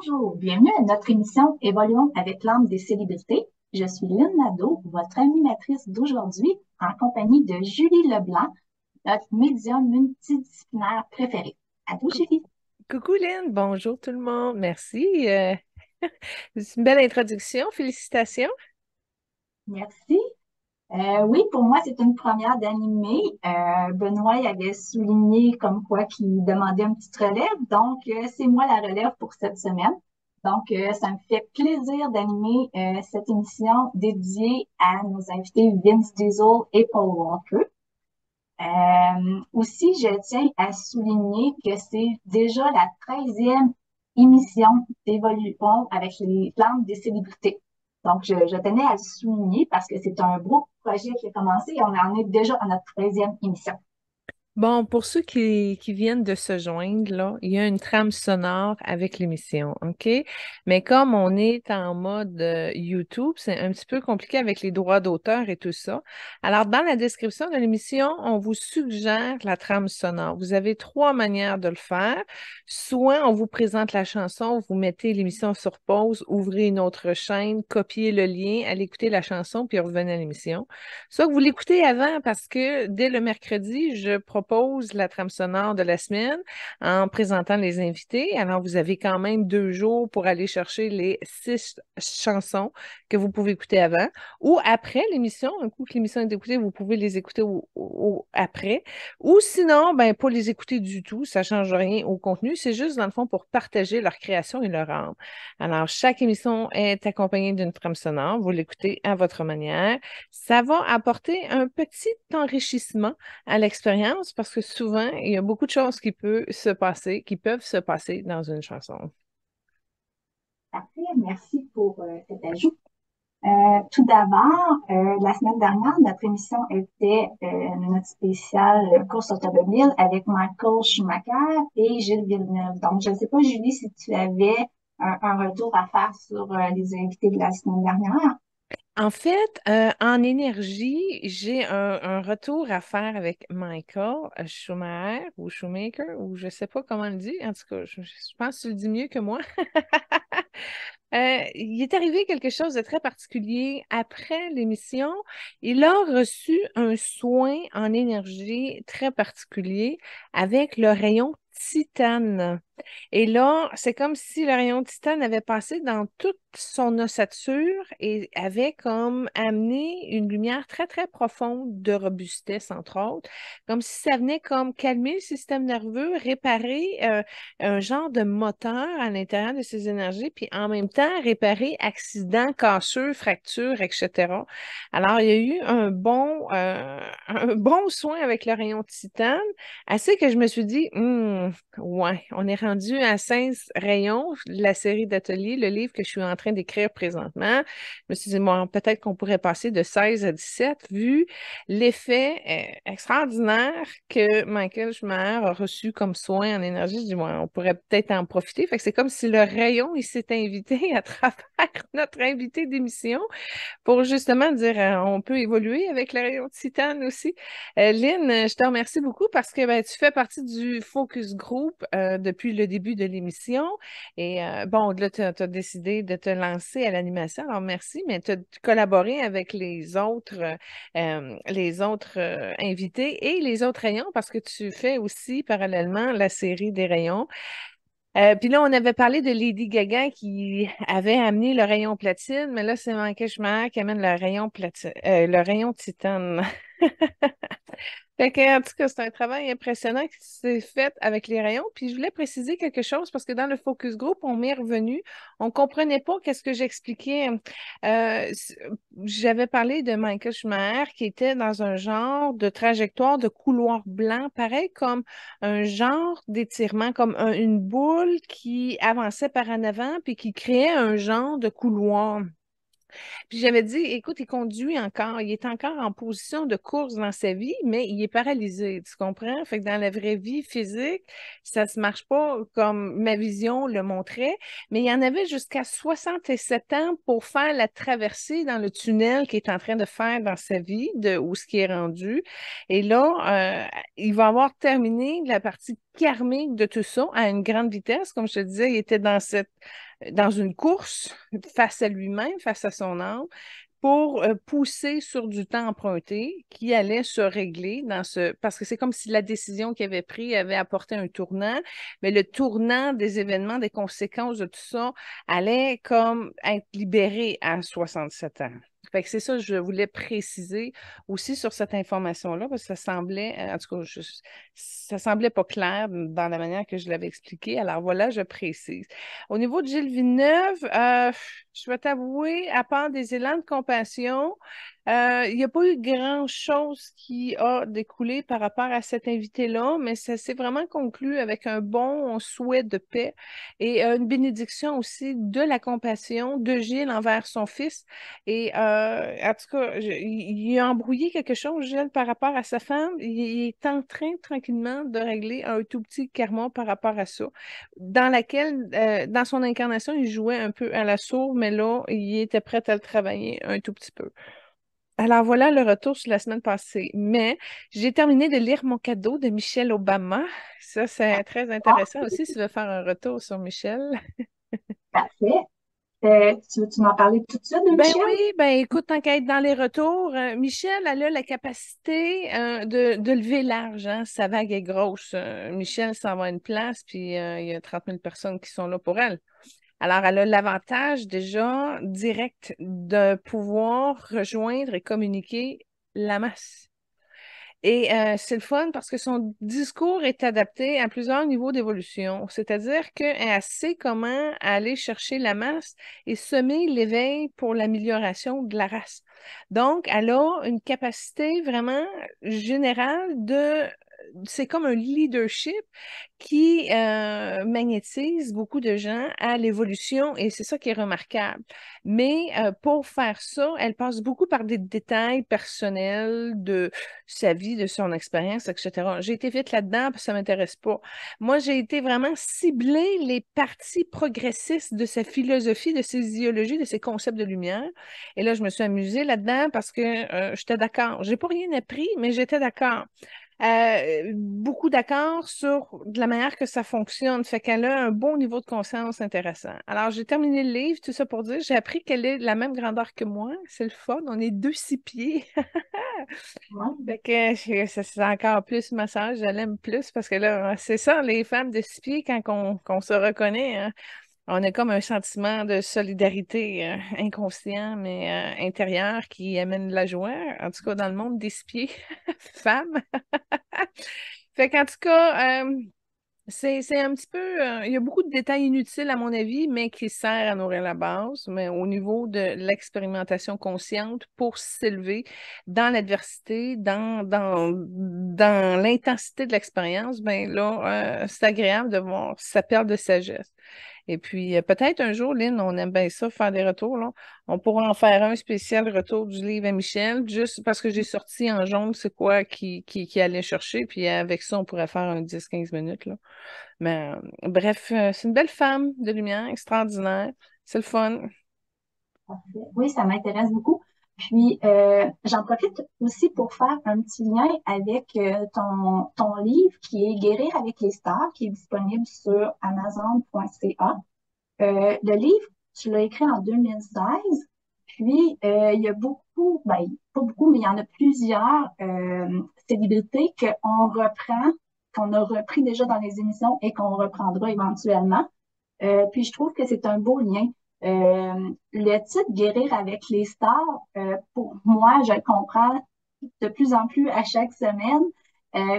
Bonjour, bienvenue à notre émission Évoluons avec l'âme des célébrités. Je suis Lynn Nadeau, votre animatrice d'aujourd'hui, en compagnie de Julie Leblanc, notre médium multidisciplinaire préférée. À vous, Cou- Julie. Coucou Lynn, bonjour tout le monde, merci. C'est une belle introduction, félicitations. Merci. Oui, pour moi, c'est une première d'animer. Benoît y avait souligné comme quoi qu'il demandait une petite relève, donc c'est moi la relève pour cette semaine. Donc, ça me fait plaisir d'animer cette émission dédiée à nos invités Vince Diesel et Paul Walker. Aussi, je tiens à souligner que c'est déjà la 13e émission d'Évolution avec les flammes des célébrités. Donc, je tenais à le souligner parce que c'est un beau projet qui a commencé et on en est déjà à notre 13e émission. Bon, pour ceux qui viennent de se joindre, là, il y a une trame sonore avec l'émission, OK? Mais comme on est en mode YouTube, c'est un petit peu compliqué avec les droits d'auteur et tout ça. Alors, dans la description de l'émission, on vous suggère la trame sonore. Vous avez trois manières de le faire. Soit on vous présente la chanson, vous mettez l'émission sur pause, ouvrez une autre chaîne, copiez le lien, allez écouter la chanson, puis revenez à l'émission. Soit que vous l'écoutez avant parce que dès le mercredi, je propose la trame sonore de la semaine en présentant les invités. Alors, vous avez quand même 2 jours pour aller chercher les 6 chansons que vous pouvez écouter avant ou après l'émission. Un coup que l'émission est écoutée, vous pouvez les écouter après. Ou sinon, ben, pas les écouter du tout. Ça ne change rien au contenu. C'est juste, dans le fond, pour partager leur création et leur âme. Alors, chaque émission est accompagnée d'une trame sonore. Vous l'écoutez à votre manière. Ça va apporter un petit enrichissement à l'expérience parce que souvent, il y a beaucoup de choses qui peuvent se passer dans une chanson. Parfait, merci pour cet ajout. Tout d'abord, la semaine dernière, notre émission était notre spéciale course automobile avec Michael Schumacher et Gilles Villeneuve. Donc, je ne sais pas, Julie, si tu avais un retour à faire sur les invités de la semaine dernière. En fait, en énergie, j'ai un retour à faire avec Michael Schumacher ou Shoemaker, ou je ne sais pas comment on le dit. En tout cas, je pense que tu le dis mieux que moi. Il est arrivé quelque chose de très particulier après l'émission. Il a reçu un soin en énergie très particulier avec le rayon titane. Et là, c'est comme si le rayon titane avait passé dans toute son ossature et avait comme amené une lumière très, très profonde de robustesse, entre autres, comme si ça venait comme calmer le système nerveux, réparer un genre de moteur à l'intérieur de ces énergies, puis en même temps réparer accidents, cassures, fractures, etc. Alors, il y a eu un bon soin avec le rayon titane, assez que je me suis dit, ouais, on est rendu à 16 rayons, la série d'ateliers, le livre que je suis en train d'écrire présentement. Je me suis dit, bon, peut-être qu'on pourrait passer de 16 à 17, vu l'effet extraordinaire que Michael Schumacher a reçu comme soin en énergie. Je dis, bon, on pourrait peut-être en profiter. Fait que c'est comme si le rayon, il s'est invité à travers notre invité d'émission pour justement dire on peut évoluer avec le rayon de titane aussi. Lynn, je te remercie beaucoup parce que ben, tu fais partie du focus group depuis le début de l'émission. Et bon, là, tu as décidé de te lancer à l'animation. Alors merci, mais tu as collaboré avec les autres invités et les autres rayons parce que tu fais aussi parallèlement la série des rayons. Puis là, on avait parlé de Lady Gaga qui avait amené le rayon platine, mais là, c'est Michael Schumacher qui amène le rayon platine, le rayon titane. Fait que, en tout cas, c'est un travail impressionnant qui s'est fait avec les rayons. Puis je voulais préciser quelque chose parce que dans le focus group, on m'est revenu. On comprenait pas qu'est-ce que j'expliquais. J'avais parlé de Michael Schumacher qui était dans un genre de trajectoire de couloir blanc, pareil comme un genre d'étirement, comme une boule qui avançait par en avant puis qui créait un genre de couloir. Puis j'avais dit, écoute, il conduit encore, il est encore en position de course dans sa vie, mais il est paralysé, tu comprends? Fait que dans la vraie vie physique, ça se marche pas comme ma vision le montrait, mais il y en avait jusqu'à 67 ans pour faire la traversée dans le tunnel qu'il est en train de faire dans sa vie, de où ce qui est rendu. Et là, il va avoir terminé la partie karmique de tout ça à une grande vitesse. Comme je te disais, il était dans cette dans une course face à lui-même, face à son âme, pour pousser sur du temps emprunté qui allait se régler dans ce... Parce que c'est comme si la décision qu'il avait prise avait apporté un tournant, mais le tournant des événements, des conséquences de tout ça allait comme être libéré à 67 ans. Fait que c'est ça que je voulais préciser aussi sur cette information-là, parce que ça semblait, en tout cas, ça semblait pas clair dans la manière que je l'avais expliqué. Alors voilà, je précise. Au niveau de Gilles Villeneuve, je vais t'avouer, à part des élans de compassion, il n'y a pas eu grand-chose qui a découlé par rapport à cet invité-là, mais ça s'est vraiment conclu avec un bon souhait de paix et une bénédiction aussi de la compassion de Gilles envers son fils. Et en tout cas, il a embrouillé quelque chose, Gilles, par rapport à sa femme. Il est en train tranquillement de régler un tout petit karma par rapport à ça, dans laquelle, dans son incarnation, il jouait un peu à la sourde, mais là, il était prêt à le travailler un tout petit peu. Alors voilà le retour sur la semaine passée. Mais j'ai terminé de lire Mon cadeau de Michelle Obama. Ça, c'est très Ah, intéressant aussi si tu veux faire un retour sur Michelle. parfait. Tu m'en parler tout de suite de Ben Michel? oui, ben écoute, tant qu'à être dans les retours, Michel, elle a la capacité de lever large, hein. Sa vague est grosse. Michel s'en va à une place, puis il y a 30 000 personnes qui sont là pour elle. Alors, elle a l'avantage déjà direct de pouvoir rejoindre et communiquer la masse. Et c'est le fun parce que son discours est adapté à plusieurs niveaux d'évolution. C'est-à-dire qu'elle sait comment aller chercher la masse et semer l'éveil pour l'amélioration de la race. Donc, elle a une capacité vraiment générale de... C'est comme un leadership qui magnétise beaucoup de gens à l'évolution et c'est ça qui est remarquable. Mais pour faire ça, elle passe beaucoup par des détails personnels de sa vie, de son expérience, etc. J'ai été vite là-dedans parce que ça ne m'intéresse pas. Moi, j'ai été vraiment cibler les parties progressistes de sa philosophie, de ses idéologies, de ses concepts de lumière. Et là, je me suis amusée là-dedans parce que j'étais d'accord. J'ai pas rien appris, mais j'étais d'accord. Beaucoup d'accord sur de la manière que ça fonctionne. Fait qu'elle a un bon niveau de conscience intéressant. Alors, j'ai terminé le livre, tout ça pour dire, j'ai appris qu'elle est de la même grandeur que moi. C'est le fun. On est 2 6 pieds. Ouais. Fait que ça, c'est encore plus ma sœur, je l'aime plus parce que là, c'est ça, les femmes de 6 pieds, quand qu'on se reconnaît, hein, on a comme un sentiment de solidarité inconscient, mais intérieur qui amène de la joie, en tout cas dans le monde des 6 pieds, femmes. Fait qu'en tout cas, c'est un petit peu, il y a beaucoup de détails inutiles à mon avis, mais qui servent à nourrir la base, mais au niveau de l'expérimentation consciente pour s'élever dans l'adversité, dans l'intensité de l'expérience, ben là, c'est agréable de voir sa perte de sagesse. Et puis, peut-être un jour, Lynn, on aime bien ça, faire des retours, là. On pourra en faire un spécial retour du livre à Michel, juste parce que j'ai sorti en jaune c'est quoi qui allait chercher, puis avec ça, on pourrait faire un 10 15 minutes, là. Mais bref, c'est une belle femme de lumière, extraordinaire. C'est le fun. Parfait. Oui, ça m'intéresse beaucoup. Puis, j'en profite aussi pour faire un petit lien avec ton livre qui est Guérir avec les stars, qui est disponible sur amazon.ca. Le livre, tu l'as écrit en 2016. Puis, il y a beaucoup, ben, pas beaucoup, mais il y en a plusieurs célébrités qu'on a repris déjà dans les émissions et qu'on reprendra éventuellement. Puis je trouve que c'est un beau lien. Le titre Guérir avec les stars, pour moi, je le comprends de plus en plus à chaque semaine.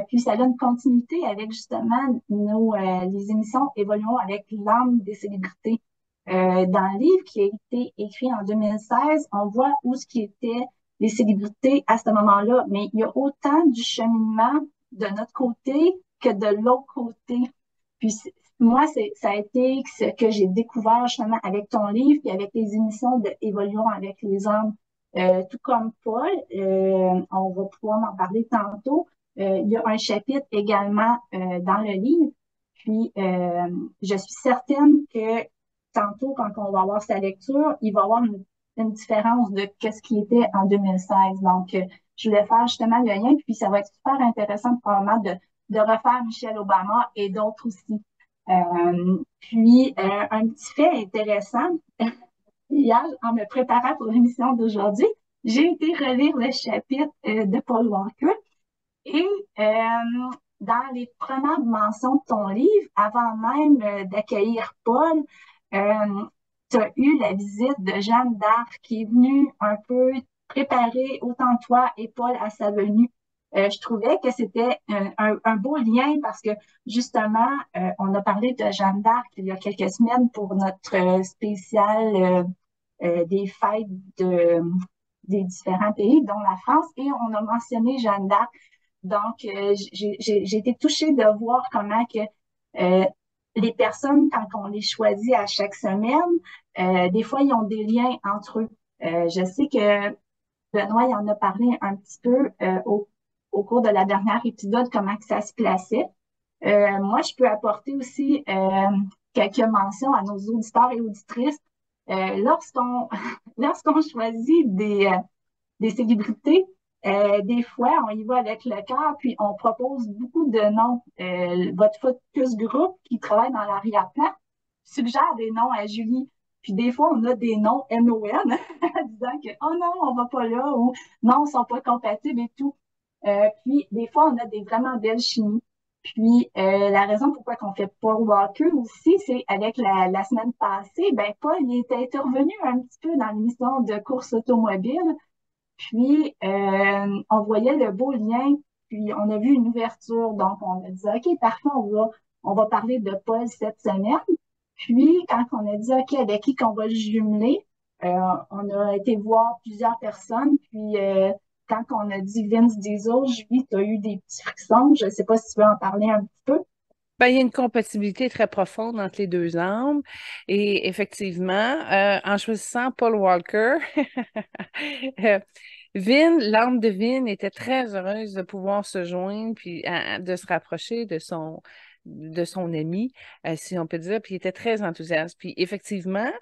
Puis ça a une continuité avec justement les émissions Évoluons avec l'âme des célébrités. Dans le livre qui a été écrit en 2016, on voit où ce qui était les célébrités à ce moment-là, mais il y a autant du cheminement de notre côté que de l'autre côté. Puis moi, ça a été ce que j'ai découvert justement avec ton livre et avec les émissions de Évoluons avec les hommes. Tout comme Paul, on va pouvoir en parler tantôt. Il y a un chapitre également dans le livre. Puis, je suis certaine que tantôt, quand on va avoir sa lecture, il va y avoir une différence de ce qui était en 2016. Donc, je voulais faire justement le lien, puis ça va être super intéressant probablement de refaire Michelle Obama et d'autres aussi. Un petit fait intéressant, hier, en me préparant pour l'émission d'aujourd'hui, j'ai été relire le chapitre de Paul Walker et dans les premières mentions de ton livre, avant même d'accueillir Paul, tu as eu la visite de Jeanne d'Arc qui est venue un peu préparer autant toi et Paul à sa venue. Je trouvais que c'était un beau lien parce que justement, on a parlé de Jeanne d'Arc il y a quelques semaines pour notre spécial des fêtes des différents pays, dont la France, et on a mentionné Jeanne d'Arc. Donc, j'ai été touchée de voir comment que euh, les personnes, quand on les choisit à chaque semaine, des fois, ils ont des liens entre eux. Je sais que Benoît, il en a parlé un petit peu au cours de la dernière épisode, comment que ça se plaçait. Moi, je peux apporter aussi quelques mentions à nos auditeurs et auditrices. Lorsqu'on lorsqu'on choisit des célébrités, des fois, on y va avec le cœur, puis on propose beaucoup de noms. Votre focus group qui travaille dans l'arrière-plan suggère des noms à Julie. Puis des fois, on a des noms NON disant que oh non, on va pas là ou non, ils sont pas compatibles et tout. Puis des fois, on a des vraiment belles chimies. Puis la raison pourquoi qu'on fait Paul Walker aussi, c'est avec la semaine passée, ben Paul il était intervenu un petit peu dans l'émission de course automobile. Puis, on voyait le beau lien, puis on a vu une ouverture. Donc, on a dit, OK, parfait, on va parler de Paul cette semaine. Puis, quand on a dit, OK, avec qui qu'on va le jumeler, on a été voir plusieurs personnes. Puis, quand on a dit Vince Diesel, Julie, tu as eu des petits frissons. Je ne sais pas si tu veux en parler un petit peu. Ben, il y a une compatibilité très profonde entre les deux âmes. Et effectivement, en choisissant Paul Walker, euh, l'âme de Vin était très heureuse de pouvoir se joindre puis de se rapprocher de son ami, si on peut dire, puis il était très enthousiaste. Puis effectivement,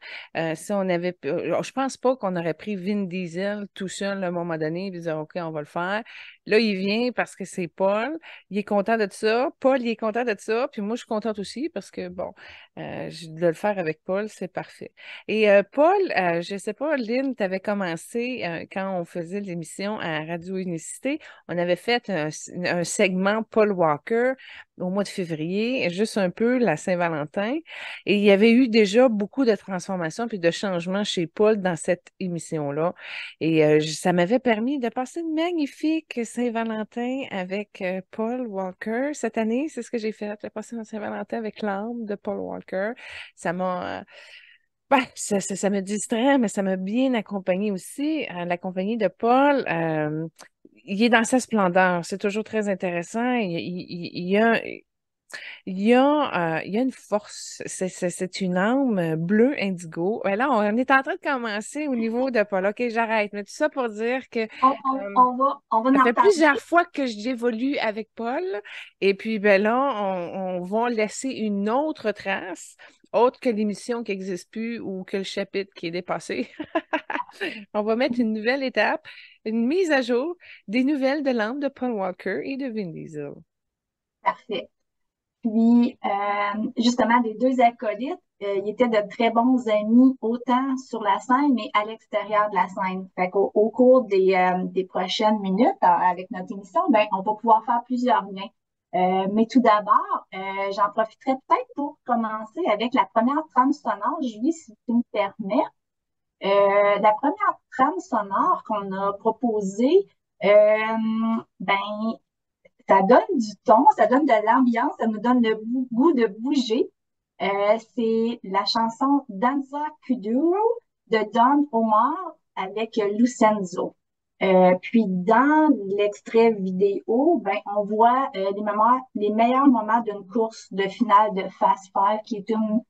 si on avait, je pense pas qu'on aurait pris Vin Diesel tout seul à un moment donné et dire, OK, on va le faire. Là, il vient parce que c'est Paul. Il est content de ça. Paul, il est content de ça. Puis moi, je suis contente aussi parce que, bon, de le faire avec Paul, c'est parfait. Et Paul, je sais pas, Lynn, tu avais commencé quand on faisait l'émission à Radio Unicité, on avait fait un segment Paul Walker au mois de février, juste un peu la Saint-Valentin. Et il y avait eu déjà beaucoup de transformations puis de changements chez Paul dans cette émission-là. Et ça m'avait permis de passer une magnifique Saint-Valentin avec Paul Walker. Cette année, c'est ce que j'ai fait. J'ai passé une Saint-Valentin avec l'âme de Paul Walker. Ça m'a... ben, ça me distrait, mais ça m'a bien accompagné aussi. La compagnie de Paul, il est dans sa splendeur. C'est toujours très intéressant. Il y a il y a une force, c'est une âme bleue indigo. Là, on est en train de commencer au niveau de Paul. OK, j'arrête. Mais tout ça pour dire que On va ça en fait reparler. plusieurs fois que j'évolue avec Paul. Et puis, ben là, on va laisser une autre trace, autre que l'émission qui n'existe plus ou que le chapitre qui est dépassé. On va mettre une nouvelle étape, une mise à jour des nouvelles de l'âme de Paul Walker et de Vin Diesel. Parfait. Puis, justement, des deux acolytes, ils étaient de très bons amis, autant sur la scène, mais à l'extérieur de la scène. Fait qu'au au cours des prochaines minutes, avec notre émission, ben, on va pouvoir faire plusieurs liens. Mais tout d'abord, j'en profiterai peut-être pour commencer avec la première trame sonore, Julie, si tu me permets. La première trame sonore qu'on a proposée, ben, ça donne du ton, ça donne de l'ambiance, ça nous donne le goût de bouger. C'est la chanson Danza Kuduro de Don Omar avec Lucenzo. Puis dans l'extrait vidéo, ben, on voit les meilleurs moments d'une course de finale de Fast Five, qui est une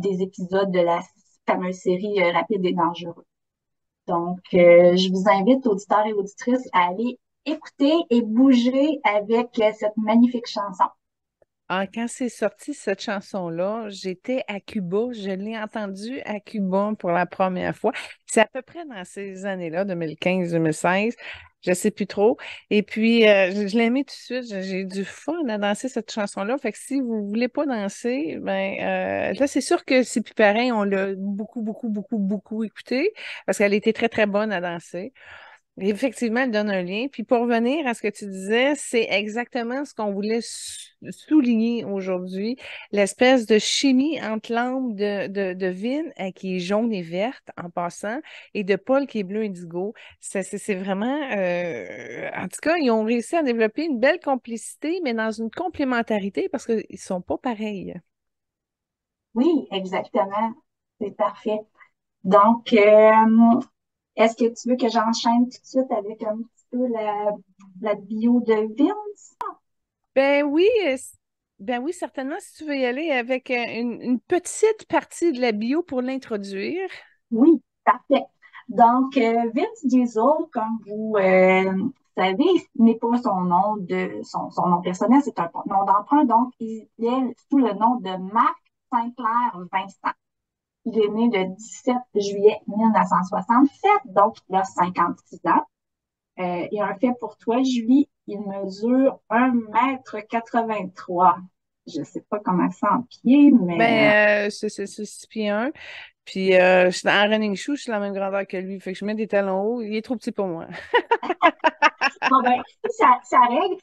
des épisodes de la fameuse série Rapide et Dangereux. Donc, je vous invite, auditeurs et auditrices, à aller écouter et bouger avec cette magnifique chanson. Ah, quand c'est sorti cette chanson-là, j'étais à Cuba. Je l'ai entendue à Cuba pour la première fois. C'est à peu près dans ces années-là, 2015-2016. Je sais plus trop. Et puis, je l'ai mis tout de suite. J'ai eu du fun à danser cette chanson-là. Fait que si vous voulez pas danser, ben là, c'est sûr que c'est plus pareil. On l'a beaucoup, beaucoup, beaucoup, beaucoup écouté parce qu'elle était très, très bonne à danser. Effectivement, elle donne un lien. Puis pour revenir à ce que tu disais, c'est exactement ce qu'on voulait souligner aujourd'hui, l'espèce de chimie entre l'âme de Vin, qui est jaune et verte en passant, et de Paul qui est bleu indigo. C'est vraiment, en tout cas, ils ont réussi à développer une belle complicité, mais dans une complémentarité parce qu'ils sont pas pareils. Oui, exactement. C'est parfait. Donc, est-ce que tu veux que j'enchaîne tout de suite avec un petit peu la bio de Vince? Ben oui, ben oui, certainement, si tu veux y aller avec une petite partie de la bio pour l'introduire. Oui, parfait. Donc, Vince Diesel, comme vous savez, n'est pas son nom son nom personnel, c'est un nom d'emprunt. Donc, il est sous le nom de Marc Saint-Clair Vincent. Il est né le 17 juillet 1967, donc il a 56 ans. Et un fait pour toi, Julie, il mesure 1,83 m. Je ne sais pas comment ça en pied, mais C'est 6 pieds 1. Puis, je suis en running shoe, je suis la même grandeur que lui. Fait que je mets des talons hauts. Il est trop petit pour moi. bon ben, ça règle.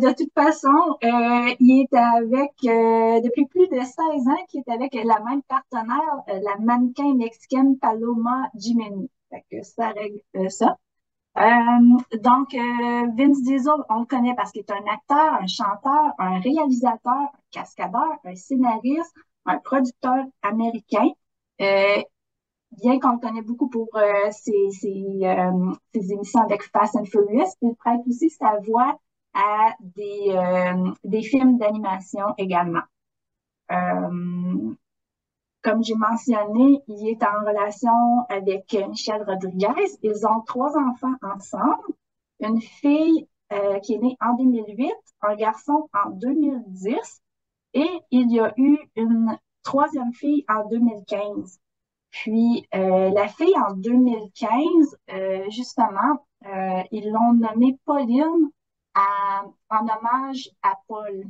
De toute façon, il est avec, depuis plus de 16 ans, qu'il est avec la même partenaire, la mannequin mexicaine Paloma Jimeni. Fait que ça règle ça. Donc, Vince Diesel, on le connaît parce qu'il est un acteur, un chanteur, un réalisateur, un cascadeur, un scénariste, un producteur américain. Euh, Bien qu'on le connaît beaucoup pour ses émissions avec Fast and Furious, il prête aussi sa voix à des films d'animation également. Euh, Comme j'ai mentionné, il est en relation avec Michelle Rodriguez. Ils ont 3 enfants ensemble. Une fille qui est née en 2008, un garçon en 2010 et il y a eu une troisième fille en 2015. Puis la fille en 2015, justement, ils l'ont nommée Pauline en hommage à Paul.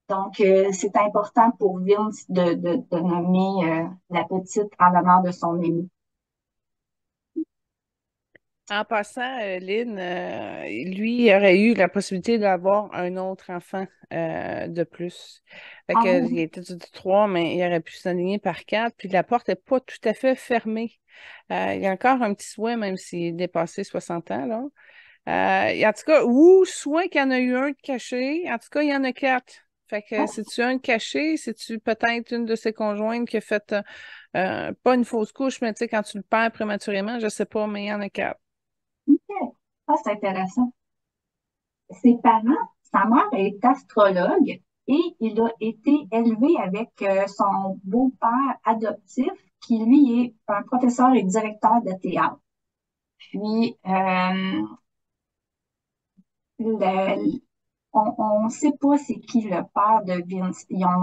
Donc, c'est important pour Vince de nommer la petite en l'honneur de son aîné. En passant, Lynn, lui, il aurait eu la possibilité d'avoir un autre enfant de plus. Fait Ah que, il oui, était du 3, mais il aurait pu s'aligner par 4. Puis la porte n'est pas tout à fait fermée. Il y a encore un petit souhait, même s'il est dépassé 60 ans, là. En tout cas, ou soit qu'il y en a eu un de caché. En tout cas, il y en a 4. Fait que, oh, c'est-tu un de caché? C'est-tu peut-être une de ses conjointes qui a fait, pas une fausse couche, mais tu sais, quand tu le perds prématurément, je sais pas, mais il y en a 4. ok. Ah, c'est intéressant. Ses parents, sa mère est astrologue et il a été élevé avec son beau-père adoptif qui, lui, est un professeur et directeur de théâtre. Puis, le- on ne sait pas c'est qui le père de Vince. La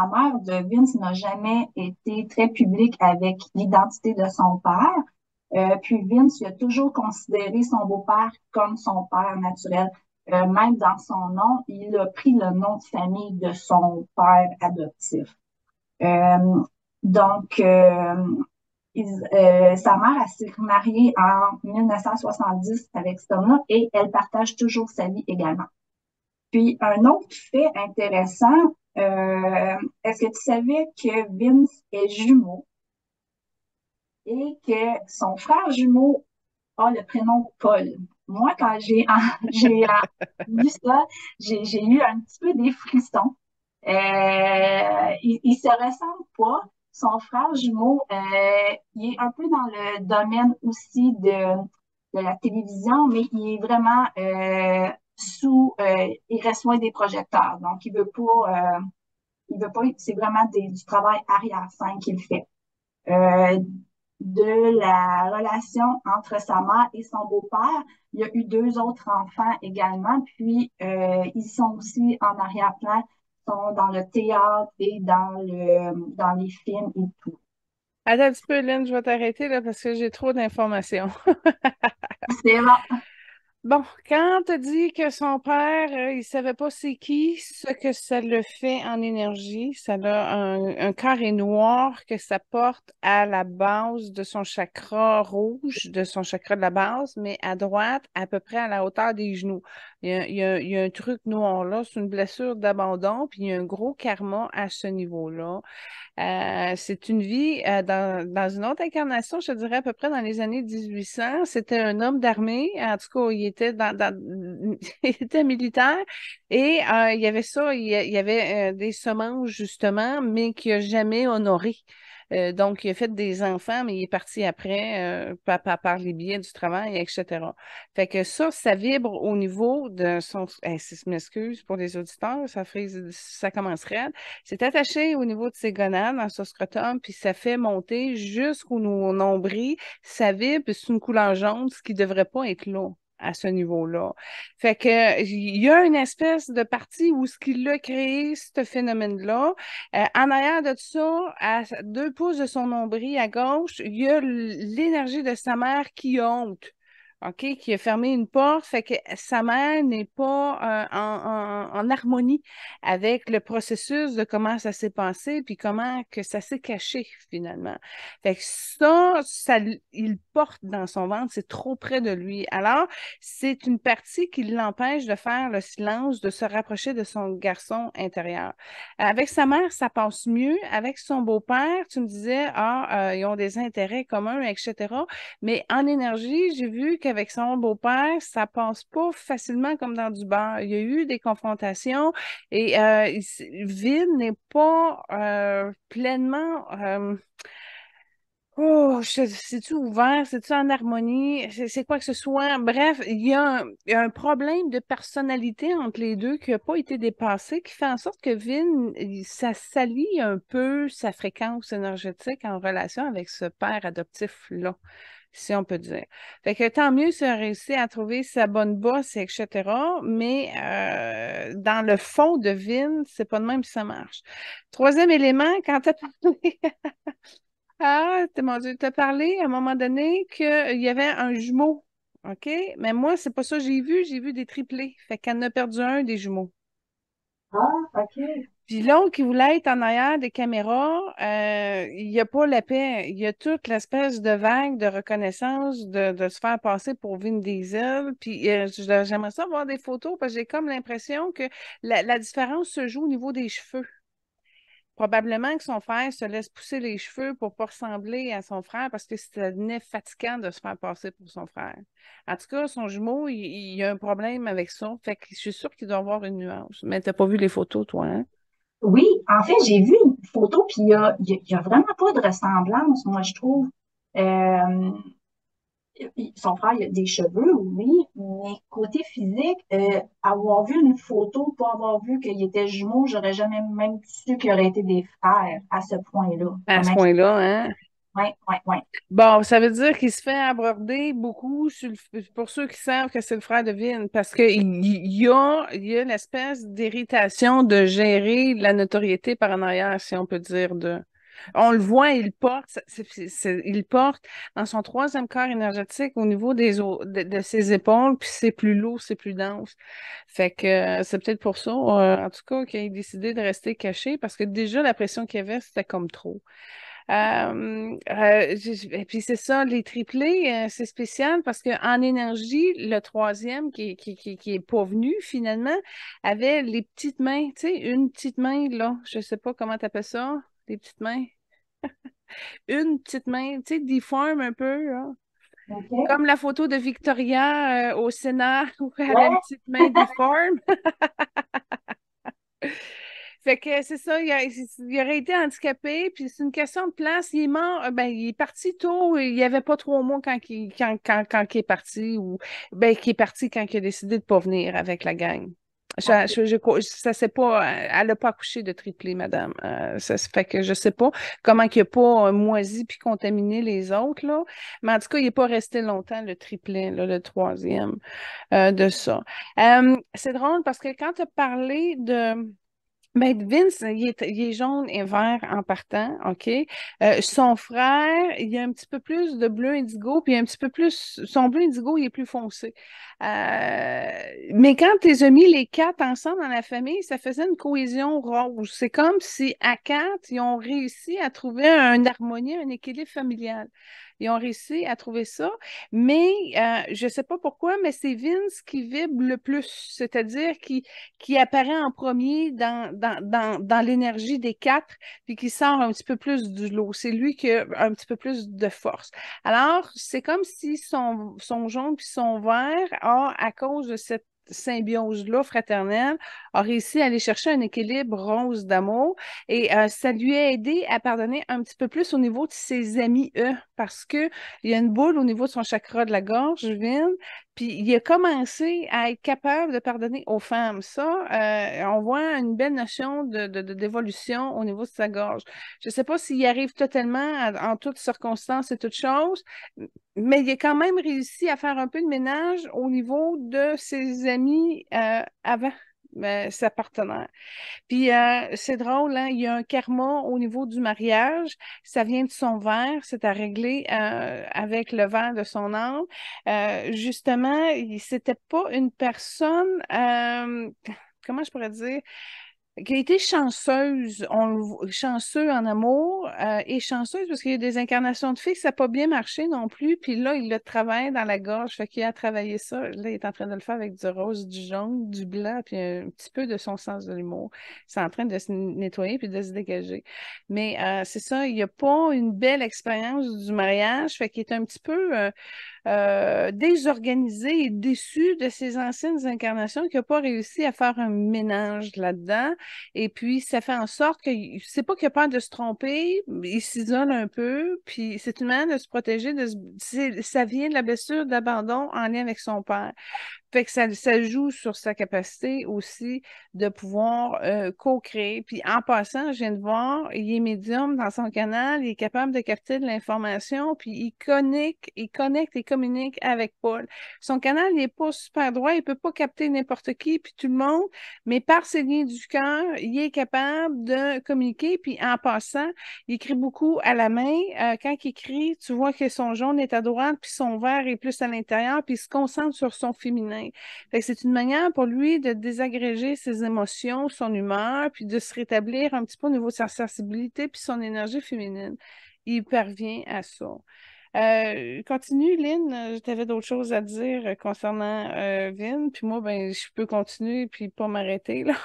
mère de Vince n'a jamais été très publique avec l'identité de son père. Puis Vince, il a toujours considéré son beau-père comme son père naturel. Même dans son nom, il a pris le nom de famille de son père adoptif. Euh, donc, sa mère a s'est mariée en 1970 avec cet homme-là et elle partage toujours sa vie également. Puis, un autre fait intéressant, est-ce que tu savais que Vince est jumeau et que son frère jumeau a le prénom Paul? Moi, quand j'ai vu ça, j'ai eu un petit peu des frissons. Il se ressemble pas. Son frère jumeau, il est un peu dans le domaine aussi de la télévision, mais il est vraiment il reste loin des projecteurs. Donc, il veut pas, c'est vraiment du travail arrière-scène qu'il fait. Euh, de la relation entre sa mère et son beau-père. Il y a eu 2 autres enfants également, puis ils sont aussi en arrière-plan, sont dans le théâtre et dans les films et tout. Attends un petit peu, Lynn, je vais t'arrêter là parce que j'ai trop d'informations. C'est bon. Bon, quand tu dit que son père, il savait pas c'est qui, ce que ça le fait en énergie, ça a un carré noir que ça porte à la base de son chakra rouge, de son chakra de la base, mais à droite, à peu près à la hauteur des genoux. Il y a un truc noir là, c'est une blessure d'abandon, puis il y a un gros karma à ce niveau-là. C'est une vie dans une autre incarnation, je te dirais à peu près dans les années 1800. C'était un homme d'armée. En tout cas, il était il était militaire et il y avait ça, il y avait des semences justement, mais qu'il n'a jamais honoré. Donc, il a fait des enfants, mais il est parti après par les biais du travail, etc. Fait que ça vibre au niveau de son. Si je m'excuse pour les auditeurs, ça commencerait. C'est attaché au niveau de ses gonades, dans son scrotum, puis ça fait monter jusqu'au nombril. Ça vibre, puis c'est une couleur jaune, ce qui ne devrait pas être là à ce niveau-là. Fait que il y a une espèce de partie où ce qui l'a créé, ce phénomène-là. En arrière de ça, à 2 pouces de son nombril à gauche, il y a l'énergie de sa mère qui honte. OK, qui a fermé une porte, fait que sa mère n'est pas en harmonie avec le processus de comment ça s'est passé, puis comment que ça s'est caché finalement. Fait que il porte dans son ventre, c'est trop près de lui. Alors, c'est une partie qui l'empêche de faire le silence, de se rapprocher de son garçon intérieur. Avec sa mère, ça passe mieux. Avec son beau-père, tu me disais, ils ont des intérêts communs, etc. Mais en énergie, j'ai vu qu'avec son beau-père, ça passe pas facilement comme dans du beurre. Il y a eu des confrontations et Vin n'est pas pleinement c'est-tu ouvert, c'est-tu en harmonie, c'est quoi que ce soit. Bref, il y a un problème de personnalité entre les deux qui n'a pas été dépassé, qui fait en sorte que ça salit un peu sa fréquence énergétique en relation avec ce père adoptif-là, si on peut dire. Fait que tant mieux si on réussit à trouver sa bonne bosse, etc. Mais dans le fond de Vin, c'est pas de même que ça marche. Troisième élément, quand tu as parlé mon Dieu, tu as parlé à un moment donné qu'il y avait un jumeau. OK? Mais moi, c'est pas ça que j'ai vu des triplés. Fait qu'elle en a perdu un des jumeaux. Ah, OK. Puis l'autre qui voulait être en arrière des caméras, il n'y a pas la paix. Il y a toute l'espèce de vague de reconnaissance de se faire passer pour Vin Diesel. Puis j'aimerais ça voir des photos parce que j'ai comme l'impression que la différence se joue au niveau des cheveux. Probablement que son frère se laisse pousser les cheveux pour pas ressembler à son frère parce que ça devenait fatigant de se faire passer pour son frère. En tout cas, son jumeau, il y a un problème avec ça. Fait que je suis sûre qu'il doit avoir une nuance. Mais t'as pas vu les photos, toi, hein? Oui, en fait, j'ai vu une photo, puis il y a vraiment pas de ressemblance, moi, je trouve. Euh, Son frère, il a des cheveux, oui, mais côté physique, avoir vu une photo, pas avoir vu qu'il était jumeau, j'aurais jamais même su qu'ils auraient été des frères à ce point-là. À ce Comment point-là, hein? ouais, ouais, ouais. Bon, ça veut dire qu'il se fait aborder beaucoup pour ceux qui savent que c'est le frère de Vin, parce il y a l'espèce d'irritation de gérer la notoriété par en arrière, si on peut dire de. On le voit, il porte, il porte dans son troisième corps énergétique au niveau de ses épaules, puis c'est plus lourd, c'est plus dense. Fait que c'est peut-être pour ça, en tout cas, qu'il a décidé de rester caché, parce que déjà la pression qu'il y avait, c'était comme trop. Et puis c'est ça, les triplés, c'est spécial parce qu'en énergie, le troisième qui est pas venu finalement avait les petites mains, tu sais, une petite main là, je sais pas comment tu appelles ça, les petites mains. Une petite main, tu sais, difforme un peu, là. OK. Comme la photo de Victoria au Sénat où elle avait une Ouais, petite main difforme. Fait que c'est ça, il aurait été handicapé, puis c'est une question de place. Il est mort, ben, il est parti tôt, il n'y avait pas 3 mois quand il est parti, ou ben, qui est parti quand il a décidé de ne pas venir avec la gang. OK. Ça c'est pas, elle n'a pas accouché de triplé, madame. Ça se fait que je sais pas comment il n'a pas moisi puis contaminé les autres, là. Mais en tout cas, il n'est pas resté longtemps, le triplet, là, le troisième de ça. C'est drôle parce que quand tu as parlé Ben, Vince, il est jaune et vert en partant, OK? Son frère, il a un petit peu plus de bleu indigo, puis un petit peu plus, son bleu indigo, il est plus foncé. Mais quand tu les as mis les quatre ensemble dans la famille, ça faisait une cohésion rose. C'est comme si à quatre, ils ont réussi à trouver une harmonie, un équilibre familial. Ils ont réussi à trouver ça, mais je ne sais pas pourquoi, mais c'est Vince qui vibre le plus, c'est-à-dire qui apparaît en premier dans l'énergie des quatre, puis qui sort un petit peu plus du lot. C'est lui qui a un petit peu plus de force. Alors, c'est comme si son jaune puis son vert a, à cause de cette symbiose-là fraternelle, a réussi à aller chercher un équilibre rose d'amour et ça lui a aidé à pardonner un petit peu plus au niveau de ses amis, eux, parce que il y a une boule au niveau de son chakra de la gorge, Vin, puis il a commencé à être capable de pardonner aux femmes. Ça, on voit une belle notion d'évolution au niveau de sa gorge. Je ne sais pas s'il y arrive totalement en toutes circonstances et toutes choses, mais il a quand même réussi à faire un peu de ménage au niveau de ses amis avant sa partenaire. Puis c'est drôle, hein? Il y a un karma au niveau du mariage. Ça vient de son verre. C'est à régler avec le verre de son âme. Justement, c'était pas une personne, comment je pourrais dire? Qui a été chanceuse, chanceux en amour et chanceuse parce qu'il y a des incarnations de filles, ça n'a pas bien marché non plus. Puis là, il le travaille dans la gorge, fait qu'il a travaillé ça. Là, il est en train de le faire avec du rose, du jaune, du blanc, puis un petit peu de son sens de l'humour. C'est en train de se nettoyer puis de se dégager. Mais c'est ça, il n'y a pas une belle expérience du mariage, fait qu'il est un petit peu désorganisé et déçu de ses anciennes incarnations, qui n'a pas réussi à faire un ménage là-dedans. Et puis, ça fait en sorte que c'est pas qu'il a peur de se tromper, il s'isole un peu, puis c'est une manière de se protéger, ça vient de la blessure d'abandon en lien avec son père. Fait que ça joue sur sa capacité aussi de pouvoir co-créer. Puis en passant, je viens de voir, il est médium dans son canal, il est capable de capter de l'information, puis il connecte et communique avec Paul. Son canal n'est pas super droit, il peut pas capter n'importe qui, puis tout le monde, mais par ses liens du cœur, il est capable de communiquer. Puis en passant, il écrit beaucoup à la main. Quand il écrit, tu vois que son jaune est à droite, puis son vert est plus à l'intérieur, puis il se concentre sur son féminin. Fait que c'est une manière pour lui de désagréger ses émotions, son humeur, puis de se rétablir un petit peu au niveau de sa sensibilité puis son énergie féminine. Il parvient à ça. Continue, Lynn. Tu avais d'autres choses à dire concernant Vin, puis moi, ben, je peux continuer puis pas m'arrêter, là.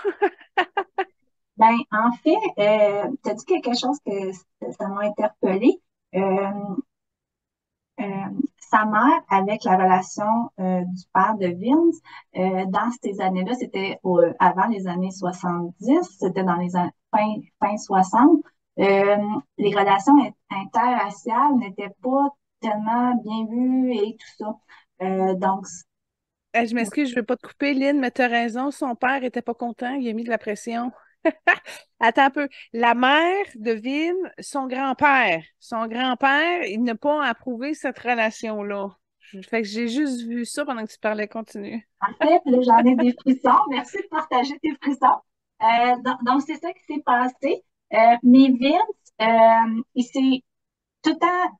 Ben, en fait, tu as dit quelque chose que ça m'a interpellée. Euh, euh, Sa mère avec la relation du père de Vince, dans ces années-là, c'était avant les années 70, c'était dans les fin 60. Euh, les relations interraciales n'étaient pas tellement bien vues et tout ça. Donc, Je m'excuse, je ne vais pas te couper, Lynn, mais tu as raison. Son père était pas content, il a mis de la pression. Attends un peu. La mère de Vin, son grand-père, il n'a pas approuvé cette relation-là. Fait que j'ai juste vu ça pendant que tu parlais. Continue. en fait, là, j'en ai des frissons. Merci de partager tes frissons. Donc, c'est ça qui s'est passé. Mais Vince, il s'est tout le temps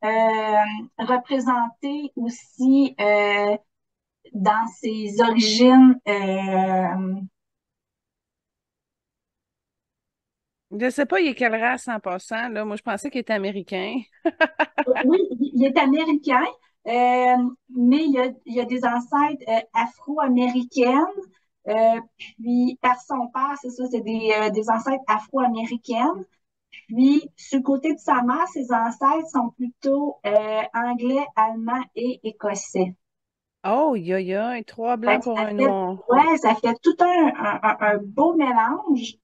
représenté aussi dans ses origines. Je ne sais pas, il est quelle race en passant, là. Moi, je pensais qu'il était américain. Oui, il est américain, mais il y a des ancêtres afro-américaines. Puis, par son père, c'est ça, c'est des ancêtres afro-américaines. Puis, sur le côté de sa mère, ses ancêtres sont plutôt anglais, allemands et écossais. Oh, yo, trois Fait blancs que pour un noir. ça fait tout un beau mélange.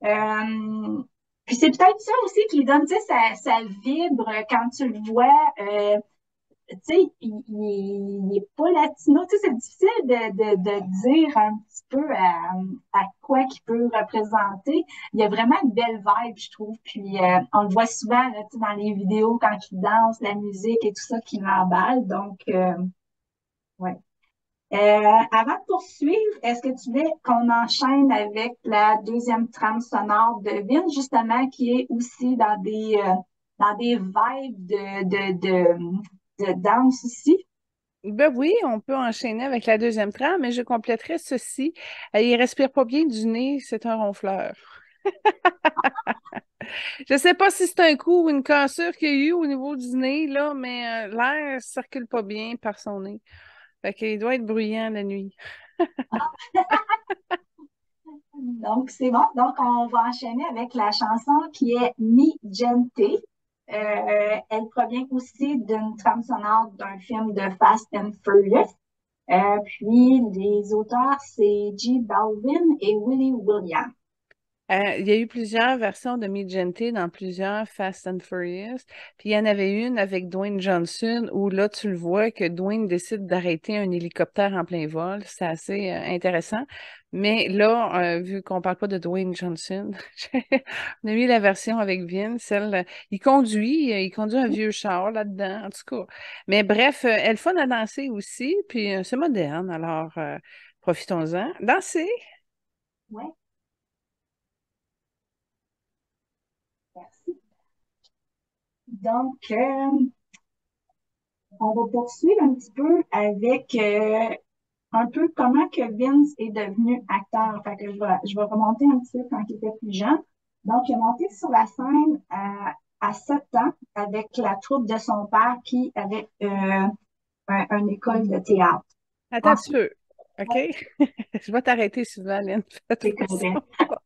Euh, Puis c'est peut-être ça aussi qui lui donne, tu sais, ça vibre quand tu le vois. Tu sais, il est pas latino. Tu sais, c'est difficile de dire un petit peu à quoi qu'il peut représenter. Il y a vraiment une belle vibe, je trouve. Puis on le voit souvent là, tu sais, dans les vidéos quand il danse, la musique et tout ça qui l'emballe. Donc, ouais. Avant de poursuivre, est-ce que tu voulais qu'on enchaîne avec la deuxième trame sonore de Vince, justement, qui est aussi dans des vibes de danse aussi? Ben oui, on peut enchaîner avec la deuxième trame, mais je compléterai ceci. Il respire pas bien du nez, c'est un ronfleur. Je sais pas si c'est un coup ou une cassure qu'il y a eu au niveau du nez, là, mais l'air circule pas bien par son nez. Fait qu'il doit être bruyant la nuit. Donc, c'est bon. Donc, on va enchaîner avec la chanson qui est Mi Gente. Elle provient aussi d'une trame sonore d'un film de Fast and Furious. Puis, les auteurs, c'est J Balvin et Willie Williams. Il y a eu plusieurs versions de Me Gente dans plusieurs Fast and Furious. Puis il y en avait une avec Dwayne Johnson où là, tu le vois que Dwayne décide d'arrêter un hélicoptère en plein vol. C'est assez intéressant. Mais là, vu qu'on parle pas de Dwayne Johnson, on a mis la version avec Vin, celle, il conduit un vieux char là-dedans, en tout cas. Mais bref, elle est fun à danser aussi, puis c'est moderne, alors profitons-en. Danser! Ouais, merci. Donc, on va poursuivre un petit peu avec un peu comment que Vince est devenu acteur. Fait que je vais remonter un petit peu quand il était plus jeune. Donc, il est monté sur la scène à 7 ans avec la troupe de son père qui avait une école de théâtre. Attends un petit Ensuite, peu. OK? Je vais t'arrêter souvent, Lynn. Fais c'est attention. correct.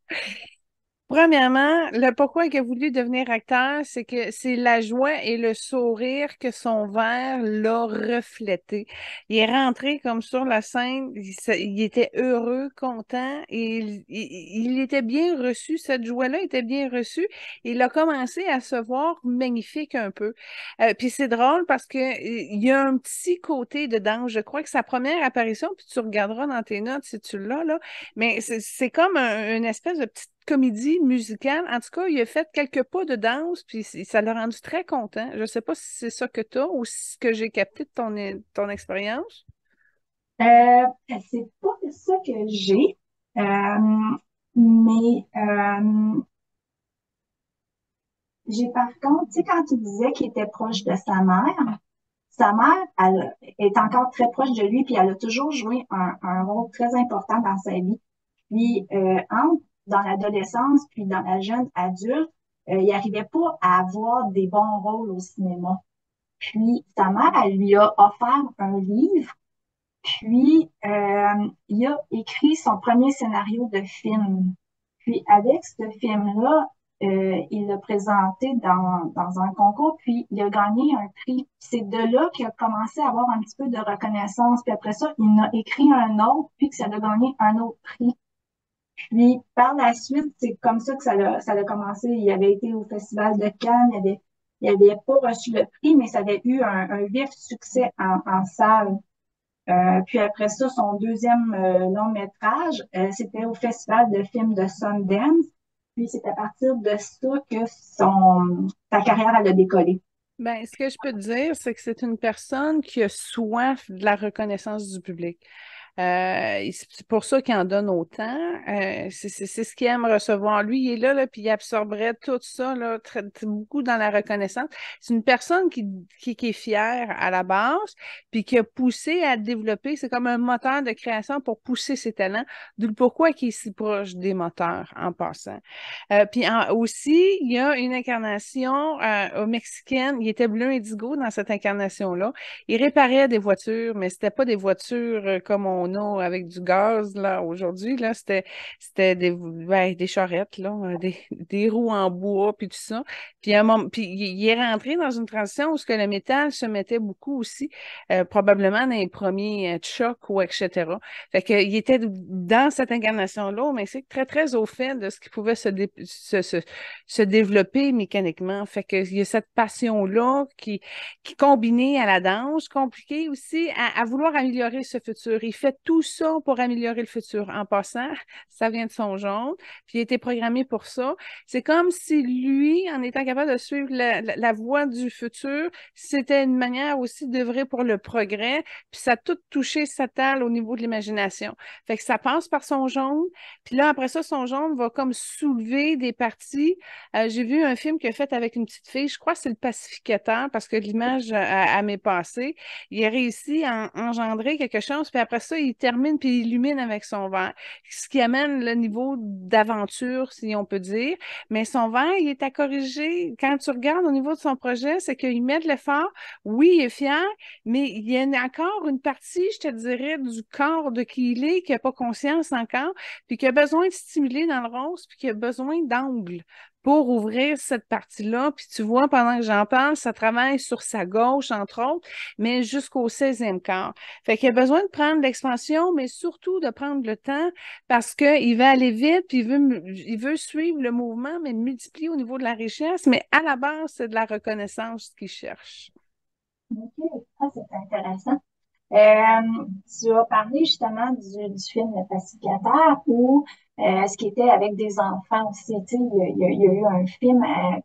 Premièrement, le pourquoi il a voulu devenir acteur, c'est que c'est la joie et le sourire que son verre l'a reflété. Il est rentré comme sur la scène, il était heureux, content et il était bien reçu. Cette joie-là était bien reçue. Il a commencé à se voir magnifique un peu. Puis c'est drôle parce que il y a un petit côté de danse. Je crois que sa première apparition, puis tu regarderas dans tes notes si tu l'as là, mais c'est comme une espèce de petite comédie musicale. En tout cas, il a fait quelques pas de danse, puis ça l'a rendu très content. Je ne sais pas si c'est ça que tu as ou ce que j'ai capté de ton expérience. Euh, c'est pas ça que j'ai, mais j'ai par contre, tu sais, quand tu disais qu'il était proche de sa mère, elle est encore très proche de lui, puis elle a toujours joué un rôle très important dans sa vie. Puis, dans l'adolescence, puis dans la jeune adulte, il n'arrivait pas à avoir des bons rôles au cinéma. Puis, sa mère, elle lui a offert un livre, puis il a écrit son premier scénario de film. Puis, avec ce film-là, il l'a présenté dans un concours, puis il a gagné un prix. C'est de là qu'il a commencé à avoir un petit peu de reconnaissance. Puis après ça, il en a écrit un autre, puis que ça a gagné un autre prix. Puis par la suite, c'est comme ça que ça a commencé. Il avait été au Festival de Cannes, il avait pas reçu le prix, mais ça avait eu un vif succès en salle. Puis après ça, son deuxième long métrage, c'était au Festival de films de Sundance. Puis c'est à partir de ça que sa carrière elle a décollé. Ben, ce que je peux te dire, c'est que c'est une personne qui a soif de la reconnaissance du public. C'est pour ça qu'il en donne autant. C'est ce qu'il aime recevoir. Lui, il est là, puis il absorberait tout ça, là, beaucoup dans la reconnaissance. C'est une personne qui est fière à la base, puis qui a poussé à développer. C'est comme un moteur de création pour pousser ses talents, d'où le pourquoi il est si proche des moteurs en passant. Aussi, il y a une incarnation au mexicaine. Il était bleu indigo dans cette incarnation-là. Il réparait des voitures, mais c'était pas des voitures comme on a avec du gaz là aujourd'hui. Là, c'était des charrettes là, des roues en bois puis tout ça. Puis puis il est rentré dans une transition où ce que le métal se mettait beaucoup aussi, probablement dans les premiers chocs ou etc. Fait que il était dans cette incarnation-là, mais c'est très très au fait de ce qui pouvait se développer mécaniquement. Fait que il y a cette passion-là qui combinée à la danse, compliquée aussi à vouloir améliorer ce futur. Il fait fait tout ça pour améliorer le futur. En passant, ça vient de son jaune, puis il a été programmé pour ça. C'est comme si lui, en étant capable de suivre la voie du futur, c'était une manière aussi d'œuvrer pour le progrès, puis ça a tout touché Satan au niveau de l'imagination. Fait que ça passe par son jaune, puis là, après ça, son jaune va comme soulever des parties. J'ai vu un film qu'il a fait avec une petite fille, je crois que c'est le pacificateur, parce que l'image m'est passée. Il a réussi à engendrer quelque chose, puis après ça, il termine puis il illumine avec son verre, ce qui amène le niveau d'aventure, si on peut dire. Mais son verre, il est à corriger. Quand tu regardes au niveau de son projet, c'est qu'il met de l'effort. Oui, il est fier, mais il y a encore une partie, je te dirais, du corps de qui il est, qui n'a pas conscience encore, puis qui a besoin de stimuler dans le rose, puis qui a besoin d'angle pour ouvrir cette partie-là. Puis tu vois, pendant que j'en parle, ça travaille sur sa gauche, entre autres, mais jusqu'au 16e quart. Fait qu'il a besoin de prendre l'expansion, mais surtout de prendre le temps parce qu'il va aller vite, puis il veut suivre le mouvement, mais multiplier au niveau de la richesse. Mais à la base, c'est de la reconnaissance qu'il cherche. OK. Ah, c'est intéressant. Tu as parlé justement du film Le Pacificateur où ce qui était avec des enfants aussi. Tu sais, il y a eu un film,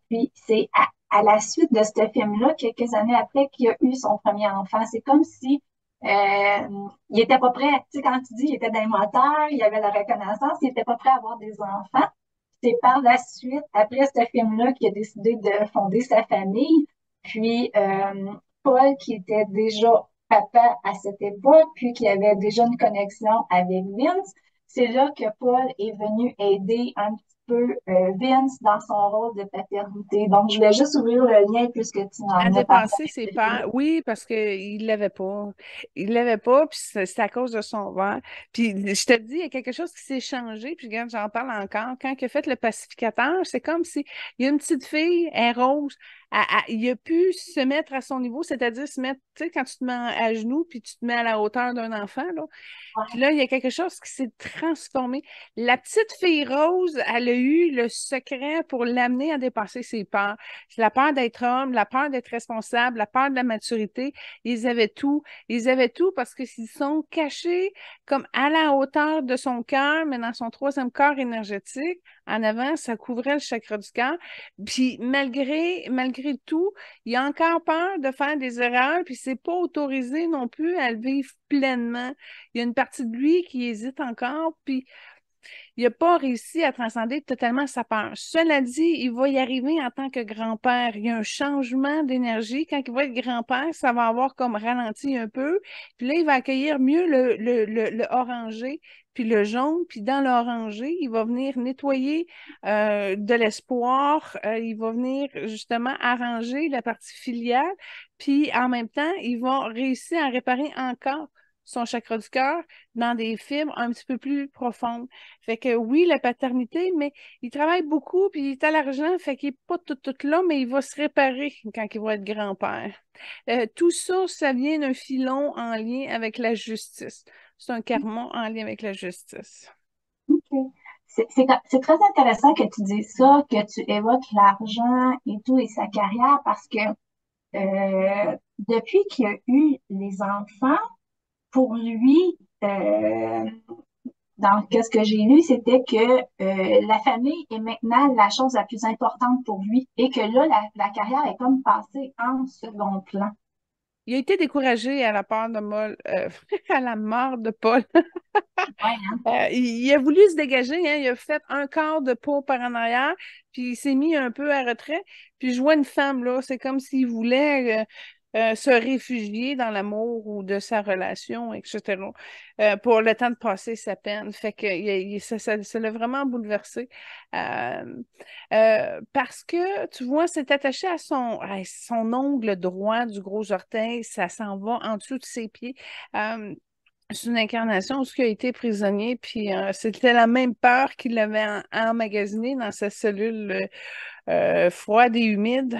puis c'est à la suite de ce film-là, quelques années après, qu'il a eu son premier enfant. C'est comme si il était pas prêt. Tu sais, quand tu dis il était dans les moteurs, il avait la reconnaissance, il était pas prêt à avoir des enfants. C'est par la suite, après ce film-là, qu'il a décidé de fonder sa famille. Puis Paul, qui était déjà papa à cette époque, puis qui avait déjà une connexion avec Vince, c'est là que Paul est venu aider un petit peu Vince dans son rôle de paternité. Donc, je voulais juste ouvrir le lien puisque tu À en as parlé dépasser avec ses ce film. peurs, oui, parce qu'il l'avait pas. Il l'avait pas, puis c'est à cause de son verre. Puis je te dis, il y a quelque chose qui s'est changé, puis regarde, j'en parle encore. Quand il a fait le pacificateur, c'est comme si il y a une petite fille, elle est rose, il a pu se mettre à son niveau, c'est-à-dire se mettre, tu sais, quand tu te mets à genoux, puis tu te mets à la hauteur d'un enfant, là. Puis Ouais. là, il y a quelque chose qui s'est transformé. La petite fille rose, elle a eu le secret pour l'amener à dépasser ses peurs. C'est la peur d'être homme, la peur d'être responsable, la peur de la maturité. Ils avaient tout. Ils avaient tout parce que s'ils sont cachés comme à la hauteur de son cœur, mais dans son troisième corps énergétique, en avant, ça couvrait le chakra du cœur. Puis malgré tout, il a encore peur de faire des erreurs, puis c'est pas autorisé non plus à le vivre pleinement. Il y a une partie de lui qui hésite encore, puis il n'a pas réussi à transcender totalement sa peur. Cela dit, il va y arriver en tant que grand-père. Il y a un changement d'énergie. Quand il va être grand-père, ça va avoir comme ralenti un peu. Puis là, il va accueillir mieux le orangé, puis le jaune. Puis dans l'orangé, il va venir nettoyer de l'espoir. Il va venir justement arranger la partie filiale. Puis en même temps, il va réussir à réparer encore son chakra du cœur dans des fibres un petit peu plus profondes. Fait que oui, la paternité, mais il travaille beaucoup, puis il est à l'argent, fait qu'il n'est pas tout là, mais il va se réparer quand il va être grand-père. Tout ça, ça vient d'un filon en lien avec la justice. C'est un karma en lien avec la justice. OK. C'est très intéressant que tu dises ça, que tu évoques l'argent et tout et sa carrière parce que depuis qu'il a eu les enfants, pour lui, euh, dans ce que j'ai lu, c'était que la famille est maintenant la chose la plus importante pour lui et que là, la carrière est comme passée en second plan. Il a été découragé à la part de Moll, à la mort de Paul. Ouais, hein? Il a voulu se dégager, hein, il a fait un quart de pas par en arrière, puis il s'est mis un peu à retrait. Puis je vois une femme, là, c'est comme s'il voulait se réfugier dans l'amour ou de sa relation, etc., pour le temps de passer sa peine. Fait que ça l'a vraiment bouleversé. Euh, Parce que, tu vois, c'est attaché à son ongle droit du gros orteil, ça s'en va en dessous de ses pieds. Euh, c'est une incarnation où il a été prisonnier, puis c'était la même peur qu'il avait emmagasinée dans sa cellule froide et humide,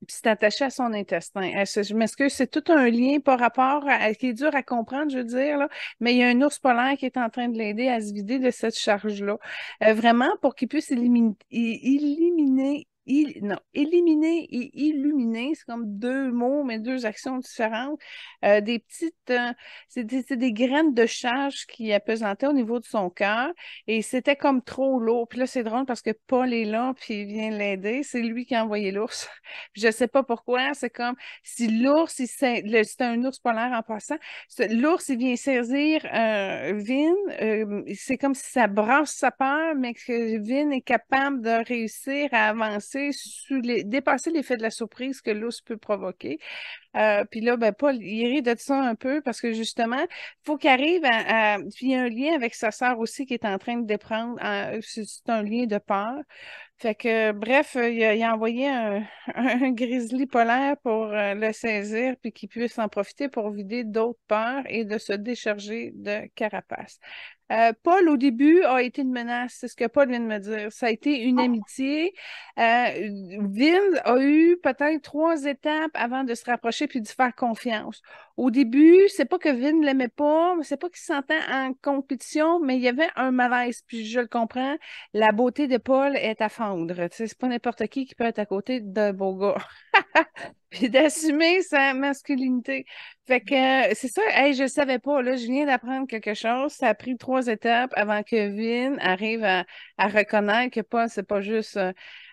puis c'est attaché à son intestin. Je m'excuse, c'est tout un lien par rapport qui est dur à comprendre, je veux dire, là, mais il y a un ours polaire qui est en train de l'aider à se vider de cette charge-là. Vraiment, pour qu'il puisse non, éliminer et illuminer, c'est comme deux mots, mais deux actions différentes. Des petites, c'est des graines de charge qui appesantaient au niveau de son cœur et c'était comme trop lourd. Puis là, c'est drôle parce que Paul est là, puis il vient l'aider. C'est lui qui a envoyé l'ours. Je sais pas pourquoi, c'est comme si l'ours, c'est un ours polaire en passant, l'ours, il vient saisir Vin, c'est comme si ça brasse sa peur, mais que Vin est capable de réussir à avancer dépasser l'effet de la surprise que l'ours peut provoquer. Puis là, ben, Paul, il rit de ça un peu parce que justement, il faut qu'il arrive puis il y a un lien avec sa sœur aussi qui est en train de déprendre. C'est un lien de peur. Fait que, bref, il a envoyé un grizzly polaire pour le saisir puis qu'il puisse en profiter pour vider d'autres peurs et de se décharger de carapace. Paul, au début, a été une menace. C'est ce que Paul vient de me dire. Ça a été une amitié. Vince a eu peut-être 3 étapes avant de se rapprocher puis de se faire confiance. Au début, c'est pas que Vin ne l'aimait pas, c'est pas qu'il se sentait en compétition, mais il y avait un malaise. Puis je le comprends, la beauté de Paul est à fondre. Tu sais, c'est pas n'importe qui peut être à côté d'un beau gars. Puis d'assumer sa masculinité. Fait que c'est ça, hey, je savais pas, là, je viens d'apprendre quelque chose. Ça a pris 3 étapes avant que Vin arrive à reconnaître que Paul, c'est pas juste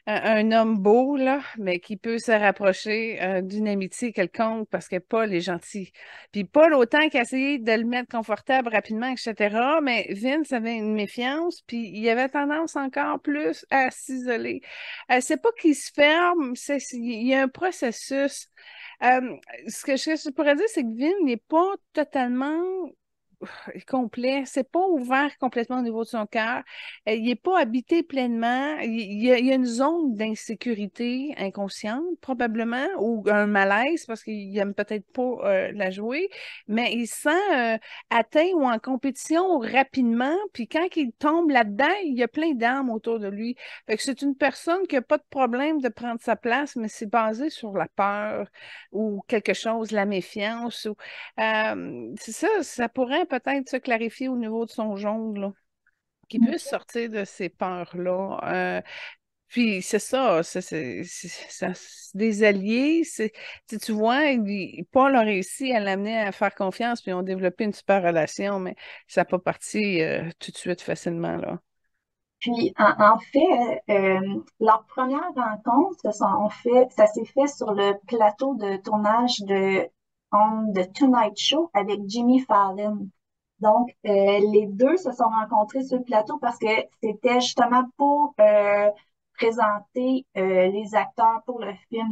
un homme beau, là, mais qui peut se rapprocher d'une amitié quelconque parce que Paul est gentil. Puis Paul, autant qu'essayer de le mettre confortable rapidement, etc., mais Vince avait une méfiance, puis il avait tendance encore plus à s'isoler. C'est pas qu'il se ferme, il y a un processus. Euh, ce que je pourrais dire, c'est que Vin n'est pas totalement complet. C'est pas ouvert complètement au niveau de son cœur. Il n'est pas habité pleinement. Il y a une zone d'insécurité inconsciente, probablement, ou un malaise parce qu'il n'aime peut-être pas la jouer, mais il se sent atteint ou en compétition rapidement. Puis quand il tombe là-dedans, il y a plein d'armes autour de lui. Fait que c'est une personne qui n'a pas de problème de prendre sa place, mais c'est basé sur la peur ou quelque chose, la méfiance. C'est ça, ça pourrait peut-être se clarifier au niveau de son jaune, là, qu'il puisse sortir de ces peurs-là. Puis c'est ça, c'est des alliés. Tu vois, Paul a réussi à l'amener à faire confiance, puis ils ont développé une super relation, mais ça n'a pas parti tout de suite facilement, là. Puis, en fait, leur première rencontre, ça s'est fait sur le plateau de tournage de On The Tonight Show avec Jimmy Fallon. Donc, les deux se sont rencontrés sur le plateau parce que c'était justement pour présenter les acteurs pour le film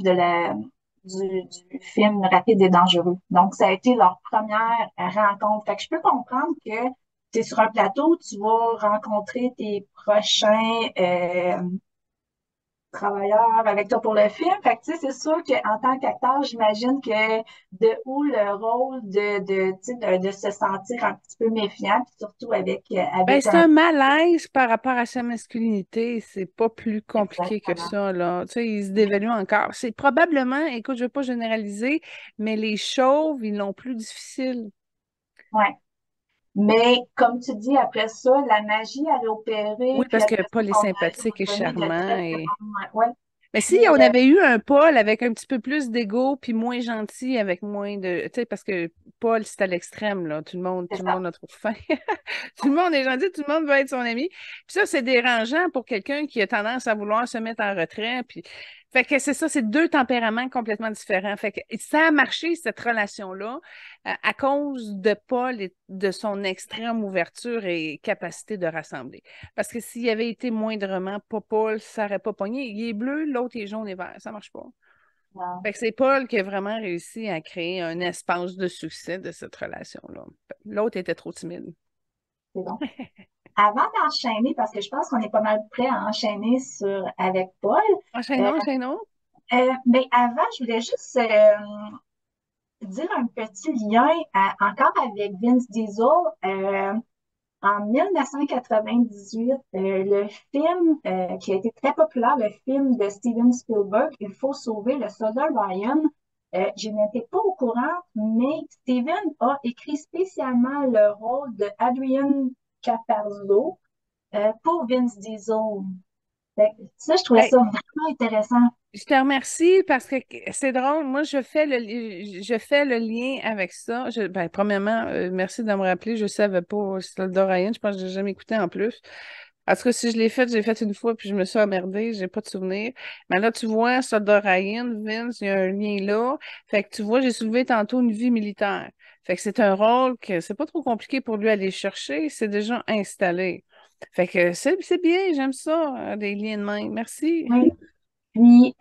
du film Rapide et Dangereux. Donc, ça a été leur première rencontre. Fait que je peux comprendre que tu es sur un plateau, tu vas rencontrer tes prochains travailleurs avec toi pour le film. Fait que, tu sais, c'est sûr qu'en tant qu'acteur, j'imagine que de où le rôle tu sais, de se sentir un petit peu méfiant, puis surtout Ben, avec c'est un... un malaise par rapport à sa masculinité. C'est pas plus compliqué que Exactement. ça, là. Tu sais, il se dévalue encore. C'est probablement, écoute, je veux pas généraliser, mais les chauves, ils l'ont plus difficile. Ouais. Mais comme tu dis, après ça, la magie allait Oui, opérer, puis parce après que ça, Paul est ton mari sympathique et va donner de charmant très, très et bons... Ouais. mais si Puis, on avait eu un Paul avec un petit peu plus d'ego puis moins gentil, avec moins de. Tu sais, parce que Paul, c'est à l'extrême, là. c'est Tout le ça. monde a trop faim. Tout le monde est gentil, tout le monde veut être son ami. Puis ça, c'est dérangeant pour quelqu'un qui a tendance à vouloir se mettre en retrait. Puis. Fait que c'est ça, c'est deux tempéraments complètement différents. Fait que ça a marché, cette relation-là, à cause de Paul et de son extrême ouverture et capacité de rassembler. Parce que s'il avait été moindrement pas Paul, ça n'aurait pas pogné. Il est bleu, l'autre est jaune et vert. Ça marche pas. Non, Fait que c'est Paul qui a vraiment réussi à créer un espace de succès de cette relation-là. L'autre était trop timide. c'est bon. Avant d'enchaîner, parce que je pense qu'on est pas mal prêt à enchaîner avec Paul, euh, Enchaînons, enchaînons. mais avant, je voulais juste dire un petit lien encore avec Vince Diesel. En 1998, le film qui a été très populaire, le film de Steven Spielberg, Il faut sauver le soldat Ryan, je n'étais pas au courant, mais Steven a écrit spécialement le rôle de Adrian Caparzo pour Vince Diesel. Fait que ça, je trouvais Hey, ça vraiment intéressant. Je te remercie parce que c'est drôle. Moi, je fais le lien avec ça. Ben, premièrement, merci de me rappeler. Je ne savais pas Soldat Ryan. Je pense que je n'ai jamais écouté en plus. En tout cas, si je l'ai fait, j'ai fait une fois puis je me suis emmerdée. J'ai pas de souvenir. Mais là, tu vois, Soldat Ryan, Vince, il y a un lien là. Fait que tu vois, j'ai soulevé tantôt une vie militaire. Fait que c'est un rôle que c'est pas trop compliqué pour lui aller chercher. C'est déjà installé. Fait que c'est bien, j'aime ça, des liens de main. Merci. Oui. Puis,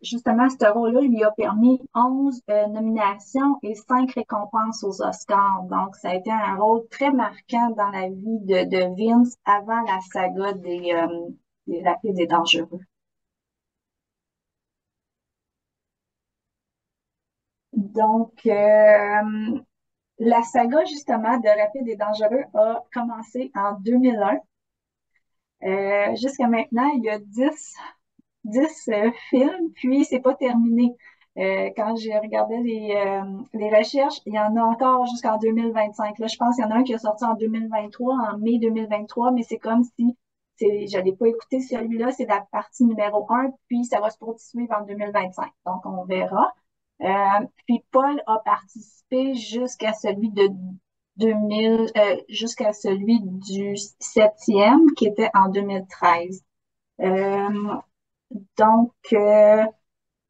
justement, ce rôle-là lui a permis 11 nominations et 5 récompenses aux Oscars. Donc, ça a été un rôle très marquant dans la vie de Vince avant la saga des Rapides et Dangereux. Donc, la saga, justement, de Rapides et Dangereux a commencé en 2001. Jusqu'à maintenant, il y a 10 films, puis c'est pas terminé. Quand j'ai regardé les recherches, il y en a encore jusqu'en 2025. Là, je pense qu'il y en a un qui est sorti en 2023, en mai 2023, mais c'est comme si je n'allais pas écouté celui-là, c'est la partie numéro 1, puis ça va se poursuivre en 2025. Donc, on verra. Puis Paul a participé jusqu'à celui de 2000, jusqu'à celui du septième, qui était en 2013. Euh, donc,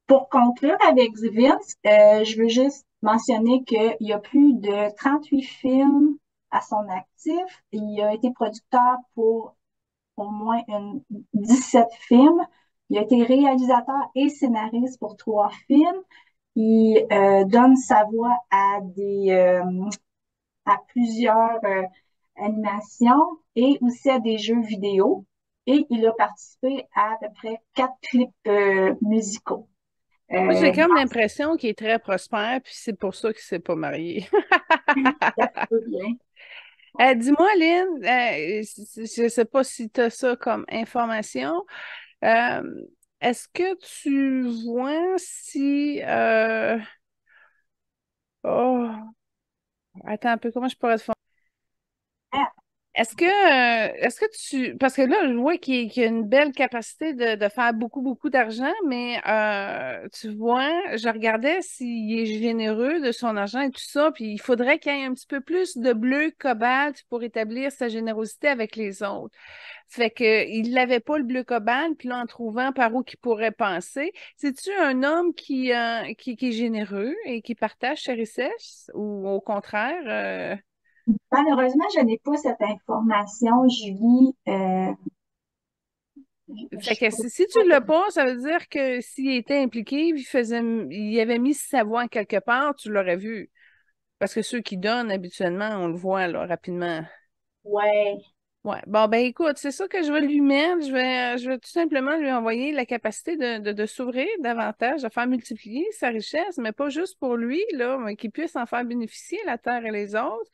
pour conclure avec Vince, je veux juste mentionner qu'il y a plus de 38 films à son actif. Il a été producteur pour au moins 17 films. Il a été réalisateur et scénariste pour 3 films. Il donne sa voix à plusieurs animations et aussi à des jeux vidéo. Et il a participé à peu près 4 clips musicaux. Moi, j'ai Euh, comme l'impression qu'il est très prospère, puis c'est pour ça qu'il ne s'est pas marié. ça se peut bien. Dis-moi, Lynn, je ne sais pas si tu as ça comme information. euh, est-ce que tu vois si... oh, attends un peu, comment je pourrais te Ah, est-ce que tu, parce que là, je vois qu'il a une belle capacité de faire beaucoup, beaucoup d'argent, mais tu vois, je regardais s'il est généreux de son argent et tout ça, puis il faudrait qu'il y ait un petit peu plus de bleu cobalt pour établir sa générosité avec les autres. Fait que il n'avait pas le bleu cobalt, puis là, en trouvant par où qu'il pourrait penser, c'est-tu un homme qui est généreux et qui partage ses richesses, ou au contraire? malheureusement, je n'ai pas cette information, Julie. Fait Je que pourrais si pas tu l'as pas, ça veut dire que s'il était impliqué, il avait mis sa voix en quelque part, tu l'aurais vu. Parce que ceux qui donnent habituellement, on le voit là, rapidement. ouais, Ouais. Bon, ben écoute, c'est ça que je vais lui mettre. Je vais tout simplement lui envoyer la capacité de s'ouvrir davantage, de faire multiplier sa richesse, mais pas juste pour lui, là, mais qu'il puisse en faire bénéficier la terre et les autres.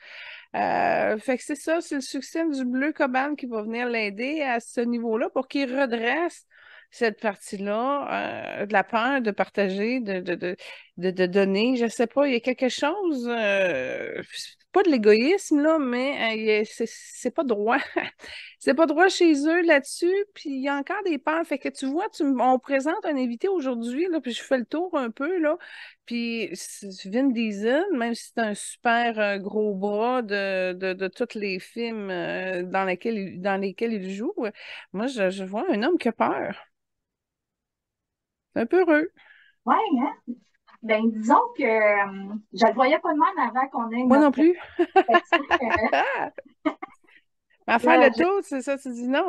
Fait que c'est ça, c'est le succès du bleu cobalt qui va venir l'aider à ce niveau-là pour qu'il redresse cette partie-là, de la peur de partager, de donner. Je sais pas, il y a quelque chose, pas de l'égoïsme, là, mais c'est pas droit. C'est pas droit chez eux là-dessus, puis il y a encore des peurs. Fait que tu vois, on présente un invité aujourd'hui, là, puis je fais le tour un peu, là, puis Vin Diesel, même si c'est un super gros bras de tous les films dans lesquels il joue, moi, je vois un homme qui a peur. C'est un peu heureux. ouais, hein? Ben, disons que je le voyais pas de même avant qu'on ait Moi non notre plus. conversation. À faire Là, le tour, c'est ça, tu dis non,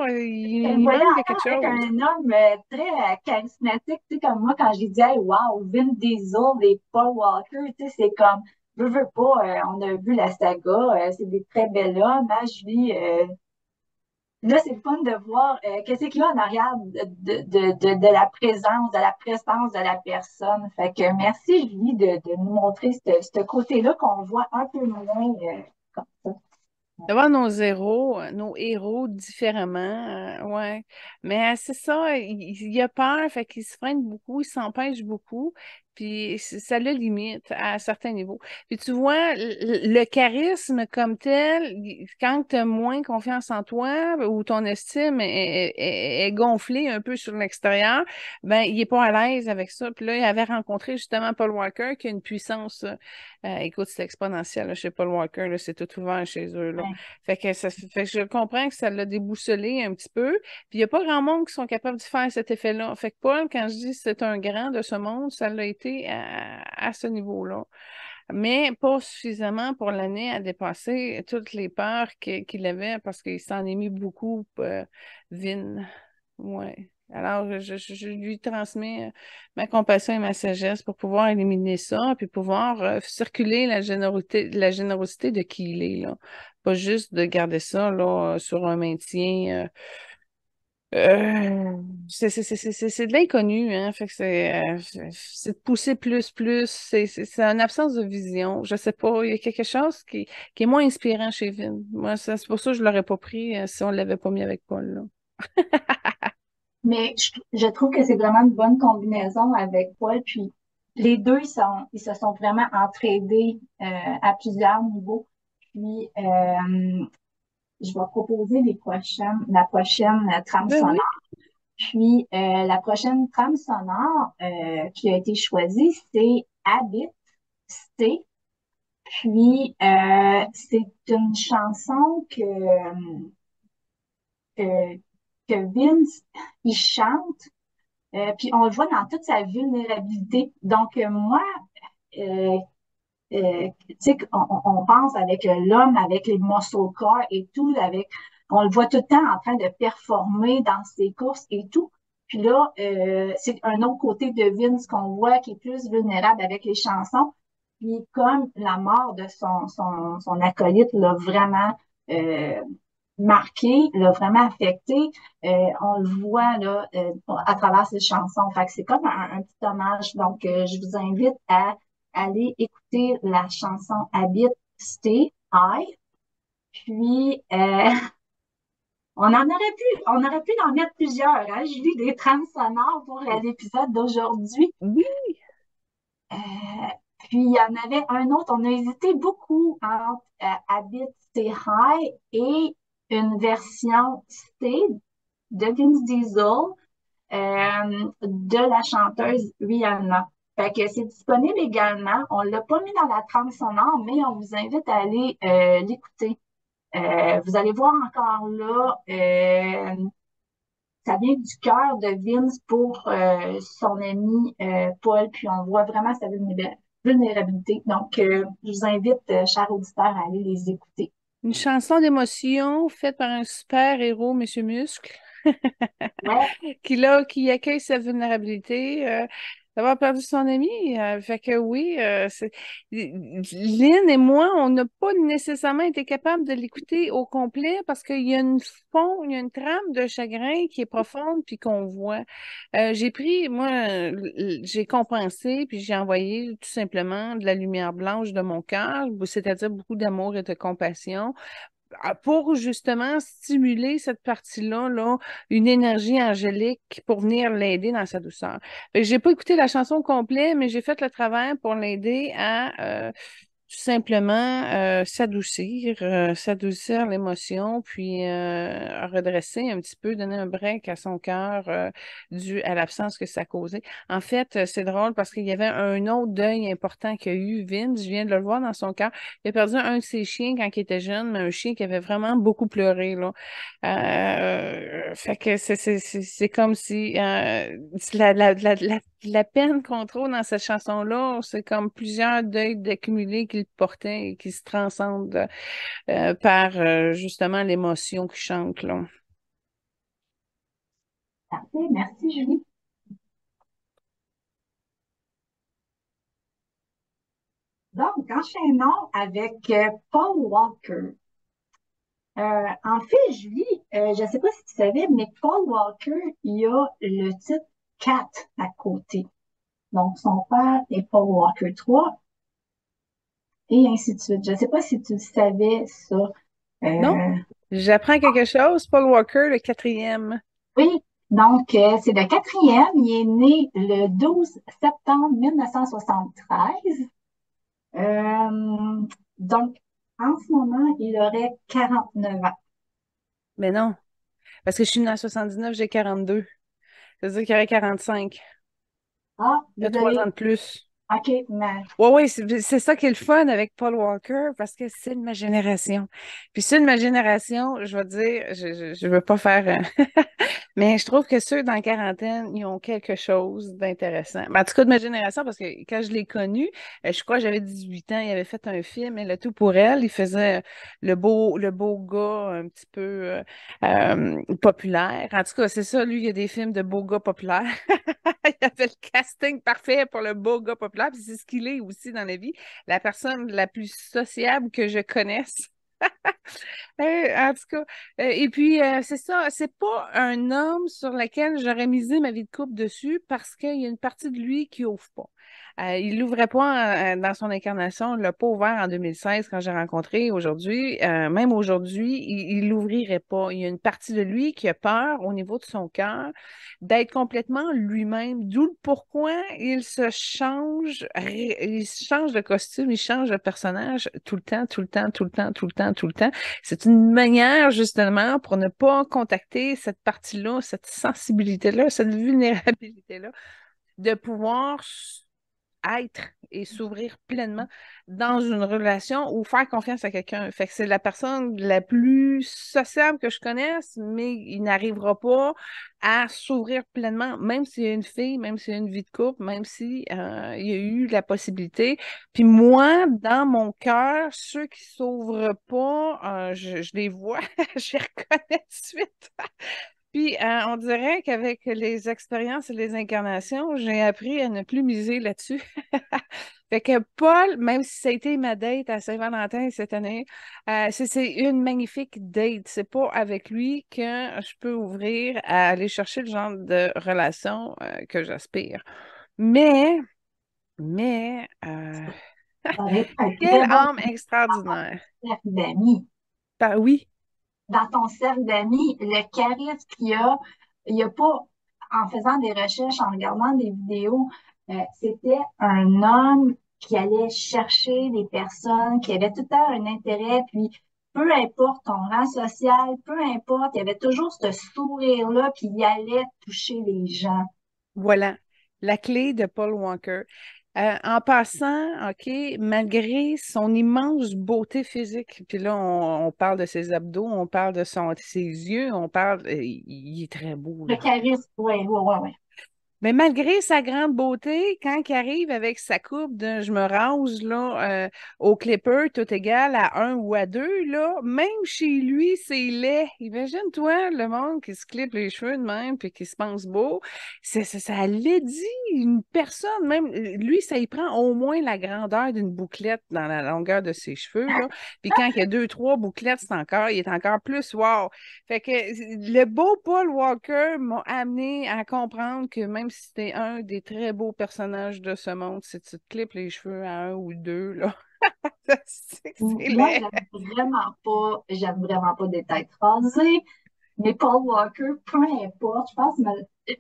je le il voyais manque de encore quelque avec chose. un homme très charismatique, tu sais, comme moi, quand j'ai dit, hey, wow, Vin Diesel et Paul Walker, tu sais, c'est comme, veux pas, on a vu la saga, c'est des très belles hommes, hein, Julie, là, c'est le fun de voir qu'est-ce qu'il y a en arrière de la présence, de la prestance de la personne. Fait que merci, Julie, de nous montrer ce côté-là qu'on voit un peu moins comme ça. D'avoir nos héros différemment, ouais. Mais c'est ça, il a peur, fait qu'il se freine beaucoup, il s'empêche beaucoup. puis ça le limite à certains niveaux. Puis tu vois, le charisme comme tel, quand tu as moins confiance en toi ou ton estime est gonflée un peu sur l'extérieur, ben il est pas à l'aise avec ça. Puis là, il avait rencontré justement Paul Walker qui a une puissance, écoute, c'est exponentiel là, chez Paul Walker, là, c'est tout ouvert chez eux. Là. Ouais. Fait que je comprends que ça l'a déboussolé un petit peu. Puis il n'y a pas grand monde qui sont capables de faire cet effet-là. Fait que Paul, quand je dis c'est un grand de ce monde, ça l'a été à ce niveau-là. Mais pas suffisamment pour l'année à dépasser toutes les peurs qu'il avait parce qu'il s'en est mis beaucoup, Vin. Ouais. Alors, je lui transmets ma compassion et ma sagesse pour pouvoir éliminer ça, puis pouvoir circuler la générosité de qui il est, là. Pas juste de garder ça là, sur un maintien. C'est de l'inconnu, hein. Fait que c'est de pousser plus. C'est une absence de vision. Je sais pas. Il y a quelque chose qui est moins inspirant chez Vin. Moi, c'est pour ça que je l'aurais pas pris si on l'avait pas mis avec Paul, là. Mais je trouve que c'est vraiment une bonne combinaison avec Paul. Puis les deux, ils se sont vraiment entraidés à plusieurs niveaux. Puis je vais proposer la prochaine trame Ben oui. sonore. Puis la prochaine trame sonore qui a été choisie, c'est Habit, Stay. Puis c'est une chanson que, que Vince, il chante. Puis on le voit dans toute sa vulnérabilité. Donc, moi, euh, tu sais, on pense avec l'homme, avec les muscle cars et tout, on le voit tout le temps en train de performer dans ses courses et tout. Puis là, c'est un autre côté de Vince qu'on voit qui est plus vulnérable avec les chansons. Puis comme la mort de son acolyte l'a vraiment euh, marqué, l'a vraiment affecté, on le voit là à travers ses chansons. Fait que c'est comme un petit hommage. Donc, je vous invite à aller écouter la chanson Habit Stay High. Puis, on aurait pu en mettre plusieurs, hein, Julie, des trames sonores pour l'épisode d'aujourd'hui. Oui. Euh, Puis, il y en avait un autre. On a hésité beaucoup entre Habit Stay High et une version Stay de Vince Diesel de la chanteuse Rihanna. Fait que c'est disponible également. On l'a pas mis dans la trame sonore, mais on vous invite à aller l'écouter. Vous allez voir encore là, ça vient du cœur de Vince pour son ami Paul, puis on voit vraiment sa vulnérabilité. Donc, je vous invite, chers auditeurs, à aller les écouter. Une chanson d'émotion faite par un super-héros, Monsieur Muscle, Ouais, qui accueille sa vulnérabilité, d'avoir perdu son ami. Fait que oui, Lynn et moi, on n'a pas nécessairement été capable de l'écouter au complet parce qu'il y a il y a une trame de chagrin qui est profonde puis qu'on voit. J'ai compensé puis j'ai envoyé tout simplement de la lumière blanche de mon cœur, c'est-à-dire beaucoup d'amour et de compassion pour justement stimuler cette partie-là, là, une énergie angélique pour venir l'aider dans sa douceur. Fait que j'ai pas écouté la chanson au complet, mais j'ai fait le travail pour l'aider à tout simplement s'adoucir l'émotion, puis redresser un petit peu, donner un break à son cœur dû à l'absence que ça a causé. En fait, c'est drôle parce qu'il y avait un autre deuil important qu'il y a eu, Vince, je viens de le voir dans son cœur. Il a perdu un de ses chiens quand il était jeune, mais un chien qui avait vraiment beaucoup pleuré, là. Fait que c'est comme si la peine qu'on trouve dans cette chanson-là, c'est comme plusieurs deuils d'accumulés qu'il portait et qui se transcendent par justement l'émotion qui chante, là. parfait. Merci, Julie. Donc, enchaînons avec Paul Walker. En fait, Julie, je ne sais pas si tu savais, mais Paul Walker, il a le titre 4 à côté. Donc, son père est Paul Walker 3 et ainsi de suite. Je ne sais pas si tu savais ça. Non? Euh, J'apprends quelque chose. Paul Walker, le quatrième. oui, Donc, c'est le quatrième. Il est né le 12 septembre 1973. Euh, donc, en ce moment, il aurait 49 ans. Mais non, parce que je suis née en 79, j'ai 42. Ça veut dire qu'il y aurait 45. Ah, Il y a 3 ans désolé. de plus. OK, mais Oui, oui, c'est ça qui est le fun avec Paul Walker parce que c'est de ma génération. Puis ceux de ma génération, je vais te dire, je veux pas faire, mais je trouve que ceux dans la quarantaine, ils ont quelque chose d'intéressant. Ben, en tout cas, de ma génération, parce que quand je l'ai connu, je crois que j'avais 18 ans, il avait fait un film, et Le Tout pour elle, il faisait le beau gars un petit peu populaire. En tout cas, c'est ça, lui, il y a des films de beaux gars populaires. Il avait le casting parfait pour le beau gars populaire, puis c'est ce qu'il est aussi dans la vie, la personne la plus sociable que je connaisse. En tout cas, et puis c'est ça, c'est pas un homme sur lequel j'aurais misé ma vie de couple dessus parce qu'il y a une partie de lui qui ouvre pas. Il l'ouvrait pas dans son incarnation, il l'a pas ouvert en 2016 quand j'ai rencontré aujourd'hui. Même aujourd'hui, il l'ouvrirait pas. Il y a une partie de lui qui a peur au niveau de son cœur d'être complètement lui-même, d'où le pourquoi il change de costume, il change de personnage tout le temps, tout le temps, tout le temps, tout le temps, tout le temps. C'est une manière, justement, pour ne pas contacter cette partie-là, cette sensibilité-là, cette vulnérabilité-là, de pouvoir être et s'ouvrir pleinement dans une relation ou faire confiance à quelqu'un. Fait que c'est la personne la plus sociable que je connaisse, mais il n'arrivera pas à s'ouvrir pleinement, même s'il y a une fille, même s'il y a une vie de couple, même si il y a eu la possibilité. Puis moi, dans mon cœur, ceux qui s'ouvrent pas, je les vois, je les reconnais tout de suite. Puis, on dirait qu'avec les expériences et les incarnations, j'ai appris à ne plus miser là-dessus. Fait que Paul, même si ça a été ma date à Saint-Valentin cette année, c'est une magnifique date. C'est pas avec lui que je peux ouvrir à aller chercher le genre de relation que j'aspire. Mais, mais, ça aurait été un quelle très bon âme extraordinaire. cercle d'amis. Ben oui, Dans ton cercle d'amis, le charisme qu'il y a, il n'y a pas, en faisant des recherches, en regardant des vidéos, c'était un homme qui allait chercher des personnes, qui avait tout le temps un intérêt, puis peu importe ton rang social, peu importe, il y avait toujours ce sourire-là, puis il allait toucher les gens. voilà, la clé de Paul Walker. En passant, OK, malgré son immense beauté physique, puis là, on parle de ses abdos, on parle de ses yeux, on parle, il est très beau, Le là. charisme, oui, oui, oui, oui. Mais malgré sa grande beauté, quand il arrive avec sa coupe de je me rase là, au clipper, tout égal à un ou à deux, là, même chez lui, c'est laid. Imagine-toi le monde qui se clip les cheveux de même puis qui se pense beau. Ça laidit une personne, même lui, ça y prend au moins la grandeur d'une bouclette dans la longueur de ses cheveux, là. Puis quand il y a deux, trois bouclettes, il est encore plus wow. Fait que le beau Paul Walker m'a amené à comprendre que même si t'es un des très beaux personnages de ce monde, si tu te clips les cheveux à un ou deux, là, c'est Moi, laid. j'aime vraiment pas des têtes rasées, mais Paul Walker, peu importe, je pense,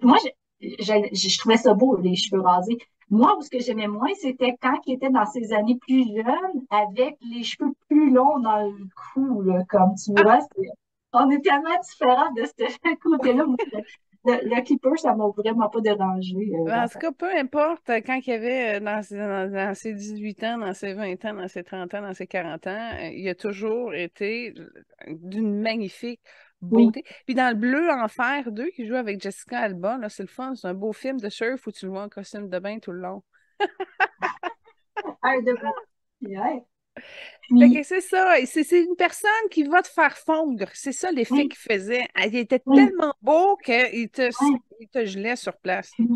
moi, je trouvais ça beau, les cheveux rasés. Moi, ce que j'aimais moins, c'était quand il était dans ses années plus jeunes, avec les cheveux plus longs dans le cou, là, comme tu vois. On est tellement différents de ce côté-là. Moi, le clipper, ça m'a vraiment pas dérangé En dans tout ça. cas, peu importe, quand il y avait dans ses 18 ans, dans ses 20 ans, dans ses 30 ans, dans ses 40 ans, il a toujours été d'une magnifique Oui. beauté. Puis dans le Bleu Enfer 2, qui joue avec Jessica Alba, là, c'est le fun, c'est un beau film de surf où tu le vois en costume de bain tout le long. Un de beau. Ouais. Fait que Puis, c'est ça, et c'est une personne qui va te faire fondre. C'est ça l'effet oui, qu'il faisait. Il était oui, tellement beau oui. il te gelait sur place. Puis,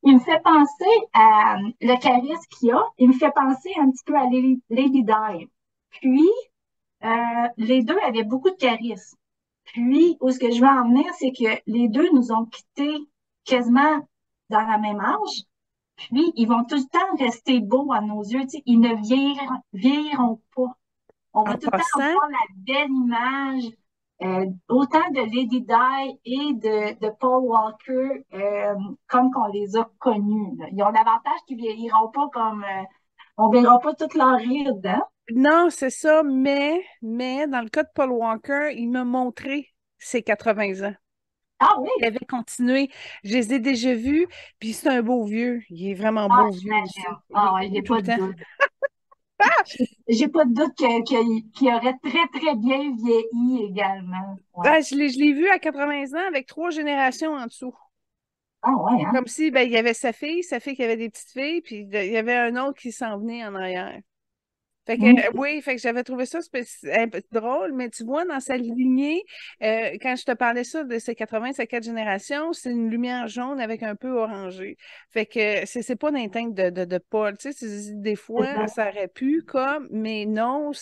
il me fait penser à le charisme qu'il a. Il me fait penser un petit peu à Lady Di. Puis, les deux avaient beaucoup de charisme. Puis, où ce que je veux en venir, c'est que les deux nous ont quittés quasiment dans la même âge. Puis, ils vont tout le temps rester beaux à nos yeux. Tu sais, ils ne vieilliront pas. On En va tout le temps passant, avoir la belle image. autant de Lady Di et de Paul Walker, comme qu'on les a connus. Là. Ils ont l'avantage qu'ils vieilliront pas comme... on verra pas toute leur ride, hein? Non, c'est ça, mais dans le cas de Paul Walker, il m'a montré ses 80 ans. Ah oui? Il avait continué. Je les ai déjà vus, puis c'est un beau vieux. Il est vraiment Ah, beau vieux j'imagine. aussi. Il Ah est ouais, beau j'ai tout pas le de temps. doute. J'ai pas de doute qu'il aurait très, très bien vieilli également. Ouais. Ah, je l'ai vu à 80 ans avec 3 générations en dessous. Ah ouais, hein? Comme si ben, il y avait sa fille qui avait des petites filles, puis il y avait un autre qui s'en venait en arrière. Fait que, Mm. oui, fait que j'avais trouvé ça un peu drôle, mais tu vois, dans sa lignée, quand je te parlais ça de ces 80, ces 4 générations, c'est une lumière jaune avec un peu orangé. Fait que c'est pas une teinte de Paul. Tu sais, des C'est fois, ça. ça aurait pu, comme, mais non,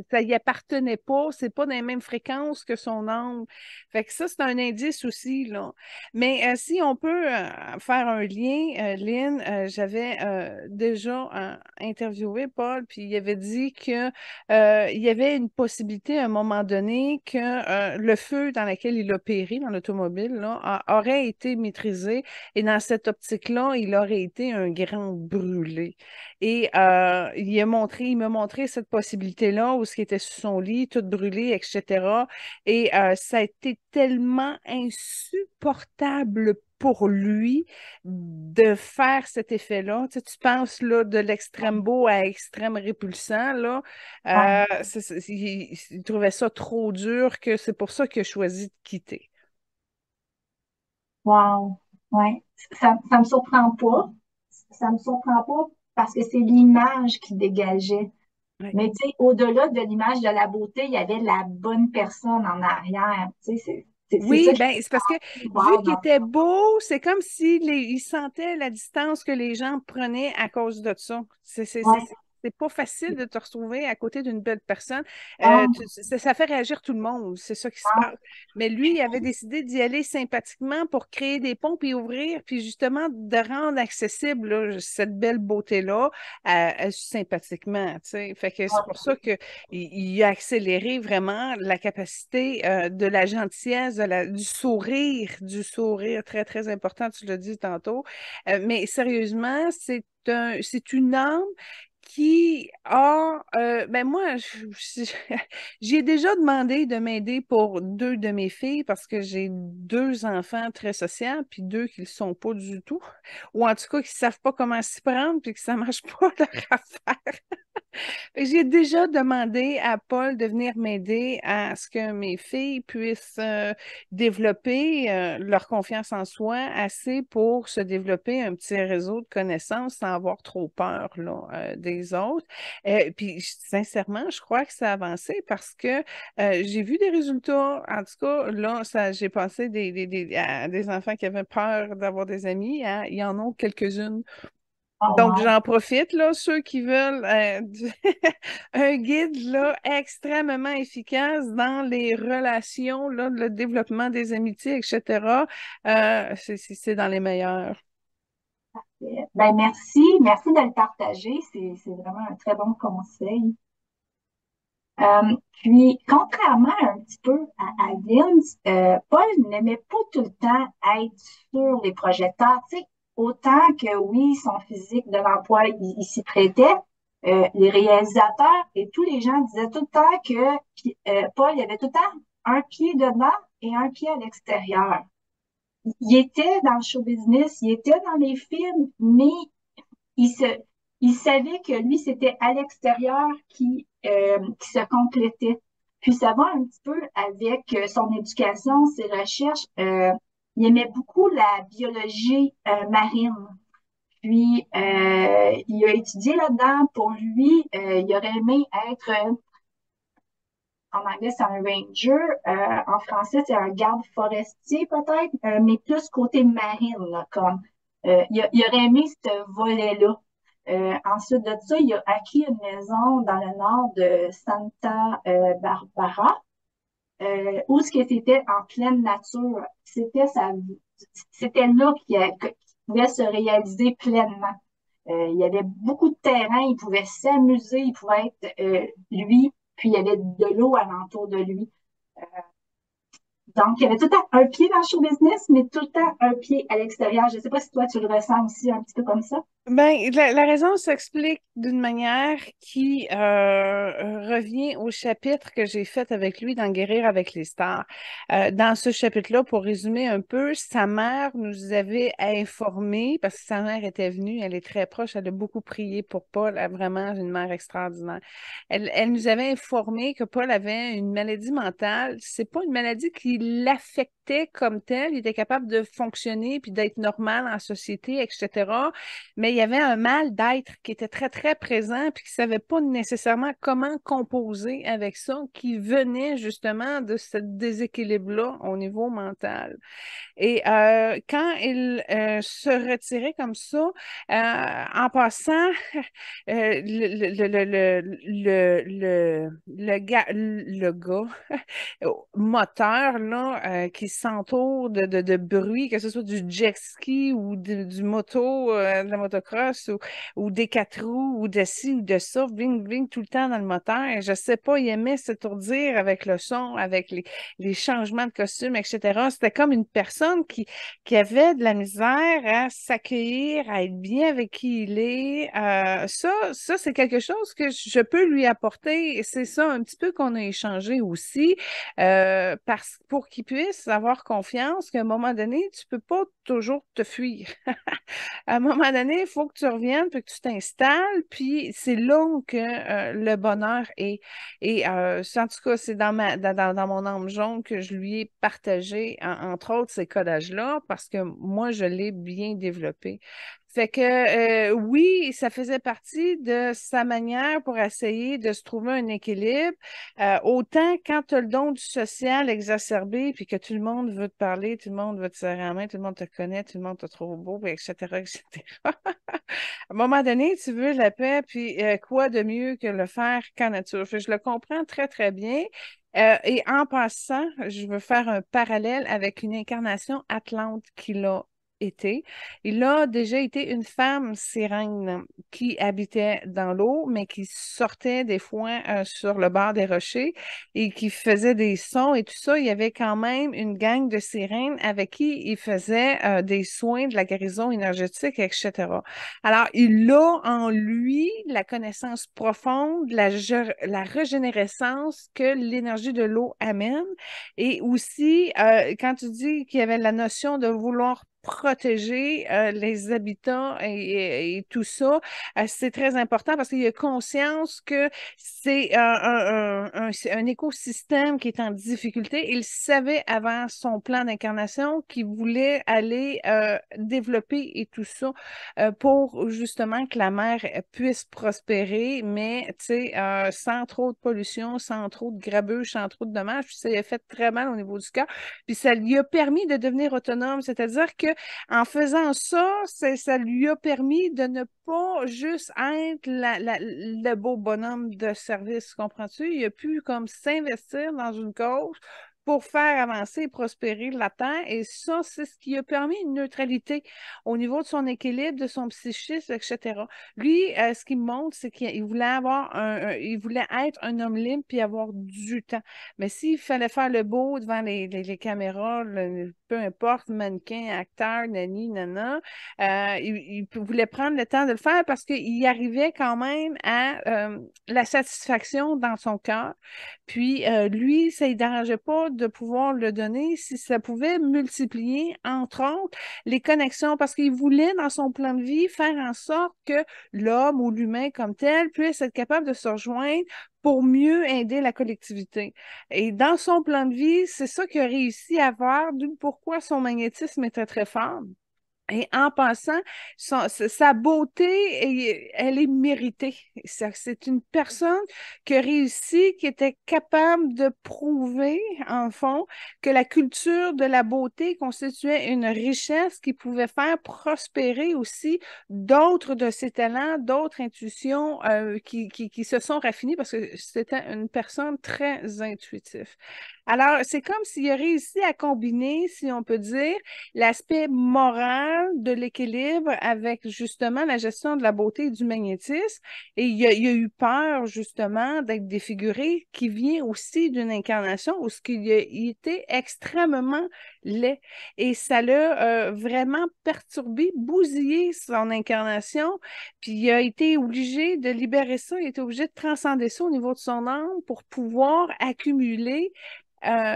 ça y appartenait pas, c'est pas dans les mêmes fréquences que son âme. Fait que ça, c'est un indice aussi, là. Mais si on peut faire un lien, Lynn, j'avais déjà interviewé Paul, puis il avait dit que il y avait une possibilité à un moment donné que le feu dans lequel il a péri dans l'automobile là, aurait été maîtrisé et dans cette optique-là, il aurait été un grand brûlé. Et il m'a montré cette possibilité-là où ce qui était sur son lit, tout brûlé, etc. Et ça a été tellement insupportable pour lui de faire cet effet-là. Tu sais, tu penses là, de l'extrême beau à extrême répulsant, là. Ouais. Il trouvait ça trop dur que c'est pour ça qu'il a choisi de quitter. Wow. Ouais. Ça me surprend pas. Ça me surprend pas parce que c'est l'image qui dégageait. Ouais. Mais tu sais, au-delà de l'image de la beauté, il y avait la bonne personne en arrière. Tu sais, c'est ça Oui, qui ben c'est parce que est vu wow qu'il dans était beau, c'est comme si il sentait la distance que les gens prenaient à cause de ça. ouais. C'est pas facile de te retrouver à côté d'une belle personne. Non, Ça fait réagir tout le monde, c'est ça qui se non, passe. Mais lui, il avait décidé d'y aller sympathiquement pour créer des ponts puis ouvrir, puis justement de rendre accessible là, cette belle beauté-là sympathiquement. Tu sais. Fait que c'est pour ça que il a accéléré vraiment la capacité de la gentillesse, du sourire, très, très important, tu l'as dit tantôt. Mais sérieusement, c'est une âme qui a, ben moi, j'ai déjà demandé de m'aider pour 2 de mes filles parce que j'ai 2 enfants très sociaux, puis 2 qui ne le sont pas du tout, ou en tout cas qui ne savent pas comment s'y prendre, puis que ça ne marche pas leur affaire. J'ai déjà demandé à Paul de venir m'aider à ce que mes filles puissent développer leur confiance en soi assez pour se développer un petit réseau de connaissances sans avoir trop peur là, des autres. Puis sincèrement, je crois que ça a avancé parce que j'ai vu des résultats. En tout cas, là, j'ai passé à des enfants qui avaient peur d'avoir des amis. Il y en a quelques-unes oh, donc, wow. j'en profite, là, ceux qui veulent un guide là, extrêmement efficace dans les relations, là, le développement des amitiés, etc. C'est dans les meilleurs. Ben merci de le partager. C'est vraiment un très bon conseil. Puis, contrairement un petit peu à Vince, Paul n'aimait pas tout le temps être sur les projecteurs. Tu sais, autant que oui, son physique de l'emploi, il s'y prêtait, les réalisateurs et tous les gens disaient tout le temps que Paul, il avait tout le temps un pied dedans et un pied à l'extérieur. Il était dans le show business, il était dans les films, mais il se, il savait que lui, c'était à l'extérieur qui se complétait. Puis ça va un petit peu avec son éducation, ses recherches. Il aimait beaucoup la biologie marine. Puis il a étudié là-dedans. Pour lui, il aurait aimé être, en anglais, c'est un ranger. En français, c'est un garde forestier peut-être, mais plus côté marine, là, comme il aurait aimé ce volet-là. Ensuite de ça, il a acquis une maison dans le nord de Santa Barbara, où ce que c'était en pleine nature. C'était là qu'il pouvait se réaliser pleinement. Il y avait beaucoup de terrain, il pouvait s'amuser, il pouvait être lui, puis il y avait de l'eau alentour de lui. Donc, il y avait tout le temps un pied dans le show business, mais tout le temps un pied à l'extérieur. Je ne sais pas si toi, tu le ressens aussi un petit peu comme ça. Ben, la raison s'explique d'une manière qui revient au chapitre que j'ai fait avec lui dans Guérir avec les stars. Dans ce chapitre-là, pour résumer un peu, sa mère nous avait informé, parce que sa mère était venue, elle est très proche, elle a beaucoup prié pour Paul, elle a vraiment une mère extraordinaire. Elle nous avait informé que Paul avait une maladie mentale. C'est pas une maladie qui l'affectait comme telle, il était capable de fonctionner puis d'être normal en société, etc. Mais il y avait un mal d'être qui était très, très présent, puis qui ne savait pas nécessairement comment composer avec ça, qui venait justement de ce déséquilibre-là au niveau mental. Et quand il se retirait comme ça, en passant, le gars moteur là, qui s'entoure de bruit, que ce soit du jet ski ou du moto, de la motocross ou des quatre roues ou de ci ou de ça, ving, ving tout le temps dans le moteur. Je sais pas, il aimait s'étourdir avec le son, avec les changements de costume, etc. C'était comme une personne qui avait de la misère à s'accueillir, à être bien avec qui il est. Ça, c'est quelque chose que je peux lui apporter. Et c'est ça un petit peu qu'on a échangé aussi, pour qu'il puisse avoir confiance qu'à un moment donné, tu peux pas toujours te fuir. À un moment donné, il faut que tu reviennes, puis que tu t'installes, puis c'est là que le bonheur est. Et en tout cas, c'est dans mon âme jaune que je lui ai partagé, entre autres, ces codages-là, parce que moi, je l'ai bien développé. Fait que oui, ça faisait partie de sa manière pour essayer de se trouver un équilibre. Autant quand tu as le don du social exacerbé, puis que tout le monde veut te parler, tout le monde veut te serrer la main, tout le monde te connaît, tout le monde te trouve beau, puis etc., etc. À un moment donné, tu veux la paix, puis quoi de mieux que le faire qu'en nature? Fait que je le comprends très, très bien. Et en passant, je veux faire un parallèle avec une incarnation Atlante qu'il a été. Il a déjà été une femme sirène qui habitait dans l'eau, mais qui sortait des fois sur le bord des rochers et qui faisait des sons et tout ça. Il y avait quand même une gang de sirènes avec qui il faisait des soins de la guérison énergétique, etc. Alors, il a en lui la connaissance profonde, la régénérescence que l'énergie de l'eau amène. Et aussi, quand tu dis qu'il y avait la notion de vouloir protéger les habitats et tout ça, c'est très important parce qu'il a conscience que c'est un écosystème qui est en difficulté. Il savait avant son plan d'incarnation qu'il voulait aller développer et tout ça pour justement que la mer puisse prospérer, mais tu sais, sans trop de pollution, sans trop de grabuge, sans trop de dommages. Puis ça lui a fait très mal au niveau du cœur. Puis ça lui a permis de devenir autonome, c'est-à-dire que en faisant ça, ça lui a permis de ne pas juste être le beau bonhomme de service, comprends-tu? Il a pu comme s'investir dans une cause pour faire avancer et prospérer la Terre. Et ça, c'est ce qui a permis une neutralité au niveau de son équilibre, de son psychisme, etc. Lui, ce qu'il me montre, c'est qu'il voulait il voulait être un homme libre puis avoir du temps. Mais s'il fallait faire le beau devant les caméras, peu importe, mannequin, acteur, nani, nana, il voulait prendre le temps de le faire parce qu'il arrivait quand même à la satisfaction dans son cœur. Puis lui, ça ne dérangeait pas de pouvoir le donner si ça pouvait multiplier, entre autres, les connexions, parce qu'il voulait, dans son plan de vie, faire en sorte que l'homme ou l'humain comme tel puisse être capable de se rejoindre pour mieux aider la collectivité. Et dans son plan de vie, c'est ça qu'il a réussi à faire, d'où pourquoi son magnétisme était très fort. Et en passant, sa beauté, elle est méritée. C'est une personne qui a réussi, qui était capable de prouver, en fond, que la culture de la beauté constituait une richesse qui pouvait faire prospérer aussi d'autres de ses talents, d'autres intuitions qui se sont raffinées parce que c'était une personne très intuitive. Alors, c'est comme s'il a réussi à combiner, si on peut dire, l'aspect moral de l'équilibre avec justement la gestion de la beauté et du magnétisme. Et il a eu peur justement d'être défiguré, qui vient aussi d'une incarnation où il était extrêmement laid. Et ça l'a vraiment perturbé, bousillé son incarnation. Puis il a été obligé de libérer ça, il a été obligé de transcender ça au niveau de son âme pour pouvoir accumuler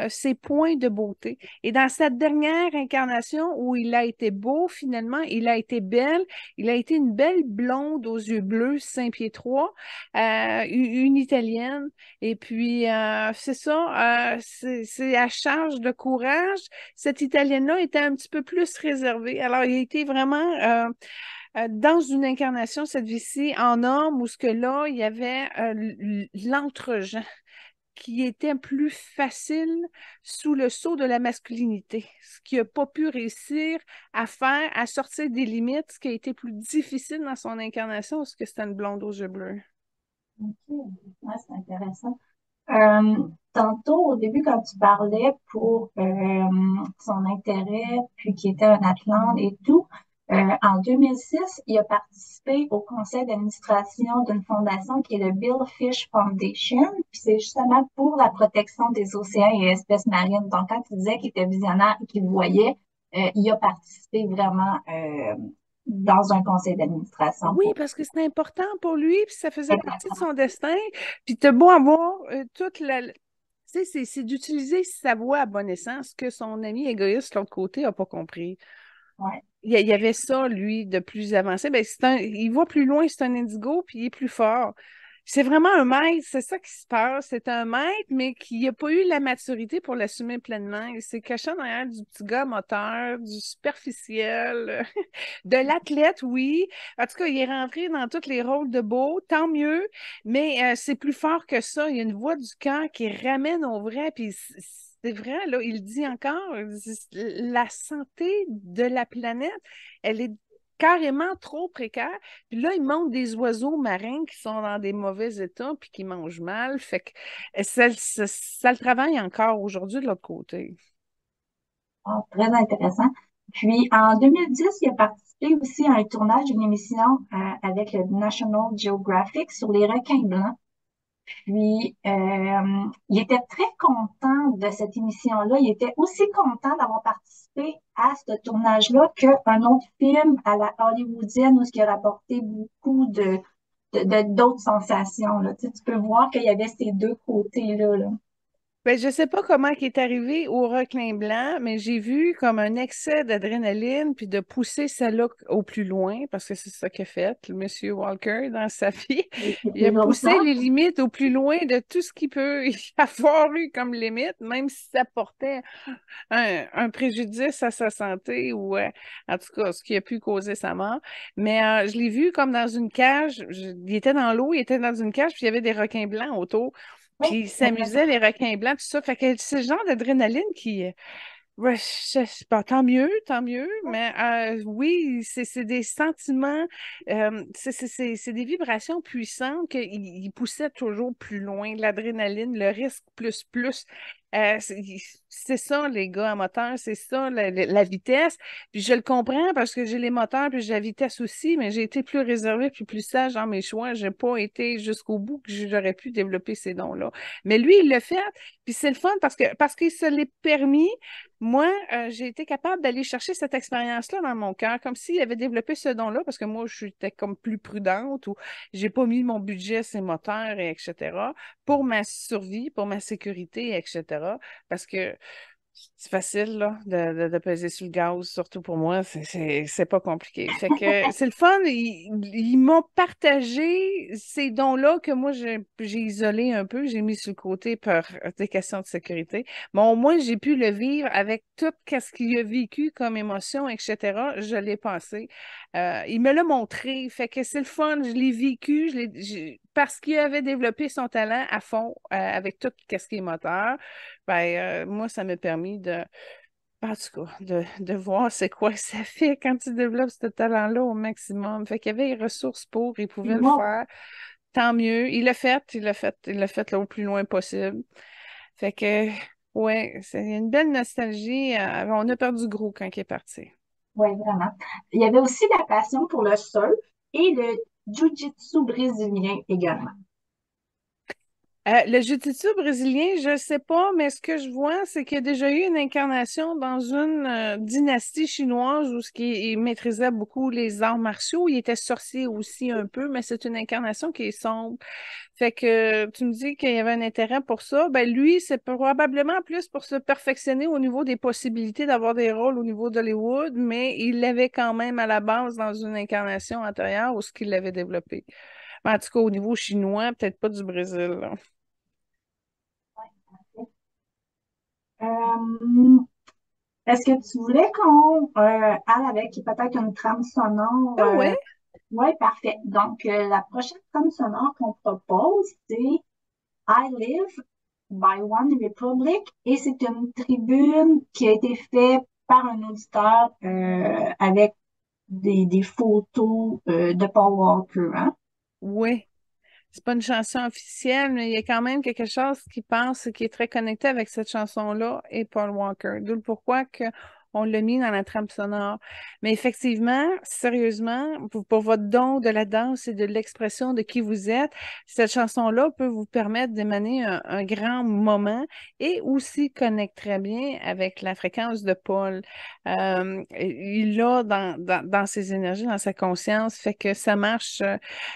ses points de beauté. Et dans cette dernière incarnation où il a été beau, finalement, il a été belle, il a été une belle blonde aux yeux bleus, 5 pieds 3, une Italienne. Et puis, c'est ça, c'est à charge de courage. Cette Italienne-là était un petit peu plus réservée. Alors, il a été vraiment dans une incarnation, cette vie-ci, en homme, où ce que là, il y avait l'entre-gens qui était plus facile sous le sceau de la masculinité, ce qui n'a pas pu réussir à faire, à sortir des limites, ce qui a été plus difficile dans son incarnation, parce que c'était une blonde aux yeux bleus. OK. Ouais, c'est intéressant. Tantôt, au début, quand tu parlais pour son intérêt, puis qu'il était un Atlante et tout, en 2006, il a participé au conseil d'administration d'une fondation qui est le Bill Fish Foundation, puis c'est justement pour la protection des océans et espèces marines. Donc, quand tu disais qu'il était visionnaire et qu'il voyait, il a participé vraiment dans un conseil d'administration Oui, pour parce que c'était important pour lui, puis ça faisait partie de son destin. Puis t'as beau avoir toute la... Tu sais, c'est d'utiliser sa voix à bon escient, ce que son ami égoïste de l'autre côté n'a pas compris. ouais. Il y avait ça, lui, de plus avancé. Ben, il voit plus loin, c'est un indigo, puis il est plus fort. C'est vraiment un maître, c'est ça qui se passe. C'est un maître, mais qui n'a pas eu la maturité pour l'assumer pleinement. Il s'est caché derrière du petit gars moteur, du superficiel, de l'athlète, oui. En tout cas, il est rentré dans tous les rôles de beau, tant mieux, mais c'est plus fort que ça. Il y a une voix du cœur qui ramène au vrai, puis c'est vrai, là, il dit encore, la santé de la planète, elle est carrément trop précaire. Puis là, il montre des oiseaux marins qui sont dans des mauvais états puis qui mangent mal. Fait que ça le travaille encore aujourd'hui de l'autre côté. Ah, très intéressant. Puis en 2010, il a participé aussi à un tournage d'une émission avec le National Geographic sur les requins blancs. Puis il était très content de cette émission-là. Il était aussi content d'avoir participé à ce tournage-là qu'un autre film à la hollywoodienne où ce qui a rapporté beaucoup d'autres sensations, là. Tu sais, tu peux voir qu'il y avait ces deux côtés-là, là. Ben, je ne sais pas comment il est arrivé au requin blanc, mais j'ai vu comme un excès d'adrénaline puis de pousser celle-là au plus loin, parce que c'est ça qu'a fait le monsieur Walker dans sa vie. C'est Il a toujours ça. poussé les limites au plus loin de tout ce qu'il peut y avoir eu comme limite, même si ça portait un préjudice à sa santé ou en tout cas ce qui a pu causer sa mort. Mais je l'ai vu comme dans une cage. Il était dans l'eau, il était dans une cage, puis il y avait des requins blancs autour. Oui, Puis il s'amusait, les requins blancs, tout ça. Fait que c'est le genre d'adrénaline qui. Ouais, bon, tant mieux, mais oui, c'est des sentiments, c'est des vibrations puissantes qu'il il poussait toujours plus loin, l'adrénaline, le risque plus. C'est ça, les gars à moteur, c'est ça, la vitesse. Puis je le comprends parce que j'ai les moteurs, puis j'ai la vitesse aussi, mais j'ai été plus réservée, puis plus sage dans mes choix. J'ai pas été jusqu'au bout que j'aurais pu développer ces dons-là. Mais lui, il l'a fait, puis c'est le fun parce qu'il se l'est permis. Moi, j'ai été capable d'aller chercher cette expérience-là dans mon cœur, comme s'il avait développé ce don-là, parce que moi, j'étais comme plus prudente ou j'ai pas mis mon budget, ses moteurs, et etc., pour ma survie, pour ma sécurité, etc. Parce que c'est facile, là, de peser sur le gaz, surtout pour moi. C'est pas compliqué. Fait que c'est le fun. Ils m'ont partagé ces dons-là que moi, j'ai isolé un peu. J'ai mis sur le côté par des questions de sécurité. Mais au moins, j'ai pu le vivre avec tout ce qu'il a vécu comme émotion, etc. Je l'ai passé. Il me l'a montré. Fait que c'est le fun. Je l'ai vécu. Parce qu'il avait développé son talent à fond avec tout ce qui est moteur. Ben, moi, ça m'a permis en tout cas, de voir c'est quoi que ça fait quand tu développes ce talent-là au maximum. Fait qu'il y avait les ressources pour, il pouvait le Moi, faire. Tant mieux. Il l'a fait, il l'a fait là, au plus loin possible. Fait que, Oui, c'est une belle nostalgie. On a perdu gros quand il est parti. Oui, vraiment. Il y avait aussi la passion pour le surf et le jiu-jitsu brésilien également. Le jiu-jitsu brésilien, je ne sais pas, mais ce que je vois, c'est qu'il y a déjà eu une incarnation dans une dynastie chinoise où il maîtrisait beaucoup les arts martiaux. Il était sorcier aussi un peu, mais c'est une incarnation qui est sombre. Fait que tu me dis qu'il y avait un intérêt pour ça. Ben lui, c'est probablement plus pour se perfectionner au niveau des possibilités d'avoir des rôles au niveau d'Hollywood, mais il l'avait quand même à la base dans une incarnation antérieure où ce qu'il l'avait développé. Mais en tout cas, au niveau chinois, peut-être pas du Brésil, là. Euh, Est-ce que tu voulais qu'on aille avec peut-être une trame sonore? Ah ouais? Oui, parfait. Donc, la prochaine trame sonore qu'on propose, c'est I Live by One Republic et c'est une tribune qui a été faite par un auditeur avec des photos de Paul Walker. Hein? Oui. C'est pas une chanson officielle, mais il y a quand même quelque chose qui pense, qui est très connecté avec cette chanson-là et Paul Walker. D'où le pourquoi que on l'a mis dans la trame sonore. Mais effectivement, sérieusement, pour votre don de la danse et de l'expression de qui vous êtes, cette chanson-là peut vous permettre d'émaner un grand moment et aussi connecte très bien avec la fréquence de Paul. Il l'a dans ses énergies, dans sa conscience, fait que ça marche.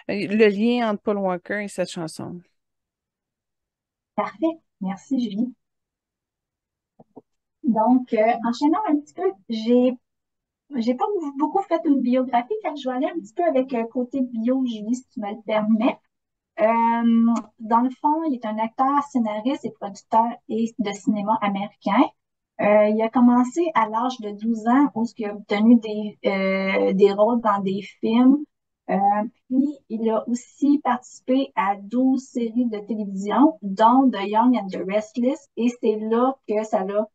Le lien entre Paul Walker et cette chanson. Parfait. Merci, Julie. Donc, enchaînons un petit peu, j'ai pas beaucoup fait une biographie, car je vais aller un petit peu avec côté bio, Julie, si tu me le permets. Dans le fond, il est un acteur, scénariste et producteur de cinéma américain. Il a commencé à l'âge de 12 ans où il a obtenu des rôles dans des films. Euh, Puis, il a aussi participé à 12 séries de télévision, dont The Young and the Restless, et c'est là que ça l'a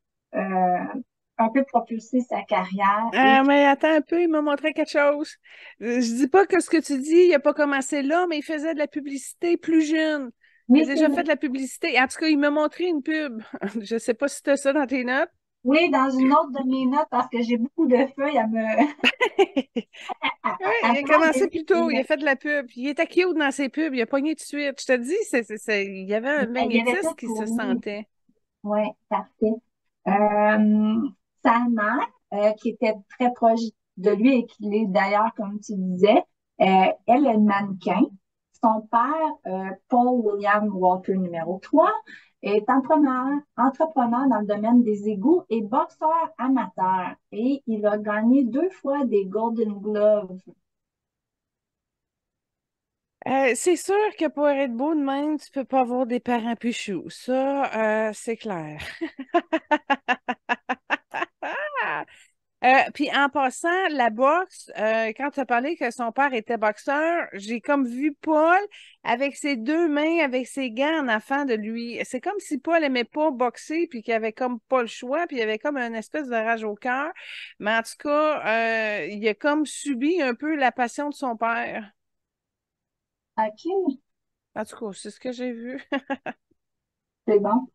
un peu propulsé sa carrière. Et Ah, mais attends un peu, il m'a montré quelque chose. Je dis pas que ce que tu dis, il n'a pas commencé là, mais il faisait de la publicité plus jeune. Il a oui, c'est déjà vrai. fait de la publicité. En tout cas, il m'a montré une pub. Je sais pas si tu as ça dans tes notes. Oui, dans une autre de mes notes, parce que j'ai beaucoup de feuilles Oui, il a prendre. commencé plus tôt, il a fait de la pub. Il était cute dans ses pubs, il a pogné tout de suite. Je te dis, il y avait un Il y avait magnétisme tout qui pour se lui. sentait. Oui, parfait. Sa mère, qui était très proche de lui et qui l'est d'ailleurs, comme tu disais, elle est mannequin. Son père, Paul William Walker numéro 3, est entrepreneur dans le domaine des égouts et boxeur amateur. Et il a gagné 2 fois des Golden Gloves. C'est sûr que pour être beau de même, tu peux pas avoir des parents plus choux. Ça, c'est clair. Puis en passant, la boxe, quand tu as parlé que son père était boxeur, j'ai comme vu Paul avec ses deux mains, avec ses gants en avant de lui. C'est comme si Paul aimait pas boxer, puis qu'il avait comme pas le choix, puis il avait comme une espèce de rage au cœur. Mais en tout cas, il a comme subi un peu la passion de son père. OK, En tout cas, c'est ce que j'ai vu. c'est bon.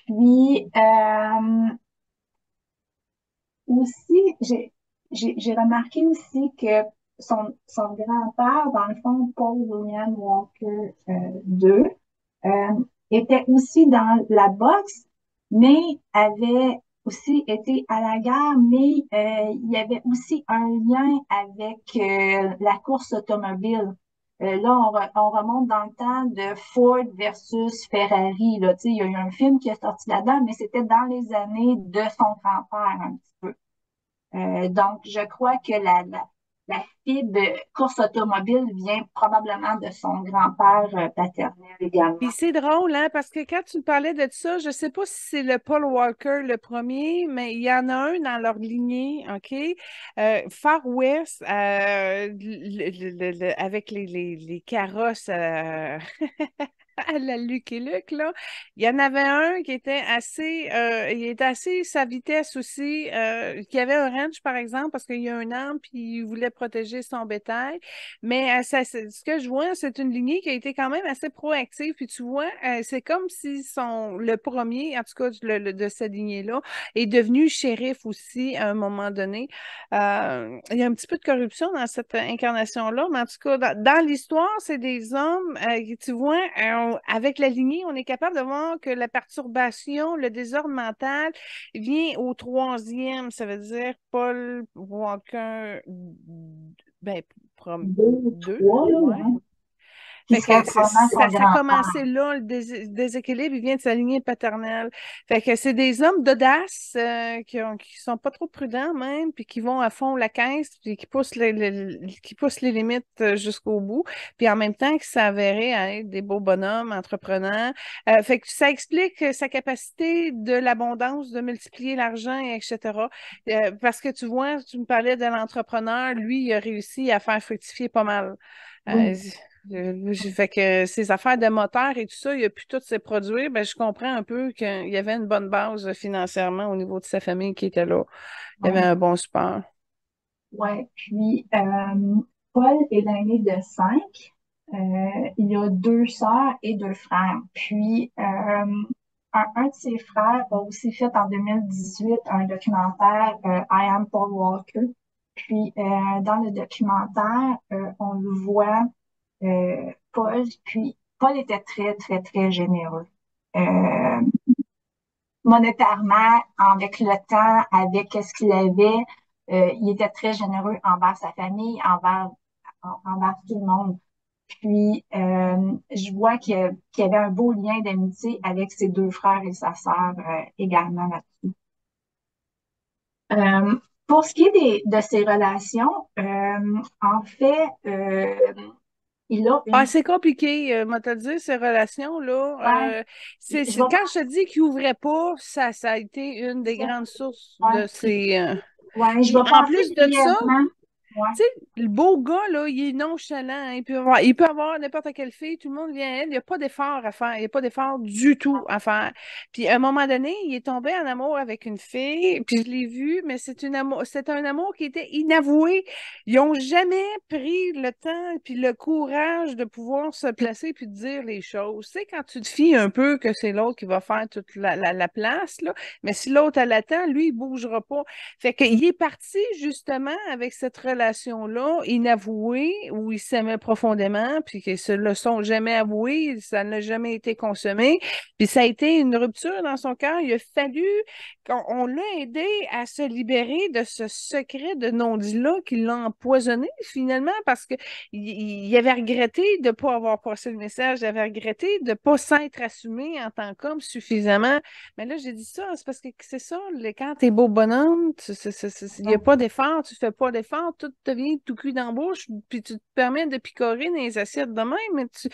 Puis, aussi, j'ai remarqué aussi que son grand-père, dans le fond, Paul William Walker II, était aussi dans la boxe, mais avait aussi été à la guerre, mais il y avait aussi un lien avec la course automobile. Là, on remonte dans le temps de Ford versus Ferrari. Là, tu sais, il y a eu un film qui est sorti là-dedans, mais c'était dans les années de son grand-père un petit peu. Donc, je crois que la fibre course automobile vient probablement de son grand-père paternel Puis également. c'est drôle, hein, parce que quand tu me parlais de ça, je sais pas si c'est le Paul Walker le premier, mais il y en a un dans leur lignée, OK? Far West, avec les carrosses. à la Lucky Luke, là. Il y en avait un qui était il était assez sa vitesse aussi, qui avait un ranch, par exemple, parce qu'il y a un an, puis il voulait protéger son bétail. Mais ce que je vois, c'est une lignée qui a été quand même assez proactive. Puis tu vois, c'est comme si le premier, en tout cas de cette lignée-là, est devenu shérif aussi à un moment donné. Il y a un petit peu de corruption dans cette incarnation-là, mais en tout cas, dans l'histoire, c'est des hommes, tu vois, avec la lignée, on est capable de voir que la perturbation, le désordre mental vient au troisième, ça veut dire Paul Walker, ben, Deux, deux, trois, là, ouais. ouais. Qui Fait serait que probablement son ça a grand-père. commencé là, le déséquilibre, il vient de sa lignée paternelle. Fait que c'est des hommes d'audace qui sont pas trop prudents même, puis qui vont à fond la caisse, puis qui poussent les limites jusqu'au bout, puis en même temps qui s'avéraient à être des beaux bonhommes entrepreneurs. Fait que ça explique sa capacité de l'abondance, de multiplier l'argent, etc. Parce que tu vois, tu me parlais de l'entrepreneur, lui, il a réussi à faire fructifier pas mal. Oui. Euh, fait que ces affaires de moteur et tout ça, il a pu tous ces produits, ben, je comprends un peu qu'il y avait une bonne base financièrement au niveau de sa famille qui était là. Il y avait Ouais. un bon support. Ouais. Puis, Paul est l'aîné de cinq. Il y a deux sœurs et deux frères. Puis, un de ses frères a aussi fait en 2018 un documentaire, I Am Paul Walker. Puis, dans le documentaire, on le voit, Paul. Puis, Paul était très, très, très généreux. Euh, Monétairement, avec le temps, avec ce qu'il avait, il était très généreux envers sa famille, envers tout le monde. Puis, je vois qu'il y avait un beau lien d'amitié avec ses deux frères et sa sœur également là-dessus. Euh, pour ce qui est de ses relations, en fait, il a Ah, une... c'est compliqué, moi, te dire, ces relations-là. Ouais, je vais Quand je te dis qu'il ouvrait pas, ça a été une des penser, grandes sources ouais, de ces. ouais, je Puis vais en passer plus de ça, brièvement. Ouais, tu sais, le beau gars, là, il est nonchalant, hein. Il peut avoir n'importe quelle fille, tout le monde vient à elle. Il n'y a pas d'effort à faire. Il n'y a pas d'effort du tout à faire. Puis à un moment donné, il est tombé en amour avec une fille, puis je l'ai vu, mais c'est un amour qui était inavoué. Ils n'ont jamais pris le temps puis le courage de pouvoir se placer puis de dire les choses. Tu sais, quand tu te fies un peu que c'est l'autre qui va faire toute la place, là, mais si l'autre elle attend, lui, il ne bougera pas. Fait qu'il est parti justement avec cette relation-là inavouée où ils s'aimaient profondément, puis qu'ils se le sont jamais avoués, ça n'a jamais été consommé. Puis ça a été une rupture dans son cœur. Il a fallu qu'on l'a aidé à se libérer de ce secret de non-dit-là qui l'a empoisonné finalement parce que il avait regretté de ne pas avoir passé le message, il avait regretté de ne pas s'être assumé en tant qu'homme suffisamment. Mais là, j'ai dit ça, c'est parce que c'est ça, quand t'es beau bonhomme, il n'y a pas d'effort, tu fais pas d'effort, tout devient tout cul dans la bouche, puis tu te permets de picorer dans les assiettes de même, mais tu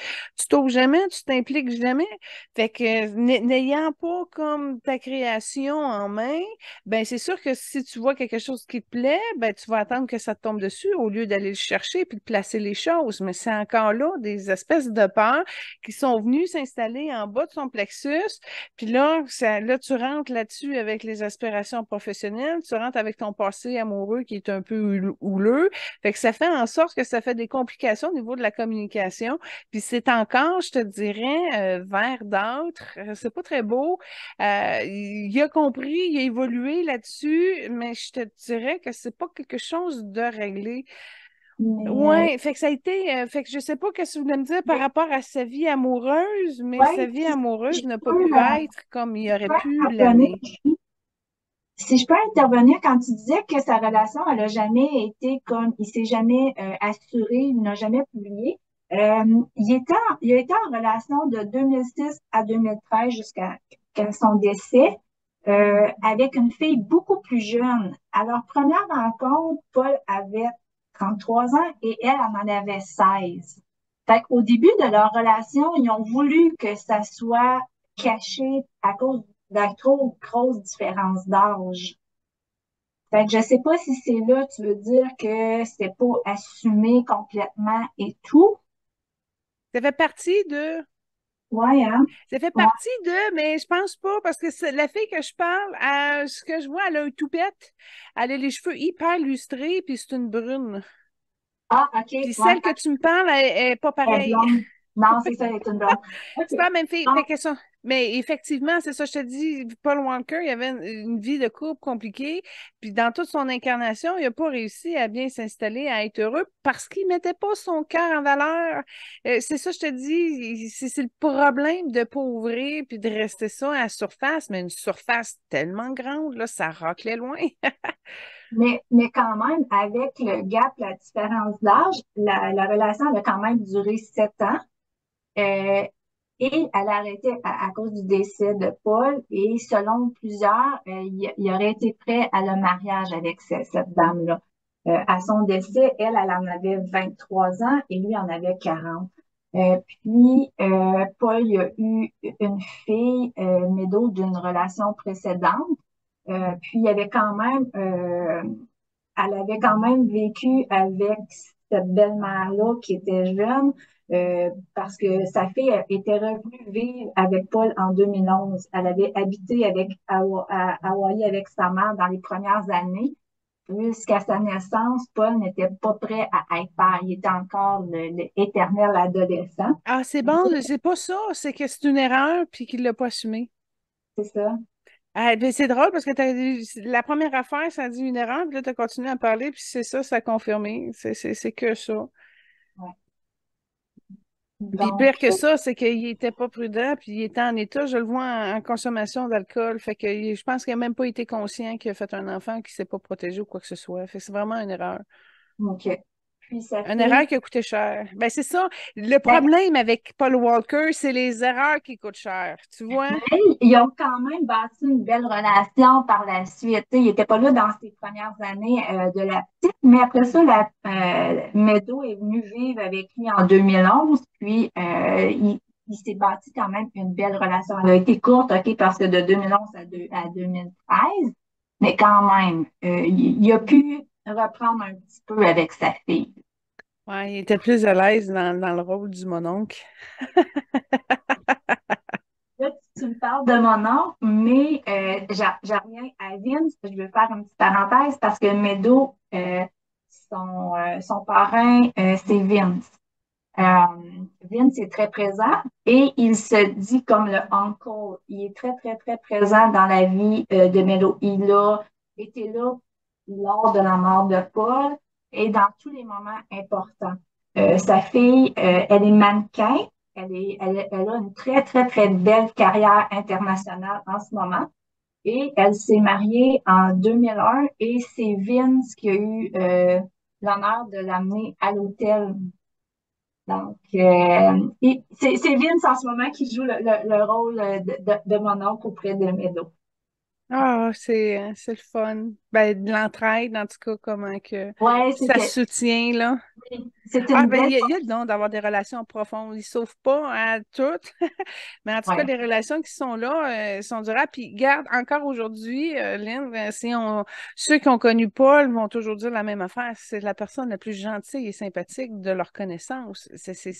t'ouvres jamais, tu t'impliques jamais. Fait que n'ayant pas comme ta création en main, ben c'est sûr que si tu vois quelque chose qui te plaît, ben tu vas attendre que ça te tombe dessus au lieu d'aller le chercher puis de placer les choses. Mais c'est encore là des espèces de peurs qui sont venues s'installer en bas de son plexus puis là, là, tu rentres là-dessus avec les aspirations professionnelles, tu rentres avec ton passé amoureux qui est un peu houleux. Fait que ça fait en sorte que ça fait des complications au niveau de la communication. Puis c'est encore, je te dirais, vert d'âtre. C'est pas très beau. Il a compris, il a évolué là-dessus, mais je te dirais que c'est pas quelque chose de réglé. mais, Ouais, fait que ça a été, fait que je sais pas ce que vous voulez me dire par mais rapport à sa vie amoureuse, mais sa ouais, vie puis si amoureuse je n'a pas peux, pu être comme il aurait pu intervenir, l'amener. si je peux intervenir quand tu disais que sa relation, elle a jamais été comme, il s'est jamais assuré, il n'a jamais publié. Il a été en relation de 2006 à 2013 jusqu'à son décès avec une fille beaucoup plus jeune. À leur première rencontre, Paul avait 33 ans et elle en avait 16. Fait qu'au début de leur relation, ils ont voulu que ça soit caché à cause de la trop grosse différence d'âge. Fait que je sais pas si c'est là, tu veux dire que c'est pas assumé complètement et tout. Ça fait partie de. Ouais, hein? Ça fait Ouais. partie de, mais je pense pas, parce que la fille que je parle, ce que je vois, elle a un toupette, elle a les cheveux hyper lustrés, puis c'est une brune. Ah, OK. Puis Ouais, celle que tu me parles, elle est pas elle est pareille. blonde. Non, c'est ça, elle est une blonde. OK. C'est pas la même fille. Donc, Fait que ça. Mais effectivement, c'est ça, je te dis, Paul Walker, il avait une vie de couple compliquée. Puis dans toute son incarnation, il n'a pas réussi à bien s'installer, à être heureux parce qu'il ne mettait pas son cœur en valeur. C'est ça, je te dis, c'est le problème de ne pas ouvrir puis de rester ça à la surface, mais une surface tellement grande, là, ça raclait loin. mais quand même, avec le gap, la différence d'âge, la relation elle a quand même duré 7 ans. Euh, et elle a arrêté à cause du décès de Paul. Et selon plusieurs, il aurait été prêt à le mariage avec cette dame-là. À son décès, elle en avait 23 ans et lui en avait 40. Paul, il a eu une fille, Meadow, d'une relation précédente. Puis, il y avait quand même, elle avait quand même vécu avec cette belle-mère-là qui était jeune, parce que sa fille était revenue vivre avec Paul en 2011. Elle avait habité à Hawaï avec sa mère dans les premières années. Jusqu'à sa naissance, Paul n'était pas prêt à être père. Il était encore l'éternel adolescent. Ah, c'est bon, c'est pas ça, c'est que c'est une erreur puis qu'il l'a pas assumé. C'est ça. Ah, ben c'est drôle parce que la première affaire, ça a dit une erreur, puis là, tu as continué à parler, puis c'est ça, ça a confirmé. C'est que ça. Ouais. Puis Donc, pire que ça, c'est qu'il était pas prudent, puis il était en état, je le vois en consommation d'alcool. Fait que je pense qu'il n'a même pas été conscient qu'il a fait un enfant qui ne s'est pas protégé ou quoi que ce soit. Fait que c'est vraiment une erreur. OK. Puis sa Une fille, erreur qui a coûté cher. Ben c'est ça. Le ben, problème avec Paul Walker, c'est les erreurs qui coûtent cher. Tu vois? ils ont quand même bâti une belle relation par la suite. Tu sais, il n'était pas là dans ses premières années de la petite, mais après ça, Meadow est venu vivre avec lui en 2011, puis il s'est bâti quand même une belle relation. Elle a été courte, OK, parce que de 2011 à 2013, mais quand même, il a pu reprendre un petit peu avec sa fille. Ouais, il était plus à l'aise dans le rôle du mononcle. Là, tu me parles de mon oncle, mais j'en reviens à Vince. Je vais faire une petite parenthèse parce que Meadow, son parrain, c'est Vince. Vince est très présent et il se dit comme le uncle. Il est très, très, très présent dans la vie de Meadow. Il a été là lors de la mort de Paul et dans tous les moments importants. Sa fille, elle est mannequin. Elle a une très, très, très belle carrière internationale en ce moment. Et elle s'est mariée en 2001 et c'est Vince qui a eu l'honneur de l'amener à l'hôtel. Donc, c'est Vince en ce moment qui joue le rôle de mon oncle auprès de Meadow. Ah, c'est le fun. Ben, de l'entraide, en tout cas, comment que Ouais, ça se soutient, là. c'est Ah, une ben, belle. il y a le don d'avoir des relations profondes. Ils ne sauvent pas à toutes, mais en tout cas, Ouais, les relations qui sont là sont durables. Puis, garde, encore aujourd'hui, Lynn, ceux qui ont connu Paul vont toujours dire la même affaire. C'est la personne la plus gentille et sympathique de leur connaissance.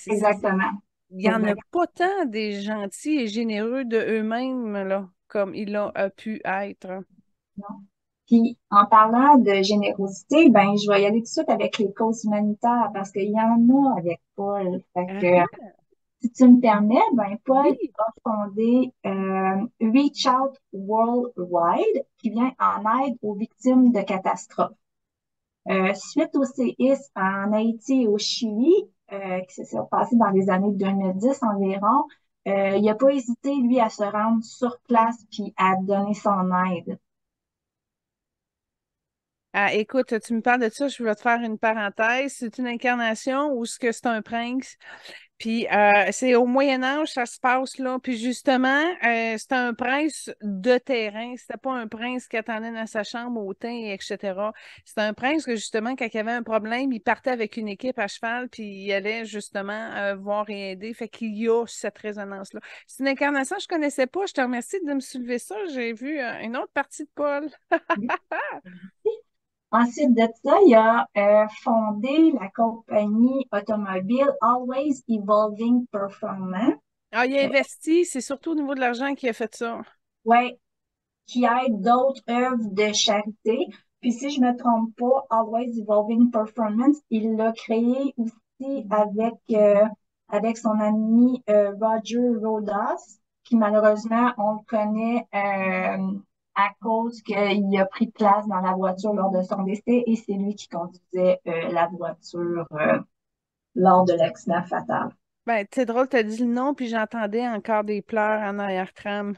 exactement. Il n'y en a Exact. pas tant des gentils et généreux de eux-mêmes, là, comme il a pu être. Puis, en parlant de générosité, ben, je vais y aller tout de suite avec les causes humanitaires parce qu'il y en a avec Paul. Fait Ah, que, si tu me permets, ben, Paul oui. a fondé Reach Out Worldwide qui vient en aide aux victimes de catastrophes. Suite au séisme en Haïti et au Chili, qui s'est passé dans les années 2010 environ, il n'a pas hésité, lui, à se rendre sur place puis à donner son aide. Ah, écoute, tu me parles de ça, je vais te faire une parenthèse. C'est une incarnation ou est-ce que c'est un prince? Puis c'est au Moyen Âge, ça se passe là. Puis justement, c'était un prince de terrain. C'était pas un prince qui attendait dans sa chambre au thym, etc. C'était un prince que justement, quand il y avait un problème, il partait avec une équipe à cheval, puis il allait justement voir et aider. Fait qu'il y a cette résonance-là. C'est une incarnation que je connaissais pas. Je te remercie de me soulever ça. J'ai vu une autre partie de Paul. Ensuite de ça, il a fondé la compagnie automobile Always Evolving Performance. Ah, il a investi, c'est surtout au niveau de l'argent qu'il a fait ça. Ouais, qui aide d'autres œuvres de charité. Puis si je me trompe pas, Always Evolving Performance, il l'a créé aussi avec son ami Roger Rodas, qui malheureusement, on le connaît à cause qu'il a pris place dans la voiture lors de son décès et c'est lui qui conduisait la voiture lors de l'accident fatal. Ben, c'est drôle, t'as dit le nom, puis j'entendais encore des pleurs en arrière-train.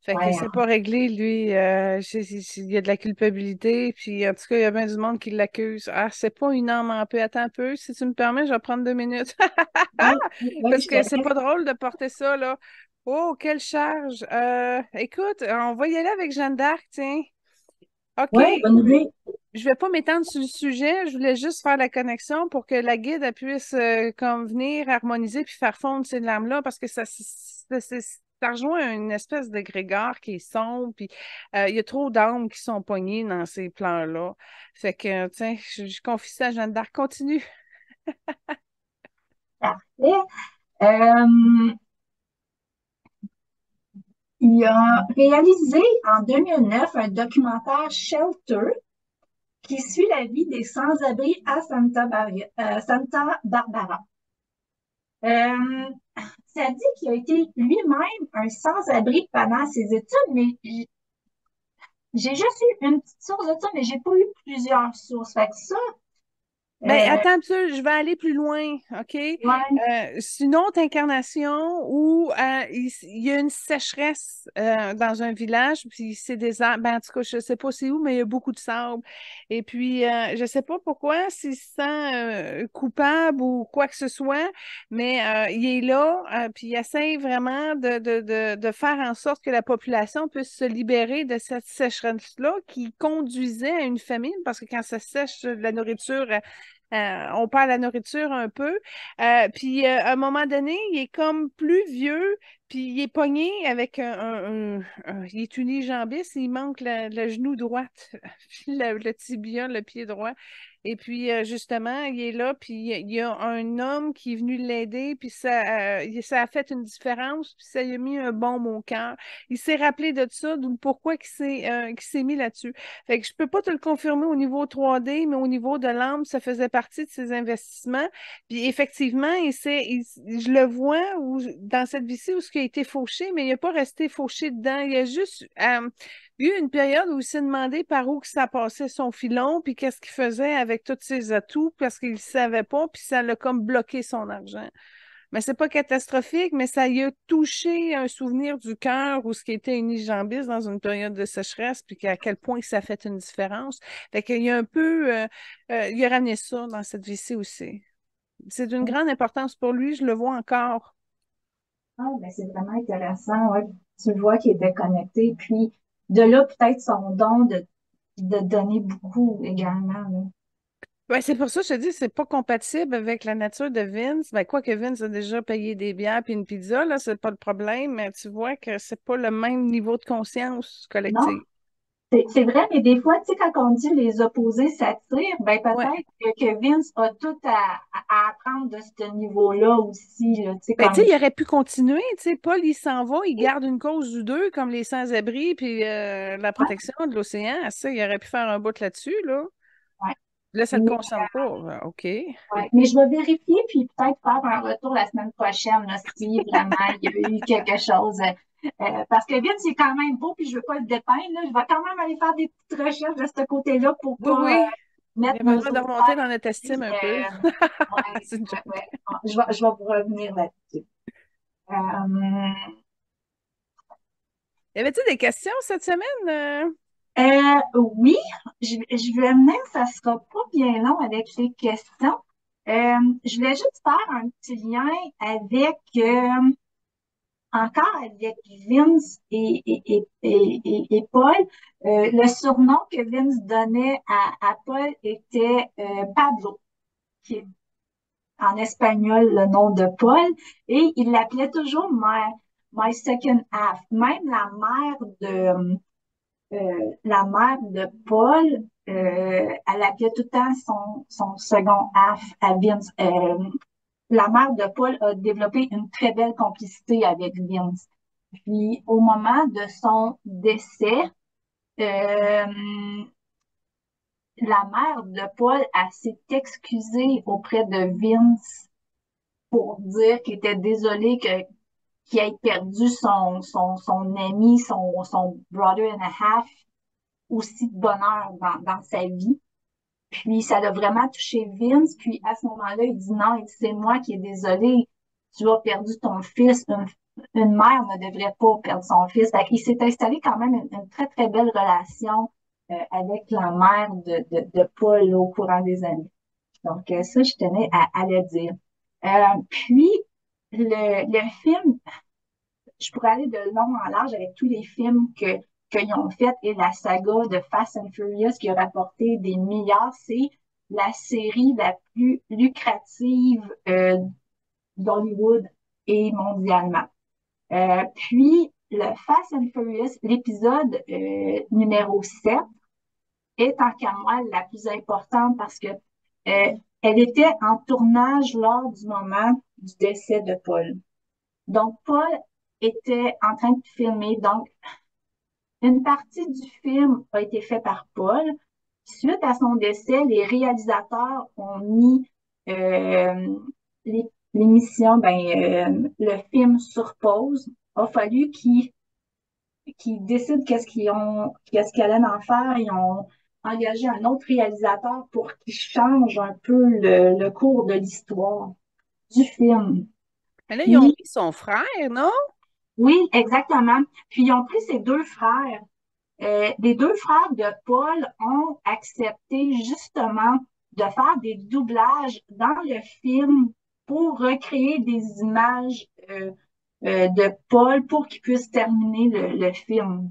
Fait que Ouais, c'est pas réglé, lui. Il y a de la culpabilité, puis en tout cas, il y a bien du monde qui l'accuse. Ah, c'est pas une âme en paix. Attends un peu. Si tu me permets, je vais prendre 2 minutes. ouais, ouais, Parce je te que c'est laisse. pas drôle de porter ça, là. Oh, quelle charge. Écoute, on va y aller avec Jeanne d'Arc, tiens. OK. Ouais, bonne idée. Je vais pas m'étendre sur le sujet. Je voulais juste faire la connexion pour que la guide elle puisse comme venir harmoniser puis faire fondre ces larmes-là parce que ça rejoint une espèce de grégare qui est sombre, puis il y a trop d'âmes qui sont poignées dans ces plans-là. Fait que, tiens, je confie ça à Jeanne d'Arc. Continue. Parfait. Euh, il a réalisé en 2009 un documentaire Shelter qui suit la vie des sans-abri à Santa Barbara. Euh, Ça dit qu'il a été lui-même un sans-abri pendant ses études, mais j'ai juste eu une petite source de ça, mais j'ai pas eu plusieurs sources. Fait que ça, Ben, euh, attends un peu, je vais aller plus loin, OK? ouais, C'est une autre incarnation où il y a une sécheresse dans un village, puis c'est des arbres, ben, en tout cas, je sais pas c'est où, mais il y a beaucoup de sable. Et puis, je sais pas pourquoi, s'il se sent coupable ou quoi que ce soit, mais il est là, puis il essaie vraiment de faire en sorte que la population puisse se libérer de cette sécheresse-là qui conduisait à une famine, parce que quand ça sèche, la nourriture on perd la nourriture un peu. Puis à un moment donné, il est comme plus vieux, puis il est pogné avec il est unijambiste, il manque le genou droit, puis le tibia, le pied droit. Et puis justement, il est là, puis il y a un homme qui est venu l'aider, puis ça a fait une différence, puis ça lui a mis un baume au cœur. Il s'est rappelé de ça, d'où pourquoi qu'il s'est mis là-dessus. Fait que je peux pas te le confirmer au niveau 3D, mais au niveau de l'âme, ça faisait partie de ses investissements. Puis effectivement, je le vois dans cette vie-ci où ce qui a été fauché, mais il n'a pas resté fauché dedans. Il a juste eu une période où il s'est demandé par où que ça passait son filon, puis qu'est-ce qu'il faisait avec tous ses atouts, parce qu'il ne savait pas, puis ça l'a comme bloqué son argent. Mais c'est pas catastrophique, mais ça y a touché un souvenir du cœur où ce qui était une jambiste dans une période de sécheresse, puis à quel point ça a fait une différence. Fait qu'il y a un peu, il a ramené ça dans cette vie-ci aussi. C'est d'une grande importance pour lui, je le vois encore. ah, ben c'est vraiment intéressant. Ouais. Tu le vois qu'il était connecté. Puis de là, peut-être son don de donner beaucoup également. Là. Ouais, c'est pour ça que je te dis, c'est pas compatible avec la nature de Vince. Ben, quoi que Vince a déjà payé des bières puis une pizza, là, c'est pas le problème, mais tu vois que c'est pas le même niveau de conscience Non, collective. c'est vrai, mais des fois, tu sais, quand on dit les opposés s'attirent, ben Ouais. peut-être que Vince a tout à apprendre de ce niveau-là aussi, là, tu sais, Ben, tu sais, comme il aurait pu continuer, tu sais, Paul, il s'en va, il garde une cause ou deux, comme les sans-abri puis la ouais, protection de l'océan. Ça, il aurait pu faire un bout là-dessus, là. ouais. Là, ça le Mais, concerne pas. Ben, OK. ouais. Mais je vais vérifier puis peut-être faire un retour la semaine prochaine, là, si vraiment il y a eu quelque chose. Parce que Vince, c'est quand même beau, puis je veux pas le dépeindre, là. Je vais quand même aller faire des petites recherches de ce côté-là pour Oui, pas oui. Il mettre a nos besoin de remonter auditeurs dans notre ici. estime un peu. Ouais, C'est une ouais, joke. ouais. Je vais vous revenir là-dessus. Y avait-tu des questions cette semaine? Oui, je vais même, ça sera pas bien long avec les questions. Je voulais juste faire un petit lien avec, encore avec Vince et Paul. Le surnom que Vince donnait à Paul était Pablo, qui est en espagnol le nom de Paul, et il l'appelait toujours my second half. Même la mère de Paul, elle appelait tout le temps son second half à Vince. la mère de Paul a développé une très belle complicité avec Vince. Puis, au moment de son décès, euh, la mère de Paul, elle s'est excusée auprès de Vince pour dire qu'elle était désolée qu'il ait perdu son ami, son brother and a half, aussi de bonheur dans sa vie. Puis ça l'a vraiment touché Vince. Puis à ce moment-là, il dit non, il dit c'est moi qui est désolé. Tu as perdu ton fils. Une mère ne devrait pas perdre son fils. Fait qu'il s'est installé quand même une très, très belle relation avec la mère de Paul au courant des années. Donc ça, je tenais à le dire. Puis le film, je pourrais aller de long en large avec tous les films qu'ils ont fait et la saga de Fast and Furious qui a rapporté des milliards. C'est la série la plus lucrative d'Hollywood et mondialement. Puis, le Fast and Furious, l'épisode numéro 7 est en cas moi la plus importante parce que elle était en tournage lors du moment du décès de Paul. Donc, Paul était en train de filmer. Donc, une partie du film a été faite par Paul. Suite à son décès, les réalisateurs ont mis l'émission, le film sur pause. Il a fallu qu'ils décident qu'est-ce qu'ils allaient en faire. Ils ont engagé un autre réalisateur pour qu'il change un peu le cours de l'histoire du film. Mais là, ils ont Puis, mis son frère, non? oui, exactement. Puis, ils ont pris ses deux frères. Les deux frères de Paul ont accepté justement de faire des doublages dans le film pour recréer des images de Paul pour qu'il puisse terminer le film.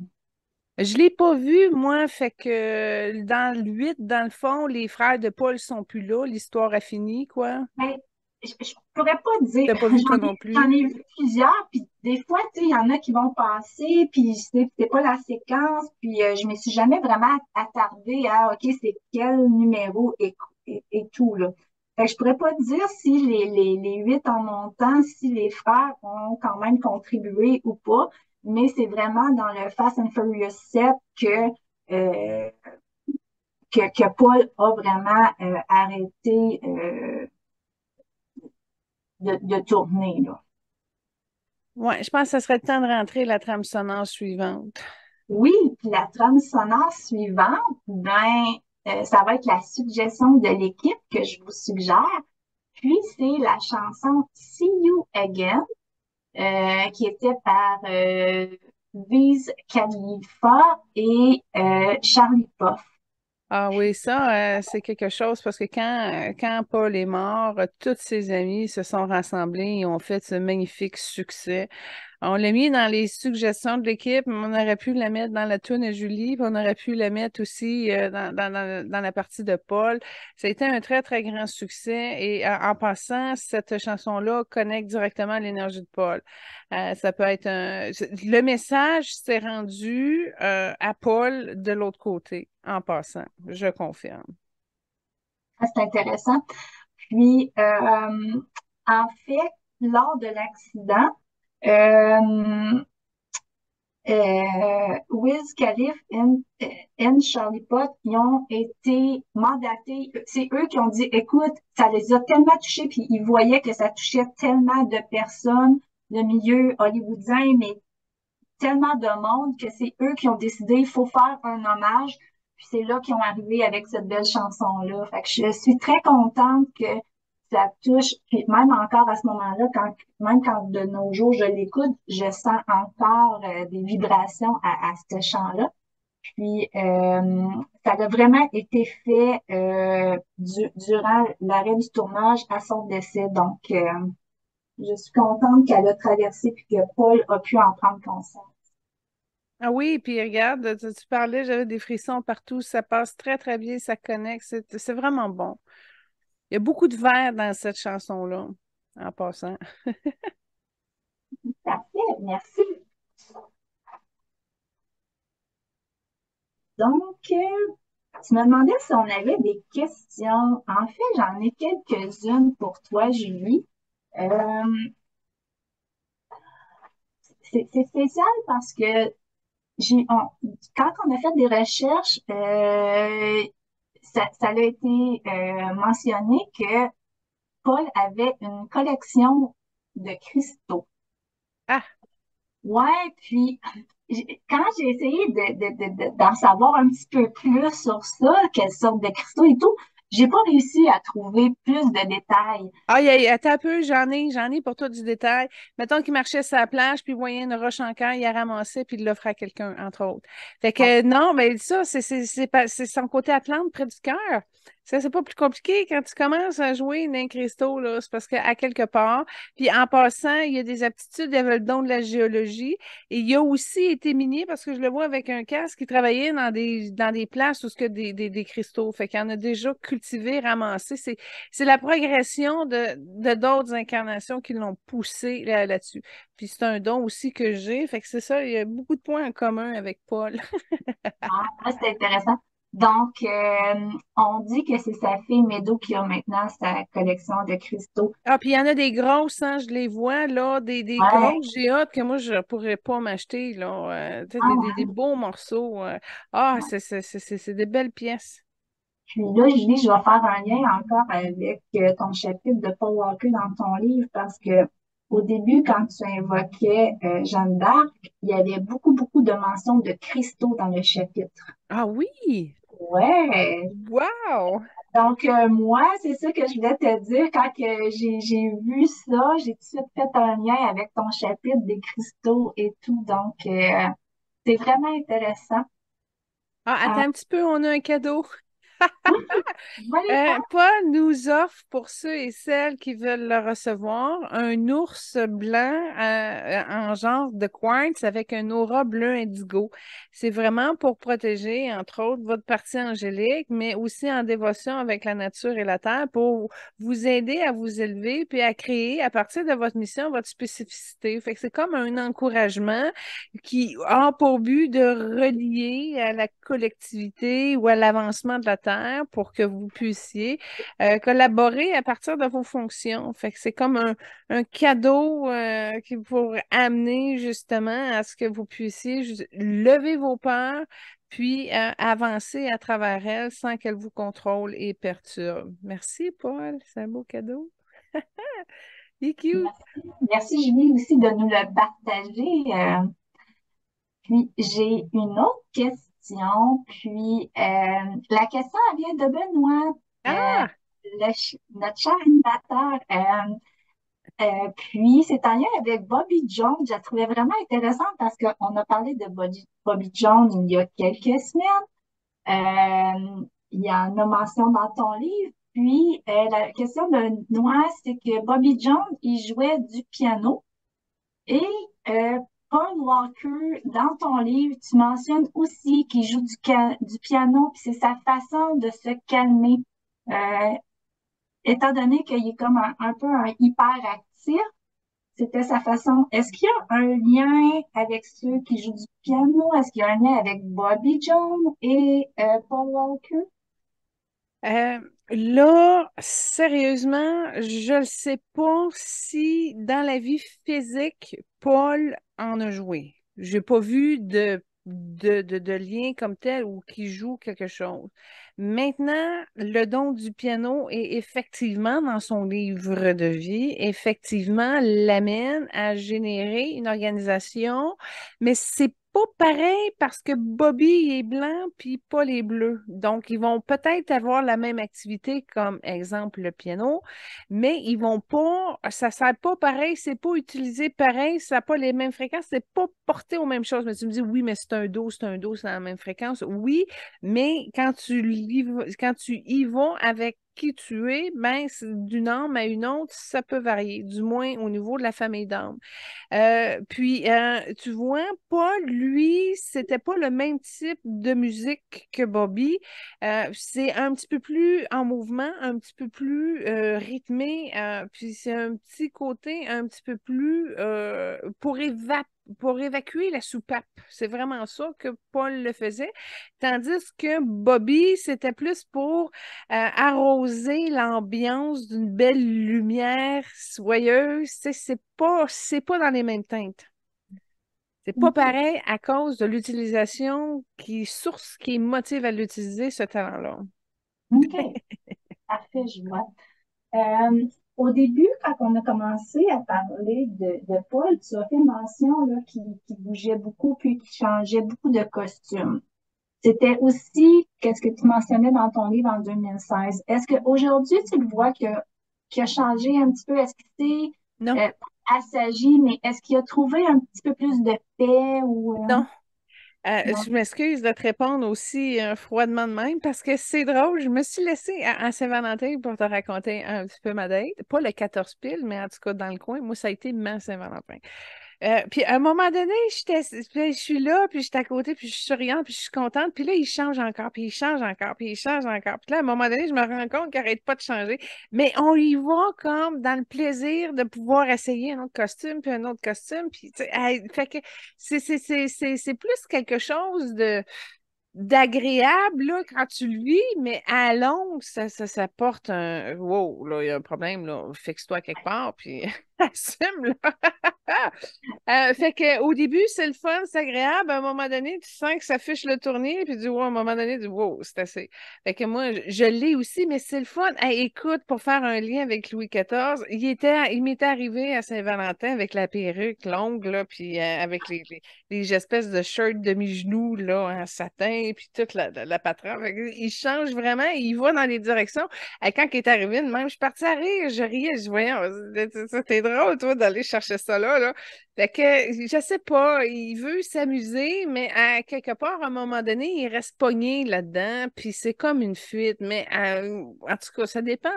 Je l'ai pas vu, moi, fait que dans le 8, dans le fond, les frères de Paul sont plus là, l'histoire a fini, quoi. Mais je pourrais pas dire, T'as pas vu toi non j'en plus? ai vu plusieurs, puis des fois, tu sais, il y en a qui vont passer, puis c'est pas la séquence, puis je me suis jamais vraiment attardée à, OK, c'est quel numéro et tout, là. Fait que je pourrais pas dire si les 8 en montant, si les frères ont quand même contribué ou pas, mais c'est vraiment dans le Fast and Furious 7 euh, que Paul a vraiment arrêté de tourner, là. Ouais, je pense que ça serait le temps de rentrer la trame sonore suivante. Oui, puis la trame sonore suivante, ça va être la suggestion de l'équipe que je vous suggère. Puis c'est la chanson See You Again, qui était par Wiz Khalifa et Charlie Puth. Ah oui, ça, c'est quelque chose parce que quand Paul est mort, tous ses amis se sont rassemblés et ont fait ce magnifique succès. On l'a mis dans les suggestions de l'équipe, mais on aurait pu la mettre dans la toune à Julie, puis on aurait pu la mettre aussi dans la partie de Paul. Ça a été un très, très grand succès et en passant, cette chanson-là connecte directement à l'énergie de Paul. Ça peut être le message s'est rendu à Paul de l'autre côté, en passant, je confirme. Ça, c'est intéressant. Puis, en fait, lors de l'accident, euh, Wiz Khalifa et Charlie Puth, ils ont été mandatés. C'est eux qui ont dit, écoute, ça les a tellement touchés, puis ils voyaient que ça touchait tellement de personnes, le milieu hollywoodien, mais tellement de monde que c'est eux qui ont décidé, il faut faire un hommage. Puis c'est là qu'ils ont arrivé avec cette belle chanson-là. Fait que je suis très contente que ça touche. Puis même encore à ce moment-là, même quand de nos jours je l'écoute, je sens encore des vibrations à ce chant-là. Puis ça a vraiment été fait durant l'arrêt du tournage à son décès. Donc je suis contente qu'elle a traversé puis que Paul a pu en prendre conscience. Ah oui, puis regarde, tu parlais, j'avais des frissons partout, ça passe très, très bien, ça connecte, c'est vraiment bon. Il y a beaucoup de vers dans cette chanson-là, en passant. Parfait, merci. Donc, tu me demandais si on avait des questions. En fait, j'en ai quelques-unes pour toi, Julie. Euh, c'est spécial parce que quand on a fait des recherches, ça a été mentionné que Paul avait une collection de cristaux. Ah, Ouais, puis quand j'ai essayé d'en savoir un petit peu plus sur ça, quelles sortes de cristaux et tout, j'ai pas réussi à trouver plus de détails. attends un peu, j'en ai pour toi du détail. Mettons qu'il marchait sur la plage, puis il voyait une roche en cœur, il la ramassait, puis il l'offrait à quelqu'un, entre autres. Fait que non, mais ça, c'est son côté Atlante près du cœur. Ça, c'est pas plus compliqué quand tu commences à jouer d'un cristaux, là. C'est parce qu'à quelque part, puis en passant, il y a des aptitudes, il y avait le don de la géologie. Et il a aussi été minier, parce que je le vois avec un casque, qui travaillait dans des places où il y a des cristaux. Fait qu'il en a déjà cultivé, ramassé. C'est la progression de d'autres incarnations qui l'ont poussé là-dessus. Puis c'est un don aussi que j'ai. Fait que c'est ça, il y a beaucoup de points en commun avec Paul. C'est intéressant. Donc, on dit que c'est sa fille Médo qui a maintenant sa collection de cristaux. Ah, puis il y en a des grosses, hein, je les vois, là, des Ouais. grosses, j'ai hâte que moi, je pourrais pas m'acheter, là. Tu sais, des Ah, beaux morceaux. Ah, c'est des belles pièces. puis là, Julie, je vais faire un lien encore avec ton chapitre de Paul Walker dans ton livre parce que au début, quand tu invoquais Jeanne d'Arc, il y avait beaucoup, beaucoup de mentions de cristaux dans le chapitre. Ah oui! Ouais. Wow! Donc, moi, c'est ça que je voulais te dire. Quand que j'ai vu ça, j'ai tout de suite fait un lien avec ton chapitre des cristaux et tout. Donc, c'est vraiment intéressant. Ah, attends Euh, un petit peu, on a un cadeau. voilà. Paul nous offre pour ceux et celles qui veulent le recevoir un ours blanc en genre de quartz avec un aura bleu indigo. C'est vraiment pour protéger, entre autres, votre partie angélique, mais aussi en dévotion avec la nature et la terre pour vous aider à vous élever puis à créer à partir de votre mission votre spécificité. Fait que c'est comme un encouragement qui a pour but de relier à la collectivité ou à l'avancement de la Terre pour que vous puissiez collaborer à partir de vos fonctions. Fait que c'est comme un cadeau qui pour amener justement à ce que vous puissiez lever vos peurs puis avancer à travers elles sans qu'elles vous contrôlent et perturbent. Merci, Paul. C'est un beau cadeau. Il est cute. Merci. Merci, Julie, aussi de nous le partager. Puis, j'ai une autre question. Puis, la question, elle vient de Benoît, Ah! notre cher animateur. Puis, c'est en lien avec Bobby Jones. Je la trouvais vraiment intéressante parce qu'on a parlé de Bobby Jones il y a quelques semaines. Il y en a mention dans ton livre. Puis, la question de Noah, c'est que Bobby Jones, il jouait du piano. Et Paul Walker, dans ton livre, tu mentionnes aussi qu'il joue du piano, puis c'est sa façon de se calmer. Euh, Étant donné qu'il est comme un peu un hyperactif, c'était sa façon. Est-ce qu'il y a un lien avec ceux qui jouent du piano? Est-ce qu'il y a un lien avec Bobby Jones et Paul Walker? Euh, Là, sérieusement, je ne sais pas si dans la vie physique, Paul en a joué. J'ai pas vu de lien comme tel ou qui joue quelque chose. Maintenant, le don du piano est effectivement dans son livre de vie, effectivement, l'amène à générer une organisation, mais c'est pas pareil parce que Bobby est blanc puis Paul est bleu. Donc, ils vont peut-être avoir la même activité comme exemple le piano, mais ils vont pas, ça sert pas pareil, c'est pas utilisé pareil, ça n'a pas les mêmes fréquences, c'est pas porté aux mêmes choses. Mais tu me dis, oui, mais c'est un do, c'est la même fréquence. Oui, mais quand tu y vas avec qui tu es, ben, d'une âme à une autre, ça peut varier, du moins au niveau de la famille d'âme. Tu vois, Paul, lui, c'était pas le même type de musique que Bobby. C'est un petit peu plus en mouvement, un petit peu plus rythmé, puis c'est un petit côté un petit peu plus pour pour évacuer la soupape. C'est vraiment ça que Paul le faisait. Tandis que Bobby, c'était plus pour arroser l'ambiance d'une belle lumière soyeuse. C'est pas dans les mêmes teintes. C'est pas OK. pareil à cause de l'utilisation source qui motive à l'utiliser, ce talent-là. OK. Parfait, je vois. Au début, quand on a commencé à parler de Paul, tu as fait mention là, qui bougeait beaucoup puis qui changeait beaucoup de costumes. C'était aussi, qu'est-ce que tu mentionnais dans ton livre en 2016. Est-ce qu'aujourd'hui, tu le vois qu'il a changé un petit peu? Est-ce qu'il Non, s'est assagi, mais est-ce qu'il a trouvé un petit peu plus de paix ou non. non? Je m'excuse de te répondre aussi froidement de même parce que c'est drôle. Je me suis laissée à Saint-Valentin pour te raconter un petit peu ma date. Pas le 14 piles, mais en tout cas dans le coin. Moi, ça a été ma Saint-Valentin. Puis à un moment donné, je suis là, puis je suis à côté, puis je suis souriante, puis je suis contente. Puis là, il change encore, puis il change encore, puis il change encore. Puis là, à un moment donné, je me rends compte qu'il n'arrête pas de changer. Mais on y va comme dans le plaisir de pouvoir essayer un autre costume, puis un autre costume. Puis, tu sais, fait que c'est plus quelque chose d'agréable là, quand tu le vis, mais à longue, ça porte un wow, là, il y a un problème, là. Fixe-toi quelque part, puis assume, là. Fait que au début, c'est le fun, c'est agréable. À un moment donné, tu sens que ça fiche le tournis, puis du wow, à un moment donné, du wow, c'est assez. Fait que moi, je l'ai aussi, mais c'est le fun. Hey, écoute, pour faire un lien avec Louis XIV, il m'était arrivé à Saint-Valentin avec la perruque longue, là, puis avec les espèces de shirts demi-genoux, là, en satin, puis toute la patronne. Fait que il change vraiment, il va dans les directions. Quand il est arrivé, même, je suis partie à rire, je riais, je voyais, c'était drôle, toi, d'aller chercher ça là. Fait que, je sais pas, il veut s'amuser, mais à quelque part, à un moment donné, il reste pogné là-dedans, puis c'est comme une fuite. Mais en tout cas, ça dépend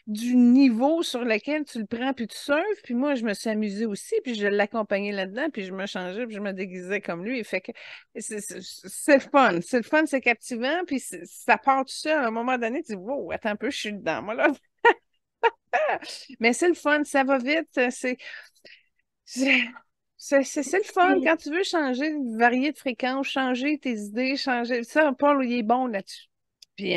du niveau sur lequel tu le prends, puis tu surfes. Puis moi, je me suis amusée aussi, puis je l'accompagnais là-dedans, puis je me changeais, puis je me déguisais comme lui. Fait que c'est le fun. C'est le fun, c'est captivant, puis ça part tout seul. À un moment donné, tu dis, wow, attends un peu, je suis dedans, moi, là. Mais c'est le fun, ça va vite. C'est c'est le fun quand tu veux changer, varier de fréquence, changer tes idées, changer. Ça, Paul, il est bon là-dessus. Puis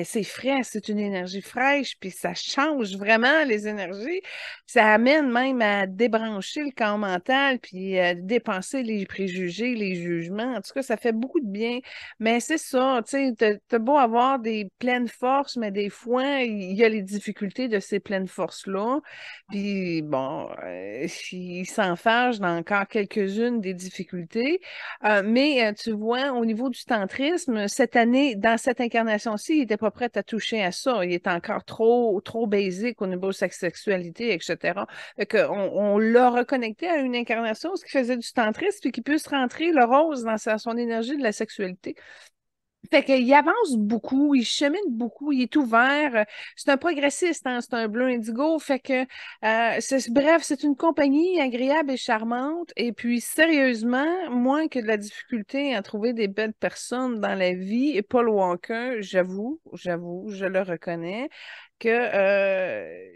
c'est frais, c'est une énergie fraîche, puis ça change vraiment les énergies. Ça amène même à débrancher le corps mental, puis à dépenser les préjugés, les jugements. En tout cas, ça fait beaucoup de bien. Mais c'est ça, tu sais, t'as beau avoir des pleines forces, mais des fois, il y a les difficultés de ces pleines forces-là. Puis bon, il s'en fâche dans encore quelques-unes des difficultés. Mais tu vois, au niveau du tantrisme, cette année, dans cette incarnation-ci, il n'était pas prêt à toucher à ça. Il est encore trop basique au niveau de sa sexualité, etc. Fait que on l'a reconnecté à une incarnation, ce qui faisait du tantrisme, puis qu'il puisse rentrer le rose dans son énergie de la sexualité. Fait qu'il avance beaucoup, il chemine beaucoup, il est ouvert. C'est un progressiste, hein, c'est un bleu indigo. Fait que, bref, c'est une compagnie agréable et charmante. Et puis, sérieusement, moins que de la difficulté à trouver des belles personnes dans la vie, et Paul Walker, j'avoue, je le reconnais, que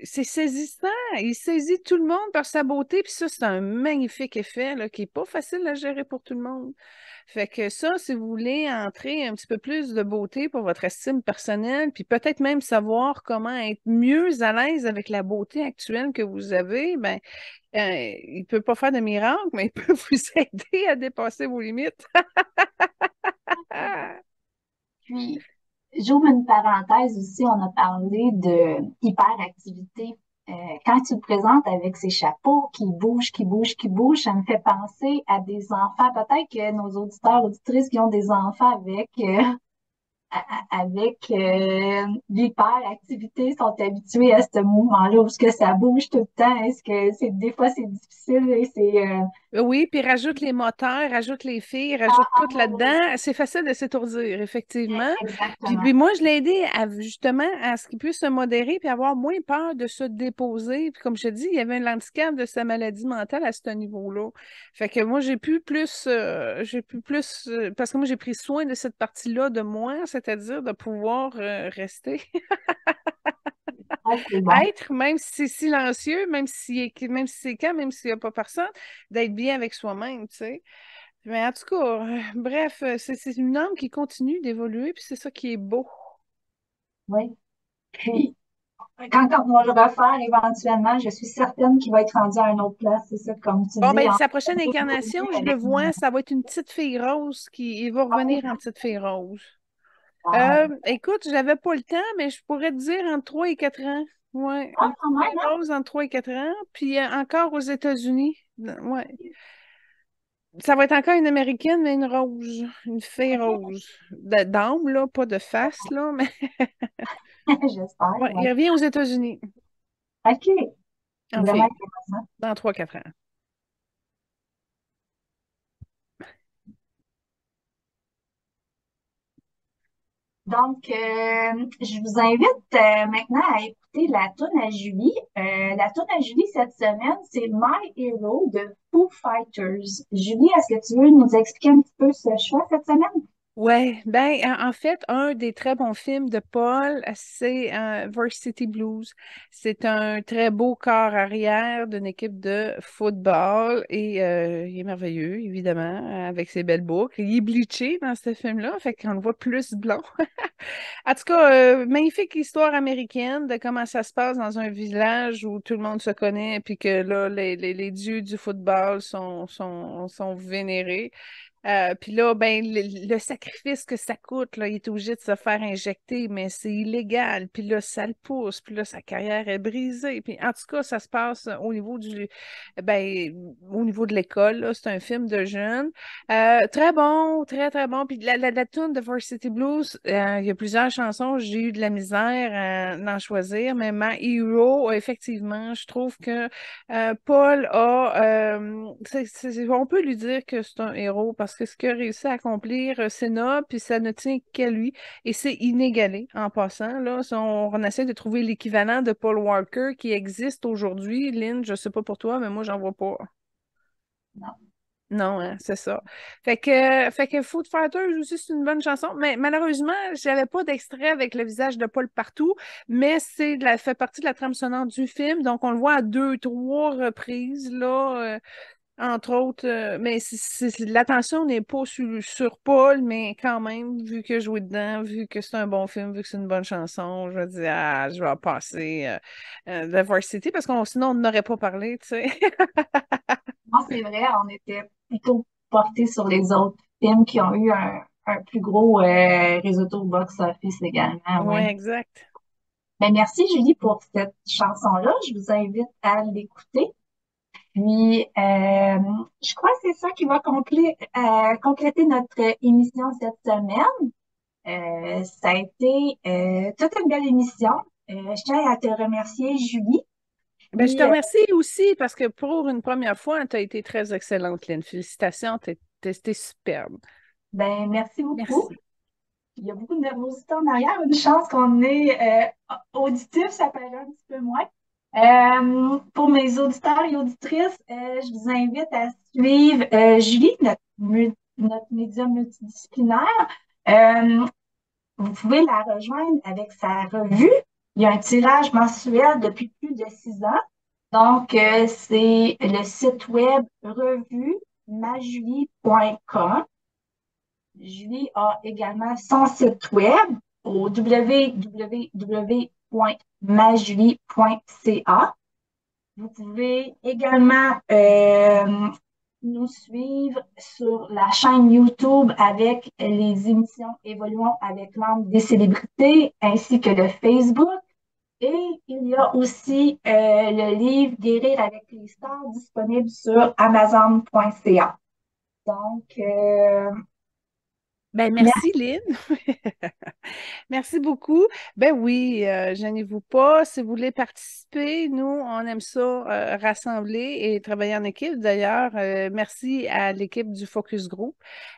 c'est saisissant. Il saisit tout le monde par sa beauté. Puis ça, c'est un magnifique effet là, qui n'est pas facile à gérer pour tout le monde. Fait que ça, si vous voulez entrer un petit peu plus de beauté pour votre estime personnelle, puis peut-être même savoir comment être mieux à l'aise avec la beauté actuelle que vous avez, ben, il peut pas faire de miracle, mais il peut vous aider à dépasser vos limites. Puis, j'ouvre une parenthèse aussi, on a parlé de hyperactivité. Quand tu le présentes avec ces chapeaux qui bougent, qui bougent, qui bougent, ça me fait penser à des enfants. Peut-être que nos auditeurs, auditrices qui ont des enfants avec l'hyperactivité sont habitués à ce mouvement-là où est-ce que ça bouge tout le temps. Est-ce que c'est des fois c'est difficile et Oui, puis rajoute les moteurs, rajoute les filles, rajoute ah, tout là-dedans. C'est facile de s'étourdir, effectivement. Puis exactement. moi, je l'ai aidé justement à ce qu'il puisse se modérer puis avoir moins peur de se déposer. Puis comme je te dis, il y avait un handicap de sa maladie mentale à ce niveau-là. Fait que moi, j'ai pu plus, parce que moi, j'ai pris soin de cette partie-là de moi, c'est-à-dire de pouvoir rester. Ah, c'est bon. Être, même si c'est silencieux, même si c'est calme, même s'il n'y a pas personne, d'être bien avec soi-même, tu sais. Mais en tout cas, bref, c'est une âme qui continue d'évoluer, puis c'est ça qui est beau. Oui. Puis, quand on va le refaire éventuellement, je suis certaine qu'il va être rendu à une autre place. C'est ça, comme tu Bon, dis, ben, en sa prochaine incarnation, évoluer je le avec nous. vois, ça va être une petite fille rose qui il va Ah oui, revenir en petite fille rose. wow. Écoute, j'avais pas le temps, mais je pourrais te dire entre 3 et 4 ans. Ouais, Ah, une quand petite même, fille hein? rose entre 3 et 4 ans, puis encore aux États-Unis. Ouais. Ça va être encore une américaine, mais une rose, une fille rose. D'âme, là, pas de face, là, mais J'espère, ouais, oui. il revient aux États-Unis OK. en Vraiment fille, intéressant. dans 3 4 ans. Donc, je vous invite maintenant à écouter la toune à Julie. La toune à Julie cette semaine, c'est My Hero de Foo Fighters. Julie, est-ce que tu veux nous expliquer un petit peu ce choix cette semaine? Ouais, ben en fait, un des très bons films de Paul, c'est Varsity Blues. C'est un très beau corps arrière d'une équipe de football et il est merveilleux, évidemment, avec ses belles boucles. Il est bleaché dans ce film-là, fait qu'on le voit plus blond. En tout cas, magnifique histoire américaine de comment ça se passe dans un village où tout le monde se connaît, puis que là, les dieux du football sont vénérés. Puis là, ben, le sacrifice que ça coûte, là, il est obligé de se faire injecter, mais c'est illégal. Puis là, ça le pousse. Puis là, sa carrière est brisée. Puis en tout cas, ça se passe au niveau de l'école. Là. C'est un film de jeunes. Très bon, très, très bon. Puis la tune de Varsity Blues, il y a plusieurs chansons. J'ai eu de la misère d'en choisir, mais My Hero, effectivement, je trouve que Paul a, on peut lui dire que c'est un héros parce que ce qu'il a réussi à accomplir, c'est noble, puis ça ne tient qu'à lui. Et c'est inégalé en passant. Là, si on essaie de trouver l'équivalent de Paul Walker qui existe aujourd'hui. Lynn, je sais pas pour toi, mais moi, j'en vois pas. Non. Non, hein, c'est ça. Fait que Food Fighters aussi, c'est une bonne chanson. Mais malheureusement, j'avais pas d'extrait avec le visage de Paul partout, mais fait partie de la trame sonore du film. Donc, on le voit à deux, trois reprises, là, entre autres. Mais l'attention n'est pas sur Paul, mais quand même, vu que joué dedans, vu que c'est un bon film, vu que c'est une bonne chanson, je vais dire, ah, je vais passer The Varsity parce qu'on sinon on n'aurait pas parlé, tu sais. Non, c'est vrai, on était plutôt portés sur les autres films qui ont eu un plus gros réseau au box-office également, Oui, oui. exact. Ben, merci Julie pour cette chanson-là. Je vous invite à l'écouter. Puis, je crois que c'est ça qui va compléter notre émission cette semaine. Ça a été toute une belle émission. Je tiens à te remercier, Julie. Ben, je te Puis, remercie aussi parce que pour une première fois, tu as été très excellente, Lynn. Félicitations, t'es superbe. ben, merci beaucoup. Merci. Il y a beaucoup de nervosité en arrière. Une chance qu'on est auditif, ça paraît un petit peu moins. Pour mes auditeurs et auditrices, je vous invite à suivre Julie, notre médium multidisciplinaire. Euh, Vous pouvez la rejoindre avec sa revue. Il y a un tirage mensuel depuis plus de 6 ans. Donc, c'est le site web revuemajulie.com. Julie a également son site web au www.majulie.ca. Vous pouvez également nous suivre sur la chaîne YouTube avec les émissions Évoluons avec l'âme des célébrités, ainsi que le Facebook. Et il y a aussi le livre Guérir avec les stars disponible sur amazon.ca. Donc, Ben, merci. merci, Lynn. Merci beaucoup. Ben oui, gênez-vous pas. Si vous voulez participer, nous, on aime ça, rassembler et travailler en équipe. D'ailleurs, merci à l'équipe du Focus Group,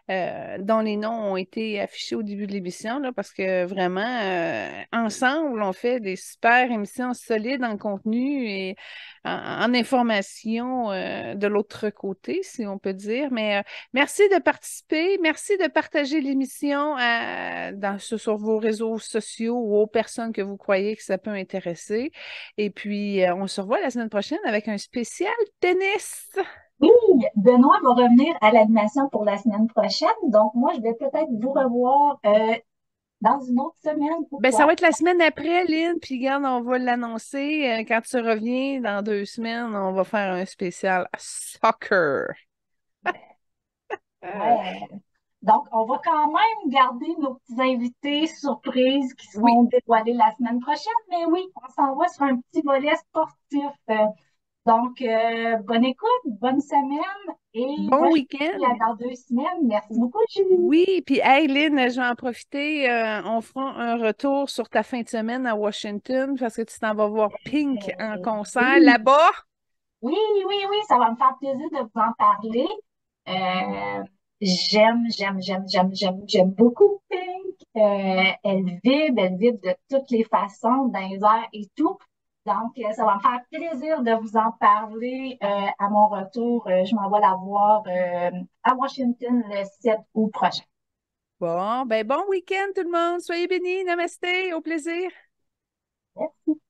dont les noms ont été affichés au début de l'émission, là, parce que vraiment, ensemble, on fait des super émissions solides en contenu et en information, de l'autre côté, si on peut dire. Mais merci de participer. Merci de partager l'émission sur vos réseaux sociaux ou aux personnes que vous croyez que ça peut intéresser. Et puis, on se revoit la semaine prochaine avec un spécial tennis. Oui, Benoît va revenir à l'animation pour la semaine prochaine. Donc, moi, je vais peut-être vous revoir dans une autre semaine. Ben, ça Pourquoi? va être la semaine après, Lynn. Puis, regarde, on va l'annoncer. Quand tu reviens dans 2 semaines, on va faire un spécial soccer. Ouais. Donc, on va quand même garder nos petits invités surprises qui Oui, seront dévoilés la semaine prochaine. Mais oui, on s'en va sur un petit volet sportif. Donc, bonne écoute, bonne semaine et bon moi, je vous dis week-end. à dans 2 semaines. Merci beaucoup, Julie. Oui, puis hey Lynn, je vais en profiter. On fera un retour sur ta fin de semaine à Washington parce que tu t'en vas voir Pink en concert Oui, là-bas. oui, oui, oui, ça va me faire plaisir de vous en parler. J'aime beaucoup Pink. Elle vibre de toutes les façons, dans les airs et tout. Donc, ça va me faire plaisir de vous en parler à mon retour. Je m'en vais la voir à Washington le 7 août prochain. Bon, ben bon week-end tout le monde. Soyez bénis. Namasté. Au plaisir. Merci.